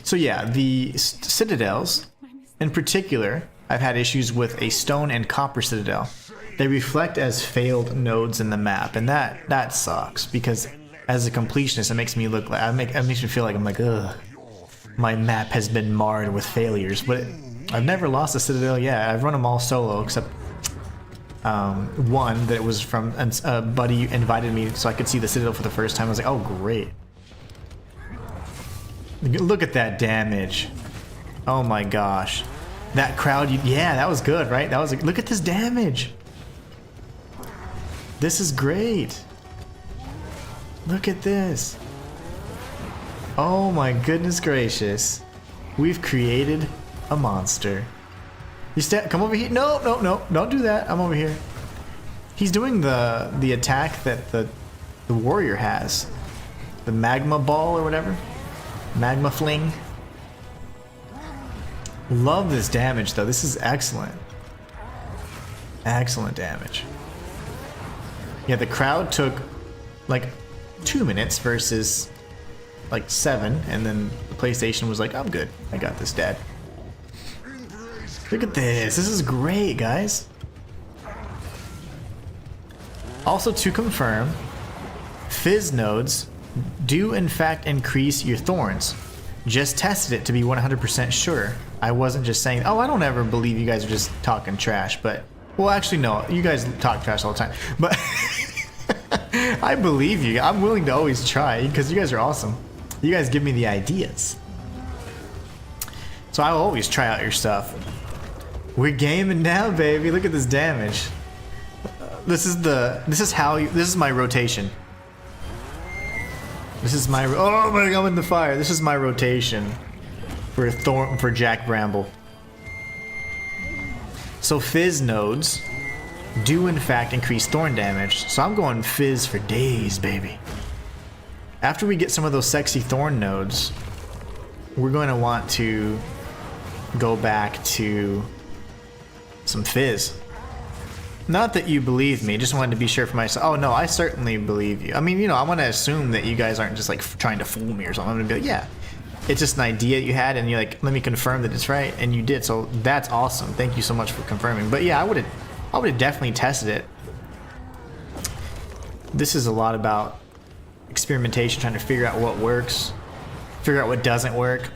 So yeah, the citadels, in particular, I've had issues with a stone and copper citadel. They reflect as failed nodes in the map, and that sucks, because as a completionist, it makes me look like, it makes me feel like I'm like, ugh, my map has been marred with failures. But I've never lost a citadel yet. I've run them all solo, except one that was from a buddy invited me so I could see the citadel for the first time. I was like, oh great. Look at that damage. Oh my gosh. That crowd, yeah, that was good, right? That was, look at this damage. This is great. Look at this. Oh my goodness gracious. We've created a monster. You come over here. No, don't do that. I'm over here. He's doing the attack that the warrior has. The magma ball or whatever. Magma fling. Love this damage though. This is excellent. Excellent damage. Yeah, the crowd took like 2 minutes versus like 7, and then the PlayStation was like, I'm good. I got this, Dad. Look at this. This is great, guys. Also, to confirm, Fizz nodes do in fact increase your thorns. Just tested it to be 100% sure. I wasn't just saying, oh, I don't ever believe you guys are just talking trash, but, well, actually, no, you guys talk trash all the time, but I believe you. I'm willing to always try, because you guys are awesome. You guys give me the ideas. So I'll always try out your stuff. We're gaming now, baby. Look at this damage. This is my rotation. This is my, oh my god, I'm in the fire. This is my rotation for Jack Bramble. So Fizz nodes do in fact increase thorn damage. So I'm going Fizz for days, baby. After we get some of those sexy thorn nodes, we're going to want to go back to some Fizz. Not that you believe me, just wanted to be sure for myself. Oh no, I certainly believe you. I mean, you know, I want to assume that you guys aren't just like trying to fool me or something. I'm gonna be like, yeah, it's just an idea you had, and you're like, let me confirm that it's right, and you did. So that's awesome. Thank you so much for confirming. But yeah, I would have definitely tested it. This is a lot about experimentation, trying to figure out what works, figure out what doesn't work.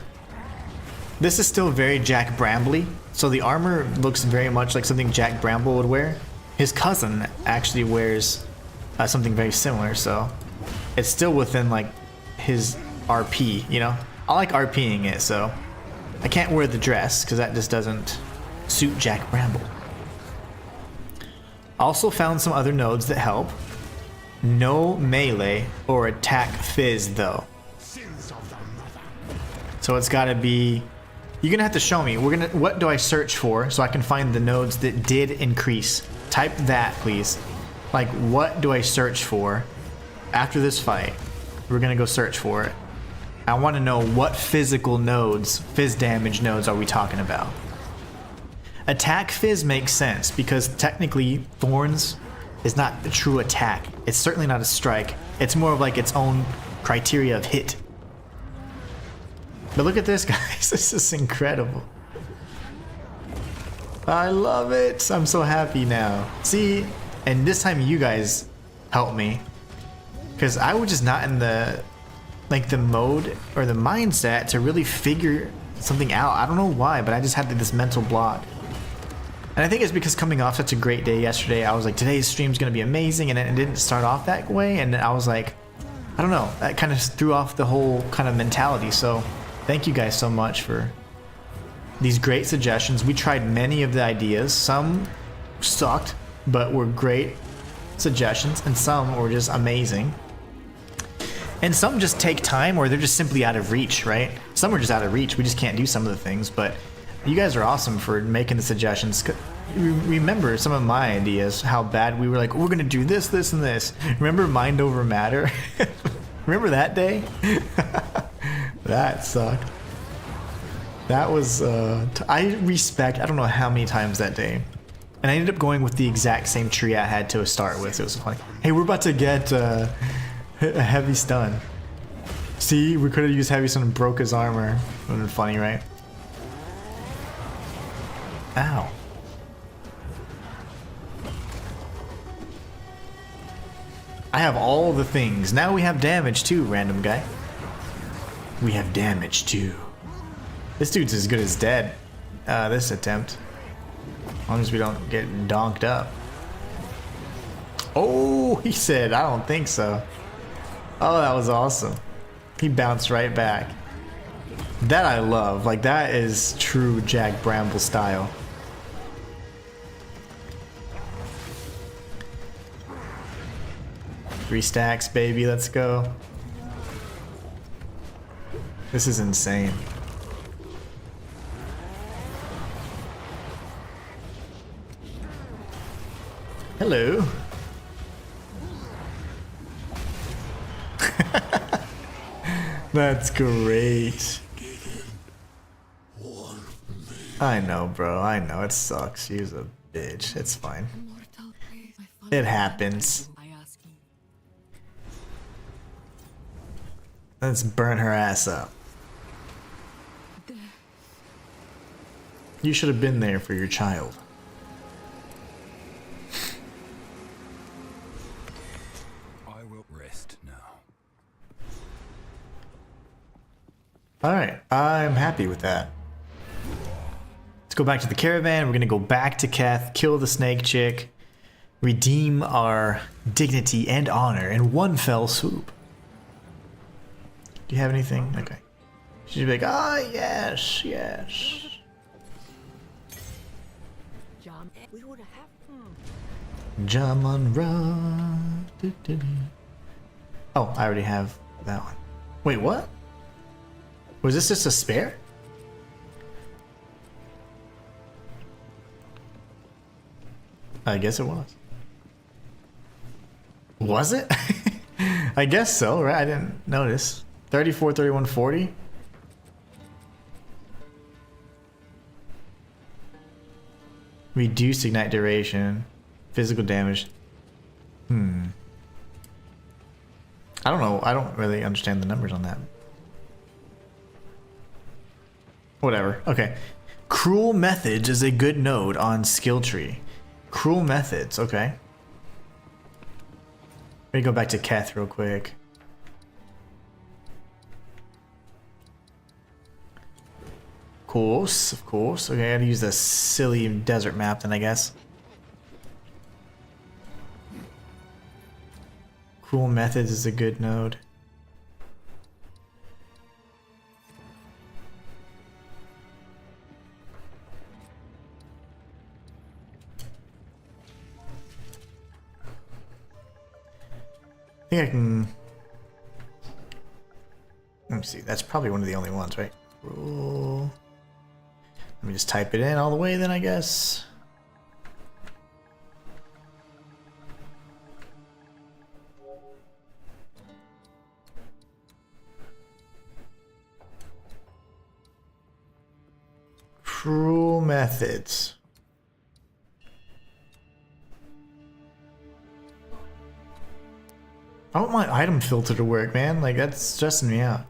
This is still very Jack Bramble-y, so the armor looks very much like something Jack Bramble would wear. His cousin actually wears something very similar, so it's still within like his RP, you know? I like RPing it, so I can't wear the dress because that just doesn't suit Jack Bramble. Also found some other nodes that help. No melee or attack fizz though. So it's gotta be, you're gonna have to show me. What do I search for so I can find the nodes that did increase? Type that, please. Like, what do I search for after this fight? We're gonna go search for it. I want to know what physical nodes, fizz damage nodes, are we talking about? Attack fizz makes sense because technically Thorns is not the true attack. It's certainly not a strike. It's more of like its own criteria of hit. But look at this, guys. This is incredible. I love it. I'm so happy now. See, and this time you guys helped me, because I was just not in the mode or the mindset to really figure something out. I don't know why, but I just had this mental block. And I think it's because coming off such a great day yesterday, I was like, today's stream's gonna be amazing, and it didn't start off that way, and I was like, I don't know, that kind of threw off the whole kind of mentality. So thank you guys so much for these great suggestions. We tried many of the ideas. Some sucked, but were great suggestions, and some were just amazing. And some just take time, or they're just simply out of reach, right? Some are just out of reach. We just can't do some of the things, but you guys are awesome for making the suggestions. Remember some of my ideas, how bad we were like, we're gonna do this, this, and this. Remember mind over matter? Remember that day? That sucked. That was, I don't know how many times that day. And I ended up going with the exact same tree I had to start with. It was like, hey, we're about to get a heavy stun. See, we could have used heavy stun and broke his armor. Would have been funny, right? Ow. I have all the things. Now we have damage too, random guy. We have damage too. This dude's as good as dead. This attempt. As long as we don't get donked up. Oh, he said, I don't think so. Oh, that was awesome. He bounced right back. That I love. Like, that is true Jack Bramble style. Three stacks, baby. Let's go. This is insane. Hello. That's great. I know, bro. I know. It sucks. She's a bitch. It's fine. It happens. Let's burn her ass up. You should have been there for your child. I will rest now. Alright, I'm happy with that. Let's go back to the caravan. We're gonna go back to Keth, kill the snake chick, redeem our dignity and honor in one fell swoop. Do you have anything? Okay. She'd be like, ah, yes, yes. Jaman Ra. Oh, I already have that one. Wait, what? Was this just a spare? I guess it was. Was it? I guess so, right? I didn't notice. 34, 31, 40. Reduced ignite duration. physical damage. I don't know. I don't really understand the numbers on that. Whatever. Okay. Cruel Methods is a good node on skill tree. Cruel Methods. Okay. Let me go back to Keth real quick. Of course. Okay, I gotta use the silly desert map then, I guess. Cruel Methods is a good node. I think I can... Let me see, that's probably one of the only ones, right? Cruel... Let me just type it in all the way then, I guess. Cruel Methods. I want my item filter to work, man. Like, that's stressing me out.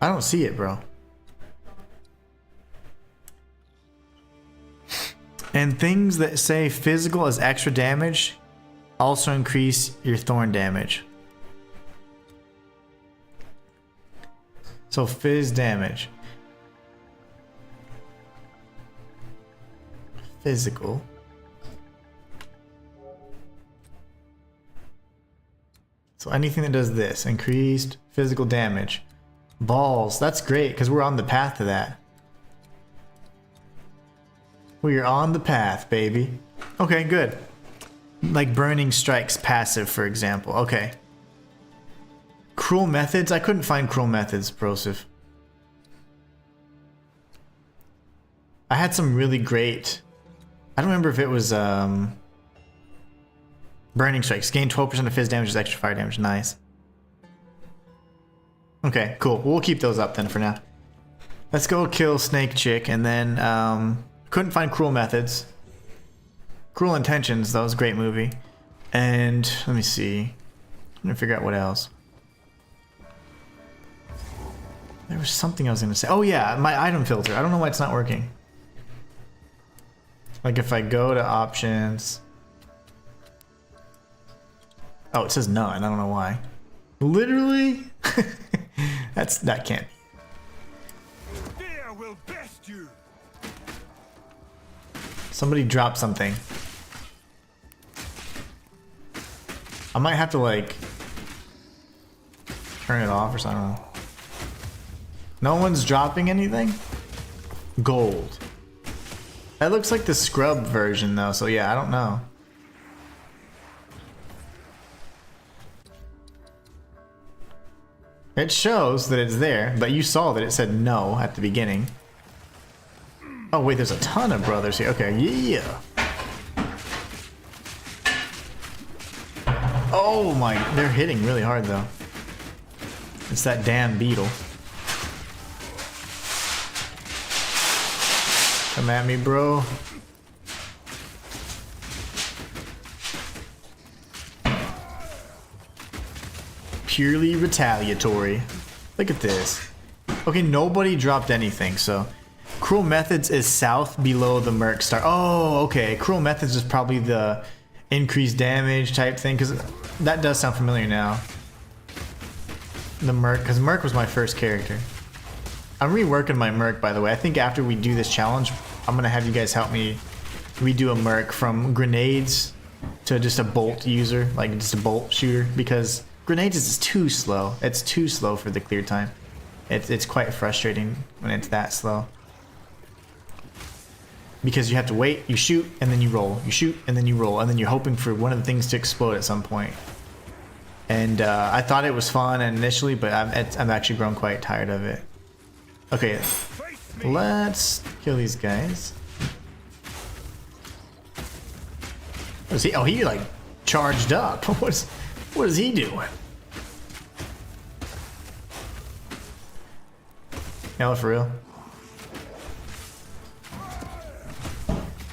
I don't see it, bro. And things that say physical as extra damage also increase your thorn damage. So fizz damage. Physical. So anything that does this, increased physical damage. Balls, that's great because we're on the path to that. We are on the path, baby. Okay, good. Like Burning Strikes passive, for example. Okay. Cruel Methods? I couldn't find Cruel Methods, Broseph. I had some really great... I don't remember if it was Burning Strikes. Gain 12% of fizz damage is extra fire damage. Nice. Okay, cool. We'll keep those up then for now. Let's go kill Snake Chick and then couldn't find Cruel Methods. Cruel Intentions, that was a great movie. And let me see. I'm gonna figure out what else. There was something I was gonna say. Oh yeah, my item filter. I don't know why it's not working. Like if I go to options. Oh, it says none. I don't know why. Literally? That can't be. Fear will best you. Somebody dropped something. I might have to like turn it off or something. No one's dropping anything? Gold. That looks like the scrub version though, so yeah, I don't know. It shows that it's there, but you saw that it said no at the beginning. Oh wait, there's a ton of brothers here. Okay, yeah. Oh my, they're hitting really hard though. It's that damn beetle. Come at me, bro. Purely retaliatory. Look at this. Okay, nobody dropped anything, so Cruel Methods is south below the Merc star. Oh, okay. Cruel Methods is probably the increased damage type thing, because that does sound familiar now. The Merc, because Merc was my first character. I'm reworking my Merc, by the way. I think after we do this challenge, I'm going to have you guys help me redo a Merc from grenades to just a bolt user, like just a bolt shooter, because grenades is too slow. It's too slow for the clear time. It's quite frustrating when it's that slow. Because you have to wait, you shoot, and then you roll. You shoot, and then you roll, and then you're hoping for one of the things to explode at some point. And I thought it was fun initially, but I've actually grown quite tired of it. Okay, let's kill these guys. What is he? Oh, he like charged up. What is he doing? No, for real.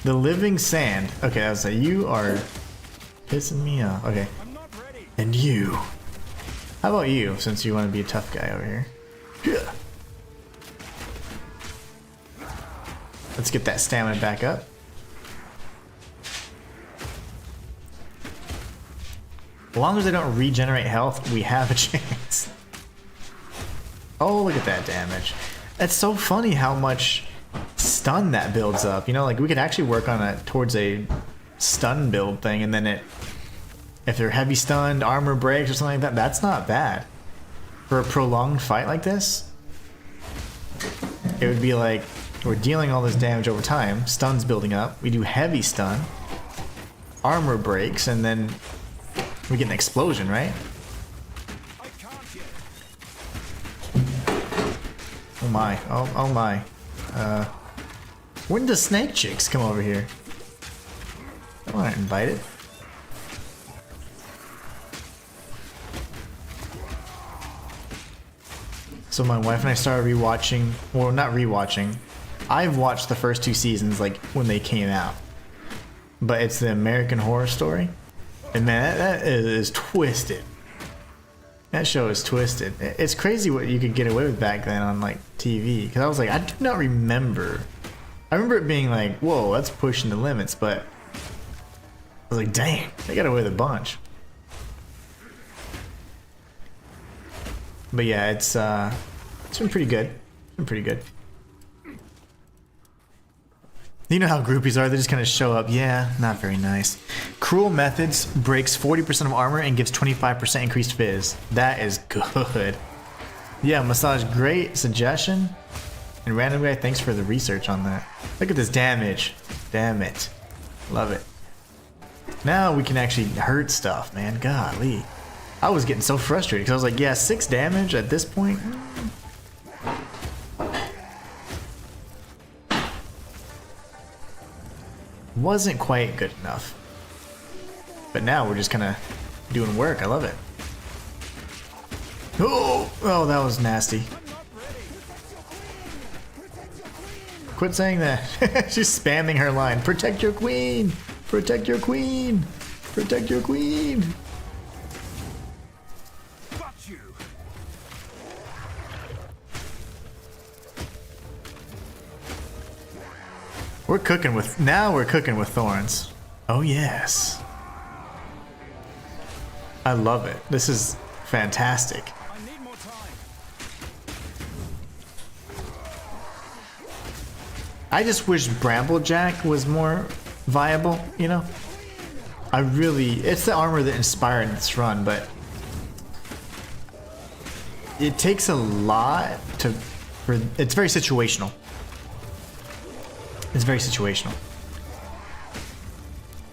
The living sand. Okay, I was like, you are pissing me off. Okay. And you. How about you, since you want to be a tough guy over here? Yeah. Let's get that stamina back up. As long as they don't regenerate health, we have a chance. Oh, look at that damage. It's so funny how much stun that builds up. You know, like we could actually work on it towards a stun build thing, and then if they're heavy stunned, armor breaks or something like that, that's not bad. For a prolonged fight like this, it would be like we're dealing all this damage over time, stun's building up, we do heavy stun, armor breaks, and then we get an explosion, right? Oh my, oh my. When does Snake Chicks come over here? I want to invite it. So my wife and I started rewatching, well, not rewatching. I've watched the first 2 seasons like when they came out. But it's the American Horror Story. And man, that is twisted. That show is twisted. It's crazy what you could get away with back then on like TV. Because I was like, I do not remember. I remember it being like, whoa, that's pushing the limits. But I was like, dang, they got away with a bunch. But yeah, it's been pretty good. It's been pretty good. You know how groupies are, they just kind of show up. Yeah, not very nice. Cruel Methods breaks 40% of armor and gives 25% increased fizz. That is good. Yeah, massage, great suggestion. And random guy, thanks for the research on that. Look at this damage. Damn it. Love it. Now we can actually hurt stuff, man. Golly. I was getting so frustrated because I was like, yeah, 6 damage at this point? Wasn't quite good enough. But now we're just kind of doing work. I love it. Oh, that was nasty. Quit saying that. She's spamming her line. Protect your queen. Protect your queen. Protect your queen. Got you. We're cooking with, now we're cooking with Thorns. Oh yes. I love it. This is fantastic. I need more time. I just wish Bramble Jack was more viable, you know? I really, it's the armor that inspired this run, but it takes a lot it's very situational. It's very situational.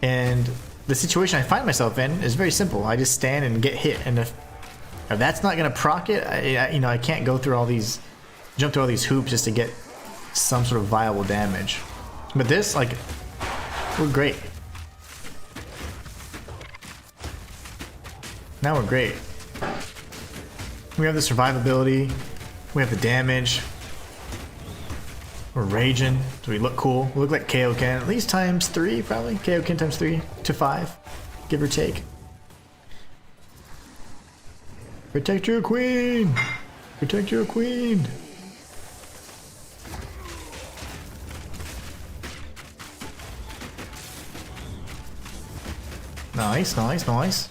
And the situation I find myself in is very simple. I just stand and get hit, and if that's not gonna proc it, I can't go through all these, jump through all these hoops just to get some sort of viable damage. But this, like, we're great. Now we're great. We have the survivability, we have the damage. We're raging, so we look cool. We look like Kaioken, at least times 3, probably. Kaioken times 3 to 5, give or take. Protect your queen! Protect your queen! Nice, nice, nice.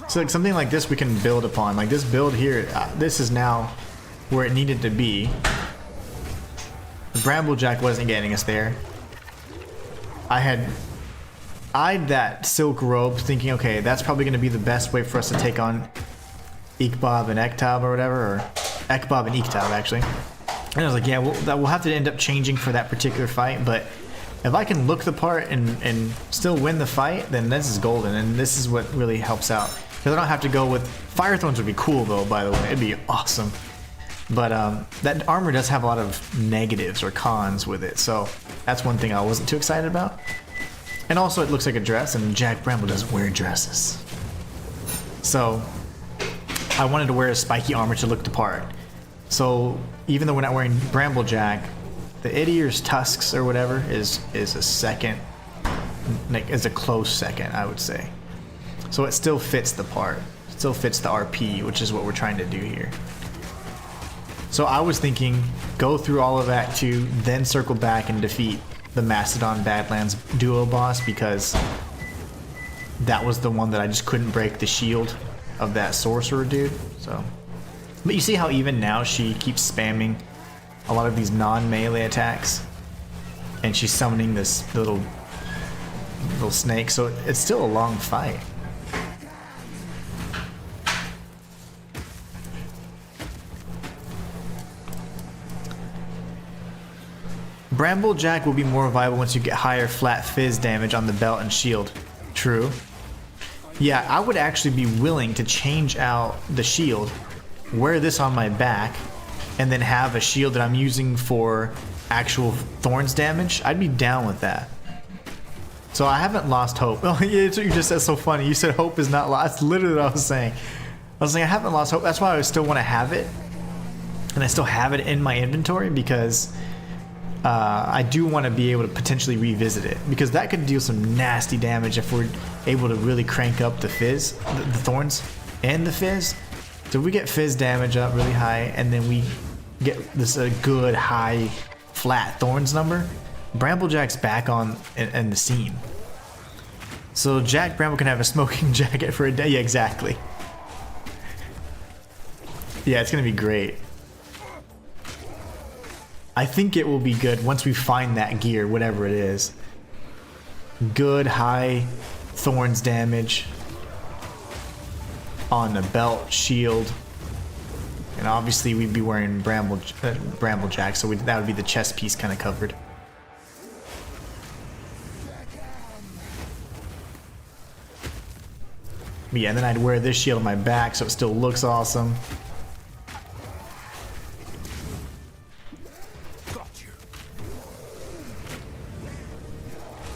So like something like this we can build upon. Like this build here, this is now where it needed to be. The Bramble Jack wasn't getting us there. I had eyed that silk robe thinking, okay, that's probably going to be the best way for us to take on Ikbob and Ektab or whatever, or Ekbob and Iktab actually. And I was like, yeah, we'll have to end up changing for that particular fight, but if I can look the part and still win the fight, then this is golden, and this is what really helps out. Because I don't have to go with... Fire Thorns would be cool though, by the way. It'd be awesome. But that armor does have a lot of negatives or cons with it, so that's one thing I wasn't too excited about. And also it looks like a dress, and Jack Bramble doesn't wear dresses. So I wanted to wear a spiky armor to look the part. So even though we're not wearing Bramble Jack, the Idio's tusks or whatever is a second, like is a close second, I would say. So it still fits the part. It still fits the RP, which is what we're trying to do here. So I was thinking, go through all of Act 2, then circle back and defeat the Mastodon Badlands duo boss, because that was the one that I just couldn't break the shield of that sorcerer dude. So, but you see how even now she keeps spamming a lot of these non-melee attacks, and she's summoning this little snake. So it's still a long fight. Bramble Jack will be more viable once you get higher flat fizz damage on the belt and shield. True. Yeah, I would actually be willing to change out the shield, wear this on my back, and then have a shield that I'm using for actual Thorns damage. I'd be down with that. So I haven't lost hope. Oh yeah, it's what you just said, so funny. You said hope is not lost. That's literally what I was saying. I was saying I haven't lost hope. That's why I still want to have it. And I still have it in my inventory because I do want to be able to potentially revisit it, because that could deal some nasty damage if we're able to really crank up the fizz, the Thorns and the fizz. So if we get fizz damage up really high and then we get this good high flat Thorns number, Bramble Jack's back on in the scene. So Jack Bramble can have a smoking jacket for a day. Yeah, exactly. Yeah, it's gonna be great. I think it will be good once we find that gear, whatever it is. Good high Thorns damage on the belt, shield, and obviously we'd be wearing Bramble Jack, so that would be the chest piece kind of covered. But yeah, and then I'd wear this shield on my back so it still looks awesome.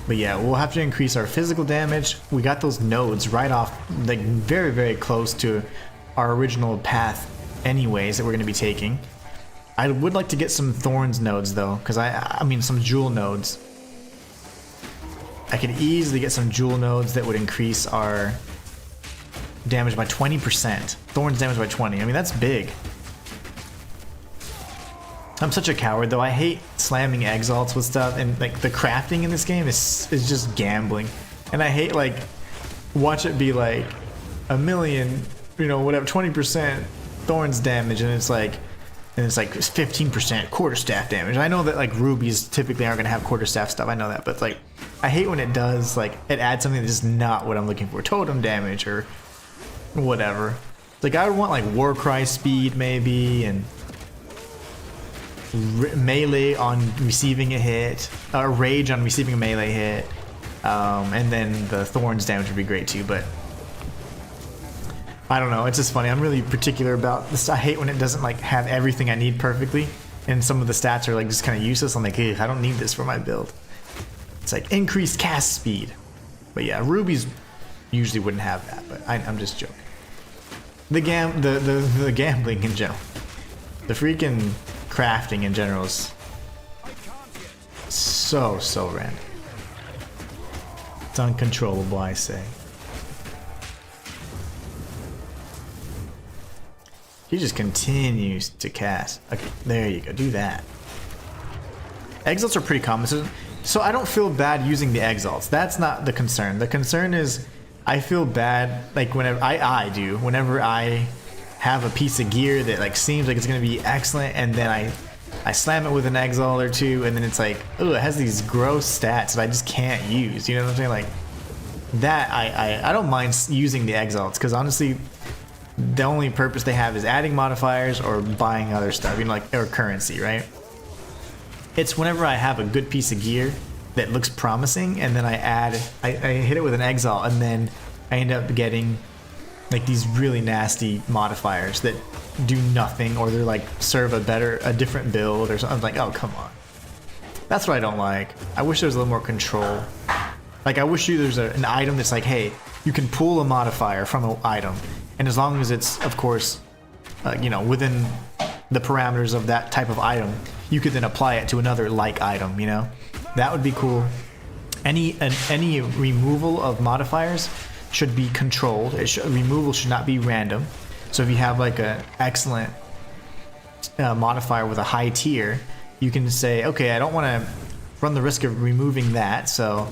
But yeah, we'll have to increase our physical damage. We got those nodes right off, like very, very close to our original path anyways that we're going to be taking. I would like to get some Thorns nodes though, because I mean some jewel nodes. I could easily get some jewel nodes that would increase our damage by 20%. Thorns damage by 20. I mean, that's big. I'm such a coward though. I hate slamming exalts with stuff, and like the crafting in this game is just gambling. And I hate like watch it be like a million, you know, whatever, 20% Thorns damage, and it's like 15% quarterstaff damage. I know that like rubies typically aren't gonna have quarterstaff stuff. I know that, but like I hate when it does, like it adds something that's just not what I'm looking for. Totem damage or whatever. Like I would want like Warcry speed maybe, and melee on receiving a hit, rage on receiving a melee hit, and then the Thorns damage would be great too. But I don't know, it's just funny. I'm really particular about this. I hate when it doesn't like have everything I need perfectly, and some of the stats are like just kind of useless. I'm like, hey, I don't need this for my build. It's like increased cast speed, but yeah, rubies usually wouldn't have that. But I'm just joking. The gambling in general, the freaking crafting in general is so random. It's uncontrollable, I say. He just continues to cast. Okay, there you go. Do that. Exalts are pretty common, so I don't feel bad using the exalts. That's not the concern. The concern is I feel bad like whenever whenever I have a piece of gear that like seems like it's gonna be excellent, and then I slam it with an exalt or two, and then it's like, oh, it has these gross stats that I just can't use. You know what I'm saying? Like that, I don't mind using the exalts, because honestly, the only purpose they have is adding modifiers or buying other stuff, you know, like or currency, right? It's whenever I have a good piece of gear that looks promising, and then I hit it with an exalt, and then I end up getting like these really nasty modifiers that do nothing, or they're like serve a different build or something. I'm like, oh, come on. That's what I don't like. I wish there was a little more control. Like I wish there's an item that's like, hey, you can pull a modifier from an item, And as long as it's, of course, you know, within the parameters of that type of item, you could then apply it to another like item, you know? That would be cool. Any removal of modifiers should be controlled. Removal should not be random. So if you have like an excellent modifier with a high tier, you can say, okay, I don't want to run the risk of removing that, so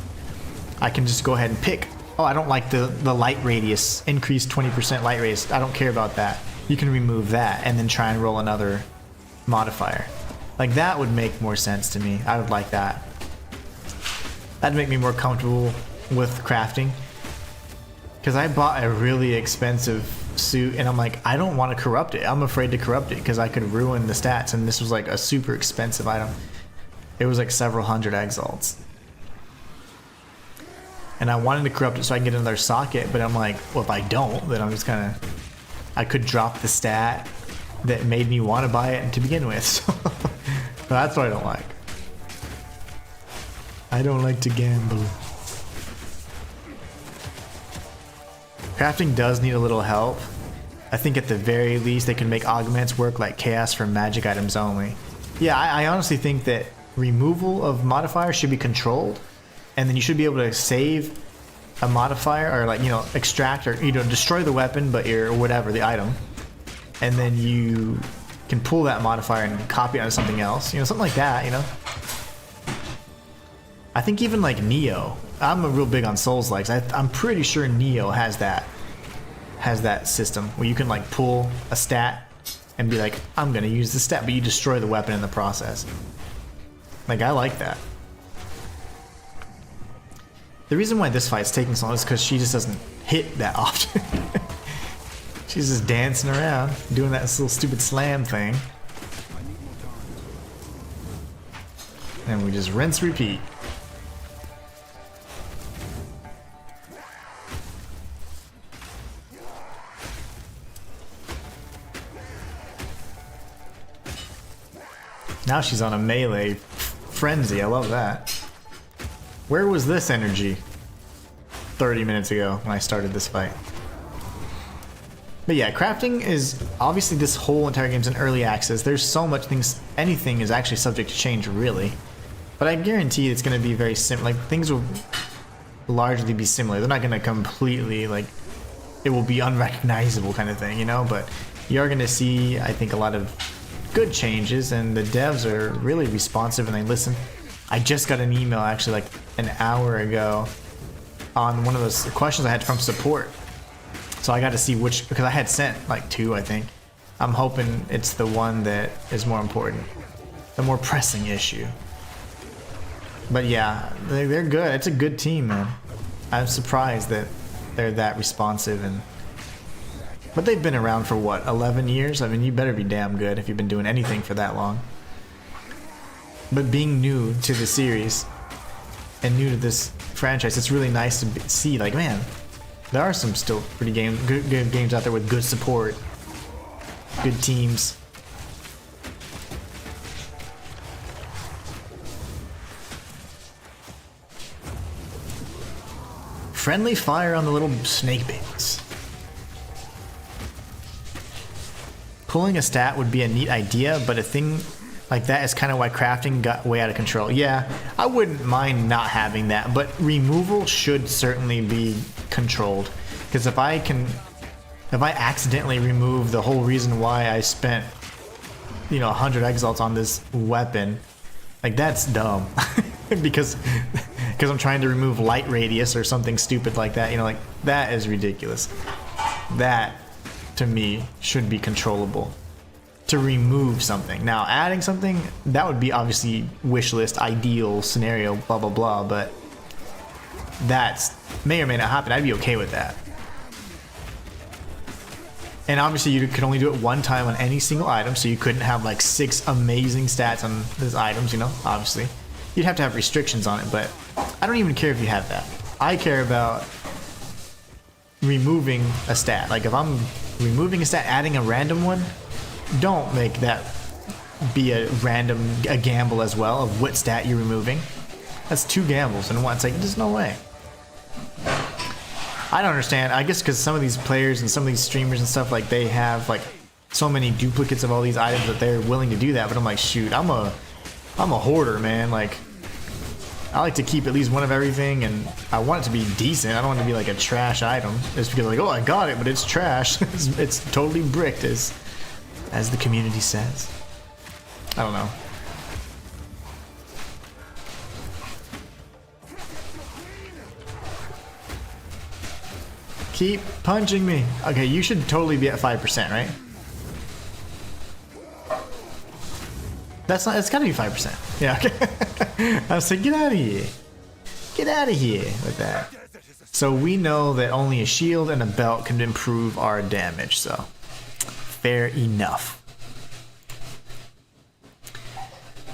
I can just go ahead and pick. Oh, I don't like the light radius, increase 20% light radius. I don't care about that. You can remove that and then try and roll another modifier. Like that would make more sense to me. I would like that. That'd make me more comfortable with crafting. Because I bought a really expensive suit and I'm like, I don't want to corrupt it. I'm afraid to corrupt it because I could ruin the stats, and this was like a super expensive item. It was like several hundred exalts. And I wanted to corrupt it so I can get another socket, but I'm like, well, if I don't, then I'm just kind of, I could drop the stat that made me want to buy it to begin with. So that's what I don't like. I don't like to gamble. Crafting does need a little help. I think at the very least they can make augments work like chaos for magic items only. Yeah, I honestly think that removal of modifiers should be controlled, and then you should be able to save a modifier, or like, you know, extract, or, you know, destroy the weapon, but or whatever, the item, and then you can pull that modifier and copy it onto something else, you know, something like that, you know. I think even like Neo, I'm real big on Souls-likes. I'm pretty sure Neo has that system where you can like pull a stat and be like, I'm gonna use the stat, but you destroy the weapon in the process. Like, I like that. The reason why this fight's taking so long is because she just doesn't hit that often. She's just dancing around, doing that little stupid slam thing. And we just rinse, repeat. Now she's on a melee frenzy. I love that. Where was this energy 30 minutes ago when I started this fight? But yeah, crafting is obviously, this whole entire game's in early access. There's so much things. Anything is actually subject to change, really. But I guarantee it's going to be very similar. Like, things will largely be similar. They're not going to completely, like, it will be unrecognizable kind of thing, you know? But you are going to see, I think, a lot of good changes, and the devs are really responsive and they listen. I just got an email actually like an hour ago on one of those questions I had from support, so I got to see which, because I had sent like 2, I think. I'm hoping it's the one that is more important, the more pressing issue. But yeah, they're good. It's a good team, man. I'm surprised that they're that responsive. And but they've been around for what, 11 years? I mean, you better be damn good if you've been doing anything for that long. But being new to the series and new to this franchise, it's really nice to see, like, man, there are some still pretty good games out there with good support, good teams. Friendly fire on the little snake babies. Pulling a stat would be a neat idea, but a thing like that is kind of why crafting got way out of control. Yeah, I wouldn't mind not having that, but removal should certainly be controlled. Because if I accidentally remove the whole reason why I spent, you know, 100 exalts on this weapon, like, that's dumb. because I'm trying to remove light radius or something stupid like that, you know, like, that is ridiculous. That, to me, should be controllable. To remove something. Now, adding something, that would be obviously wish list, ideal scenario, blah blah blah, but that's may or may not happen. I'd be okay with that. And obviously you could only do it one time on any single item, so you couldn't have like 6 amazing stats on those items, you know, obviously. You'd have to have restrictions on it, but I don't even care if you have that. I care about removing a stat. Like, if I'm removing a stat, adding a random one, don't make that be a gamble as well of what stat you're removing. That's 2 gambles in one. It's like, there's no way. I don't understand. I guess because some of these players and some of these streamers and stuff, like they have like so many duplicates of all these items that they're willing to do that. But I'm like, shoot, I'm a hoarder, man. Like, I like to keep at least one of everything, and I want it to be decent. I don't want it to be like a trash item. It's because like, oh, I got it, but it's trash. it's totally bricked, as the community says. I don't know. Keep punching me. Okay, you should totally be at 5%, right? That's not. It's gotta be 5%. Yeah. Okay. I was like, get out of here. Get out of here with that. So we know that only a shield and a belt can improve our damage. So fair enough.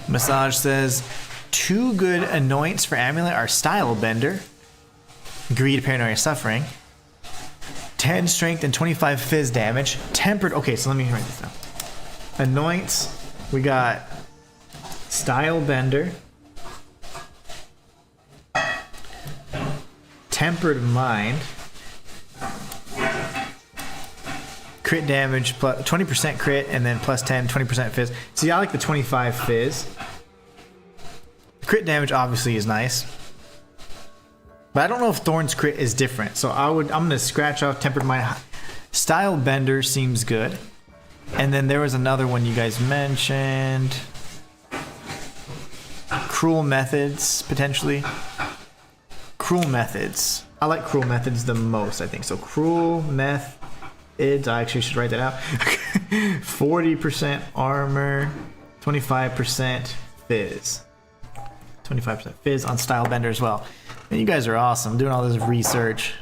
Massage says 2 good anoints for amulet are Style Bender, Greed, Paranoia, Suffering, 10 strength and 25 fizz damage. Tempered. Okay, so let me write this down. Anoints. We got Style Bender, Tempered Mind, crit damage plus 20% crit, and then plus 10, 20% fizz. See, I like the 25 fizz. Crit damage obviously is nice. But I don't know if Thorns crit is different, so I'm gonna scratch off Tempered Mind. Style Bender seems good, and then there was another one you guys mentioned. Cruel Methods potentially. Cruel Methods. I like Cruel Methods the most, I think. So Cruel Methods. I actually should write that out. 40% armor, 25% fizz. 25% fizz on Style Bender as well. And you guys are awesome doing all this research.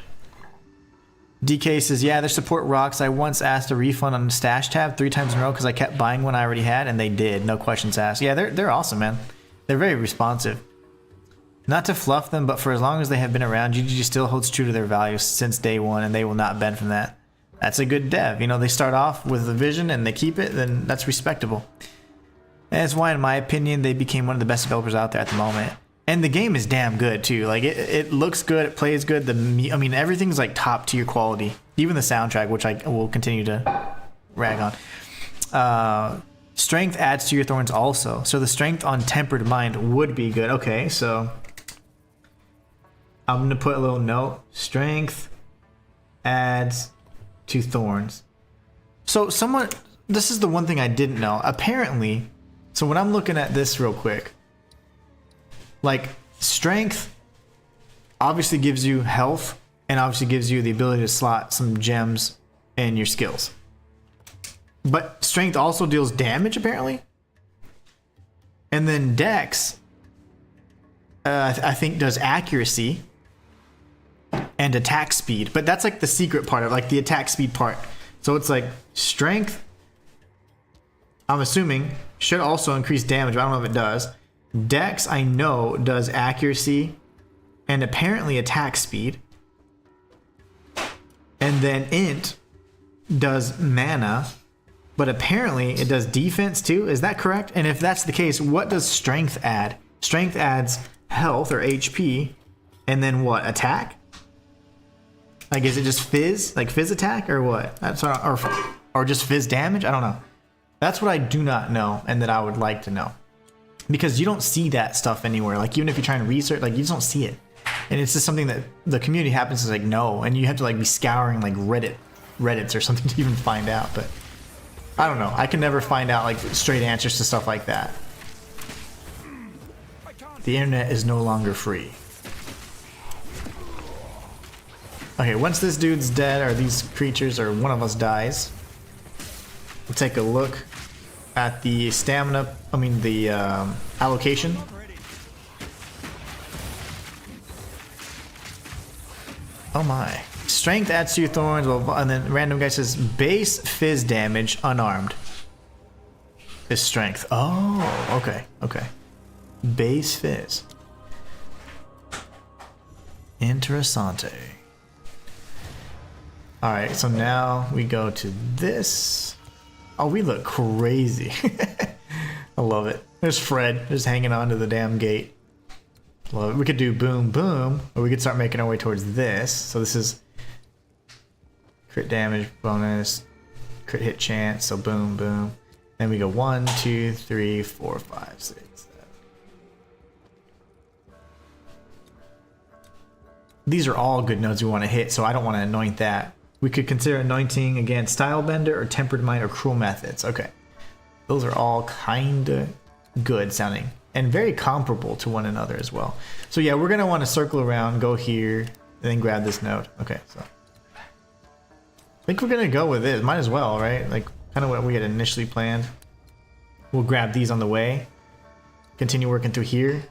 DK says, yeah, their support rocks. I once asked a refund on the stash tab 3 times in a row because I kept buying one I already had, and they did. No questions asked. Yeah, they're awesome, man. They're very responsive. Not to fluff them, but for as long as they have been around, GGG still holds true to their values since day one, and they will not bend from that. That's a good dev. You know, they start off with a vision and they keep it, then that's respectable. And that's why, in my opinion, they became one of the best developers out there at the moment. And the game is damn good too. Like it looks good, it plays good. I mean, everything's like top tier quality. Even the soundtrack, which I will continue to rag on. Strength adds to your Thorns also. So the strength on Tempered Mind would be good. Okay, so I'm gonna put a little note. Strength adds to Thorns. So this is the one thing I didn't know. Apparently, so when I'm looking at this real quick, like strength obviously gives you health and obviously gives you the ability to slot some gems in your skills. But strength also deals damage apparently. And then Dex, I think does accuracy and attack speed. But that's like the secret part of like the attack speed part. So it's like strength, I'm assuming, should also increase damage, but I don't know if it does. Dex, I know, does accuracy and apparently attack speed. And then Int does mana, but apparently it does defense too. Is that correct? And if that's the case, what does strength add? Strength adds health or HP, and then what? Attack? Like, is it just fizz? Like fizz attack or what? That's or just fizz damage? I don't know. That's what I do not know and that I would like to know. Because you don't see that stuff anywhere. Like even if you're trying to research, like you just don't see it. And it's just something that the community happens to like know, and you have to like be scouring like Reddits or something to even find out. But I don't know. I can never find out like straight answers to stuff like that. The internet is no longer free. Okay, once this dude's dead, or these creatures, or one of us dies, we'll take a look at the stamina, the allocation. Oh my. Strength adds to your Thorns, and then random guy says base fizz damage unarmed is strength. Oh, okay, okay. Base fizz. Interessante. Alright, so now we go to this. Oh, we look crazy. I love it. There's Fred just hanging on to the damn gate. Love it. We could do boom, boom, or we could start making our way towards this. So this is crit damage bonus, crit hit chance, so boom, boom. Then we go 1, 2, 3, 4, 5, 6, 7. These are all good nodes we want to hit, so I don't want to anoint that. We could consider anointing again Stylebender or Tempered Mind or Cruel Methods. Okay. Those are all kinda good sounding and very comparable to one another as well. So yeah, we're gonna want to circle around, go here, and then grab this node. Okay, so I think we're gonna go with it. Might as well, right? Like kind of what we had initially planned. We'll grab these on the way, continue working through here,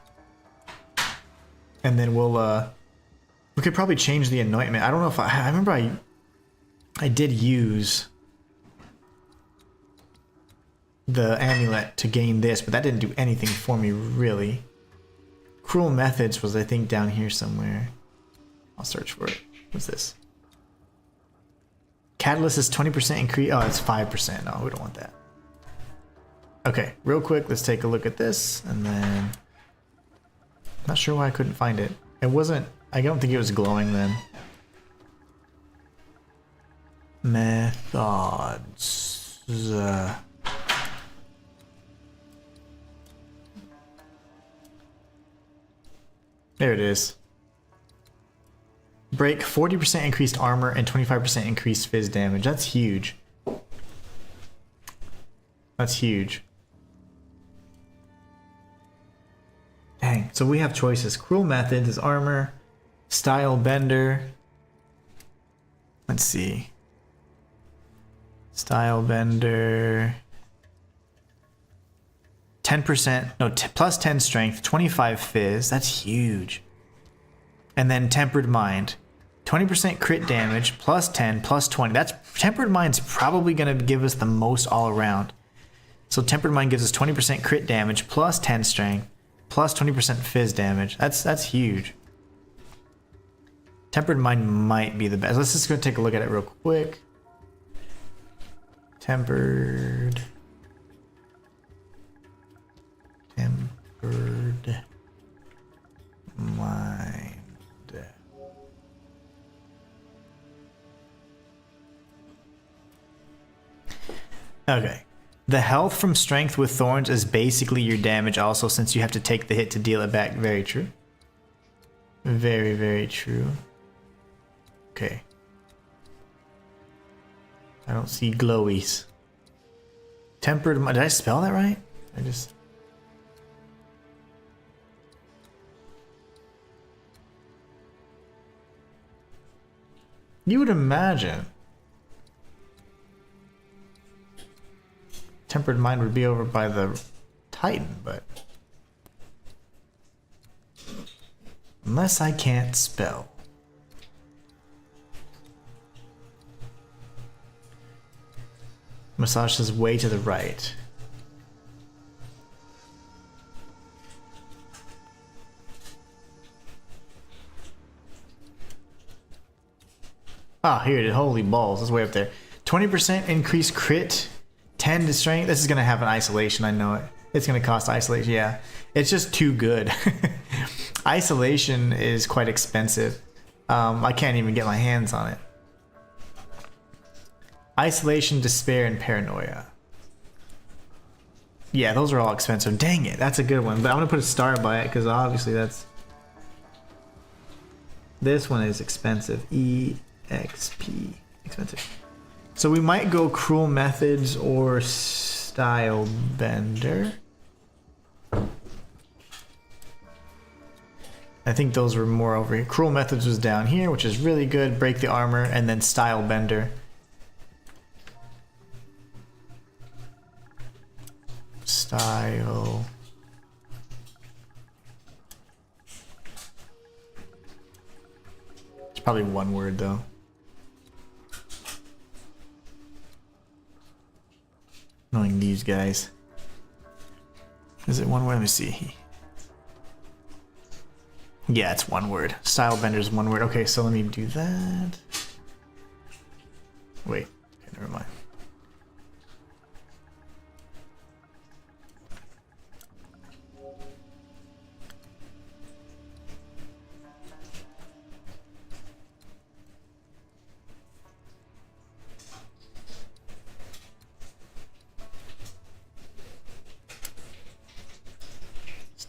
and then we'll we could probably change the anointment. I don't know if I remember I did use the amulet to gain this, but that didn't do anything for me really. Cruel Methods was I think down here somewhere. I'll search for it. What's this? Catalyst is 20% increase. Oh, it's 5%. No, we don't want that. Okay, real quick, let's take a look at this, and then not sure why I couldn't find it. It wasn't. I don't think it was glowing then. Methods. There it is. Break 40% increased armor and 25% increased fizz damage. That's huge. That's huge. Dang. So we have choices. Cruel Methods is armor. Style Bender. Let's see. Style Bender. 10%, no, plus 10 strength, 25 fizz. That's huge. And then Tempered Mind. 20% crit damage, plus 10, plus 20. That's Tempered Mind's probably going to give us the most all around. So Tempered Mind gives us 20% crit damage, plus 10 strength, plus 20% fizz damage. That's huge. Tempered Mind might be the best. Let's just go take a look at it real quick. Tempered Mind. Okay. The health from strength with Thorns is basically your damage also, since you have to take the hit to deal it back. Very true. Very, very true. Okay. I don't see glowies. Tempered Mind. Did I spell that right? I just... You would imagine Tempered Mind would be over by the Titan, but unless I can't spell. Massage is way to the right. Ah, here it is. Holy balls. It's way up there. 20% increased crit. 10 to strength. This is going to have an isolation. I know it. It's going to cost isolation. Yeah. It's just too good. Isolation is quite expensive. I can't even get my hands on it. Isolation, Despair, and Paranoia. Yeah, those are all expensive. Dang it. That's a good one. But I'm going to put a star by it because obviously that's... This one is expensive. EXP. Expensive. So we might go Cruel Methods or Style Bender. I think those were more over here. Cruel Methods was down here, which is really good. Break the armor, and then Style Bender. Style. It's probably one word though. Knowing these guys. Is it one word? Let me see. Yeah, it's one word. Style Bender is one word. Okay, so let me do that. Wait, okay, never mind.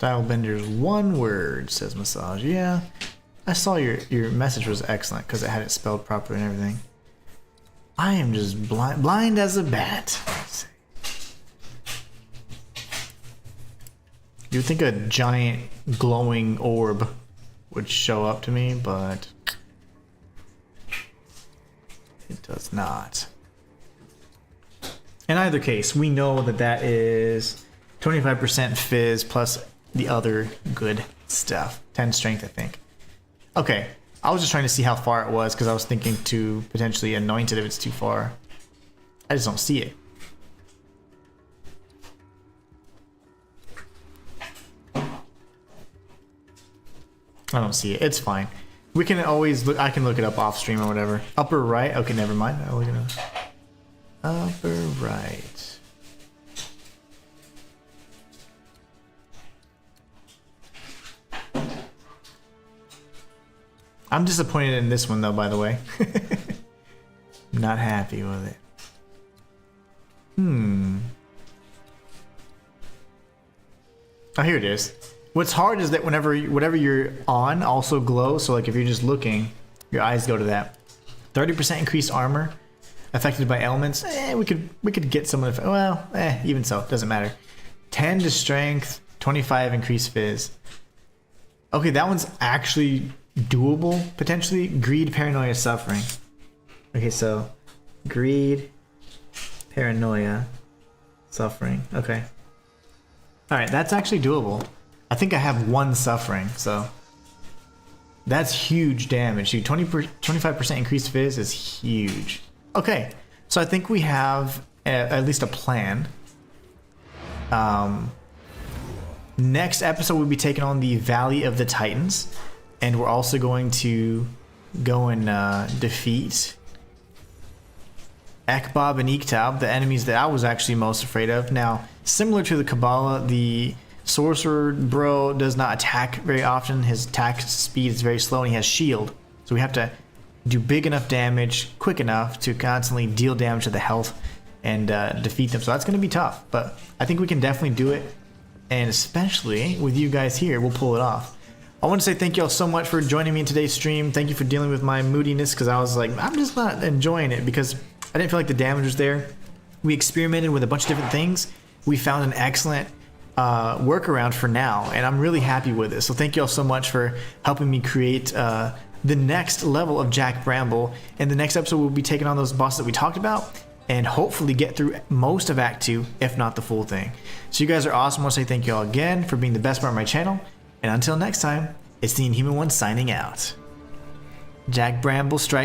Stylebender's one word, says Massage. Yeah, I saw your message was excellent because it had it spelled properly and everything. I am just blind as a bat. You would think a giant glowing orb would show up to me, but it does not. In either case, we know that that is 25% fizz plus the other good stuff. 10 strength, I think. Okay, I was just trying to see how far it was because I was thinking to potentially anoint it if it's too far. I just don't see it. I don't see it. It's fine. We can always look. I can look it up off stream or whatever. Upper right. Okay, never mind. I'll look it up. Upper right. I'm disappointed in this one though, by the way. Not happy with it. Oh, here it is. What's hard is that whatever you're on also glows. So like if you're just looking, your eyes go to that. 30% increased armor affected by elements. We could get some of the, well, even so, it doesn't matter. 10 to strength, 25 increased fizz. Okay, that one's actually doable potentially. Greed, paranoia, suffering. Okay, so greed, paranoia, suffering. Okay. All right, that's actually doable. I think I have one suffering, so that's huge damage. Dude, 25% increased fizz is huge. Okay, so I think we have at least a plan. Next episode we'll be taking on the Valley of the Titans, and we're also going to go and defeat Ekbob and Iktab, the enemies that I was actually most afraid of. Now, similar to the Kabbalah, the Sorcerer bro does not attack very often. His attack speed is very slow and he has shield. So we have to do big enough damage, quick enough to constantly deal damage to the health and defeat them. So that's going to be tough, but I think we can definitely do it. And especially with you guys here, we'll pull it off. I want to say thank you all so much for joining me in today's stream. Thank you for dealing with my moodiness because I was like, I'm just not enjoying it because I didn't feel like the damage was there. We experimented with a bunch of different things. We found an excellent workaround for now, and I'm really happy with it. So thank you all so much for helping me create the next level of Jack Bramble. In the next episode, we'll be taking on those bosses that we talked about and hopefully get through most of Act 2, if not the full thing. So you guys are awesome. I want to say thank you all again for being the best part of my channel. And until next time, it's the Inhuman one signing out. Jack Bramble strikes.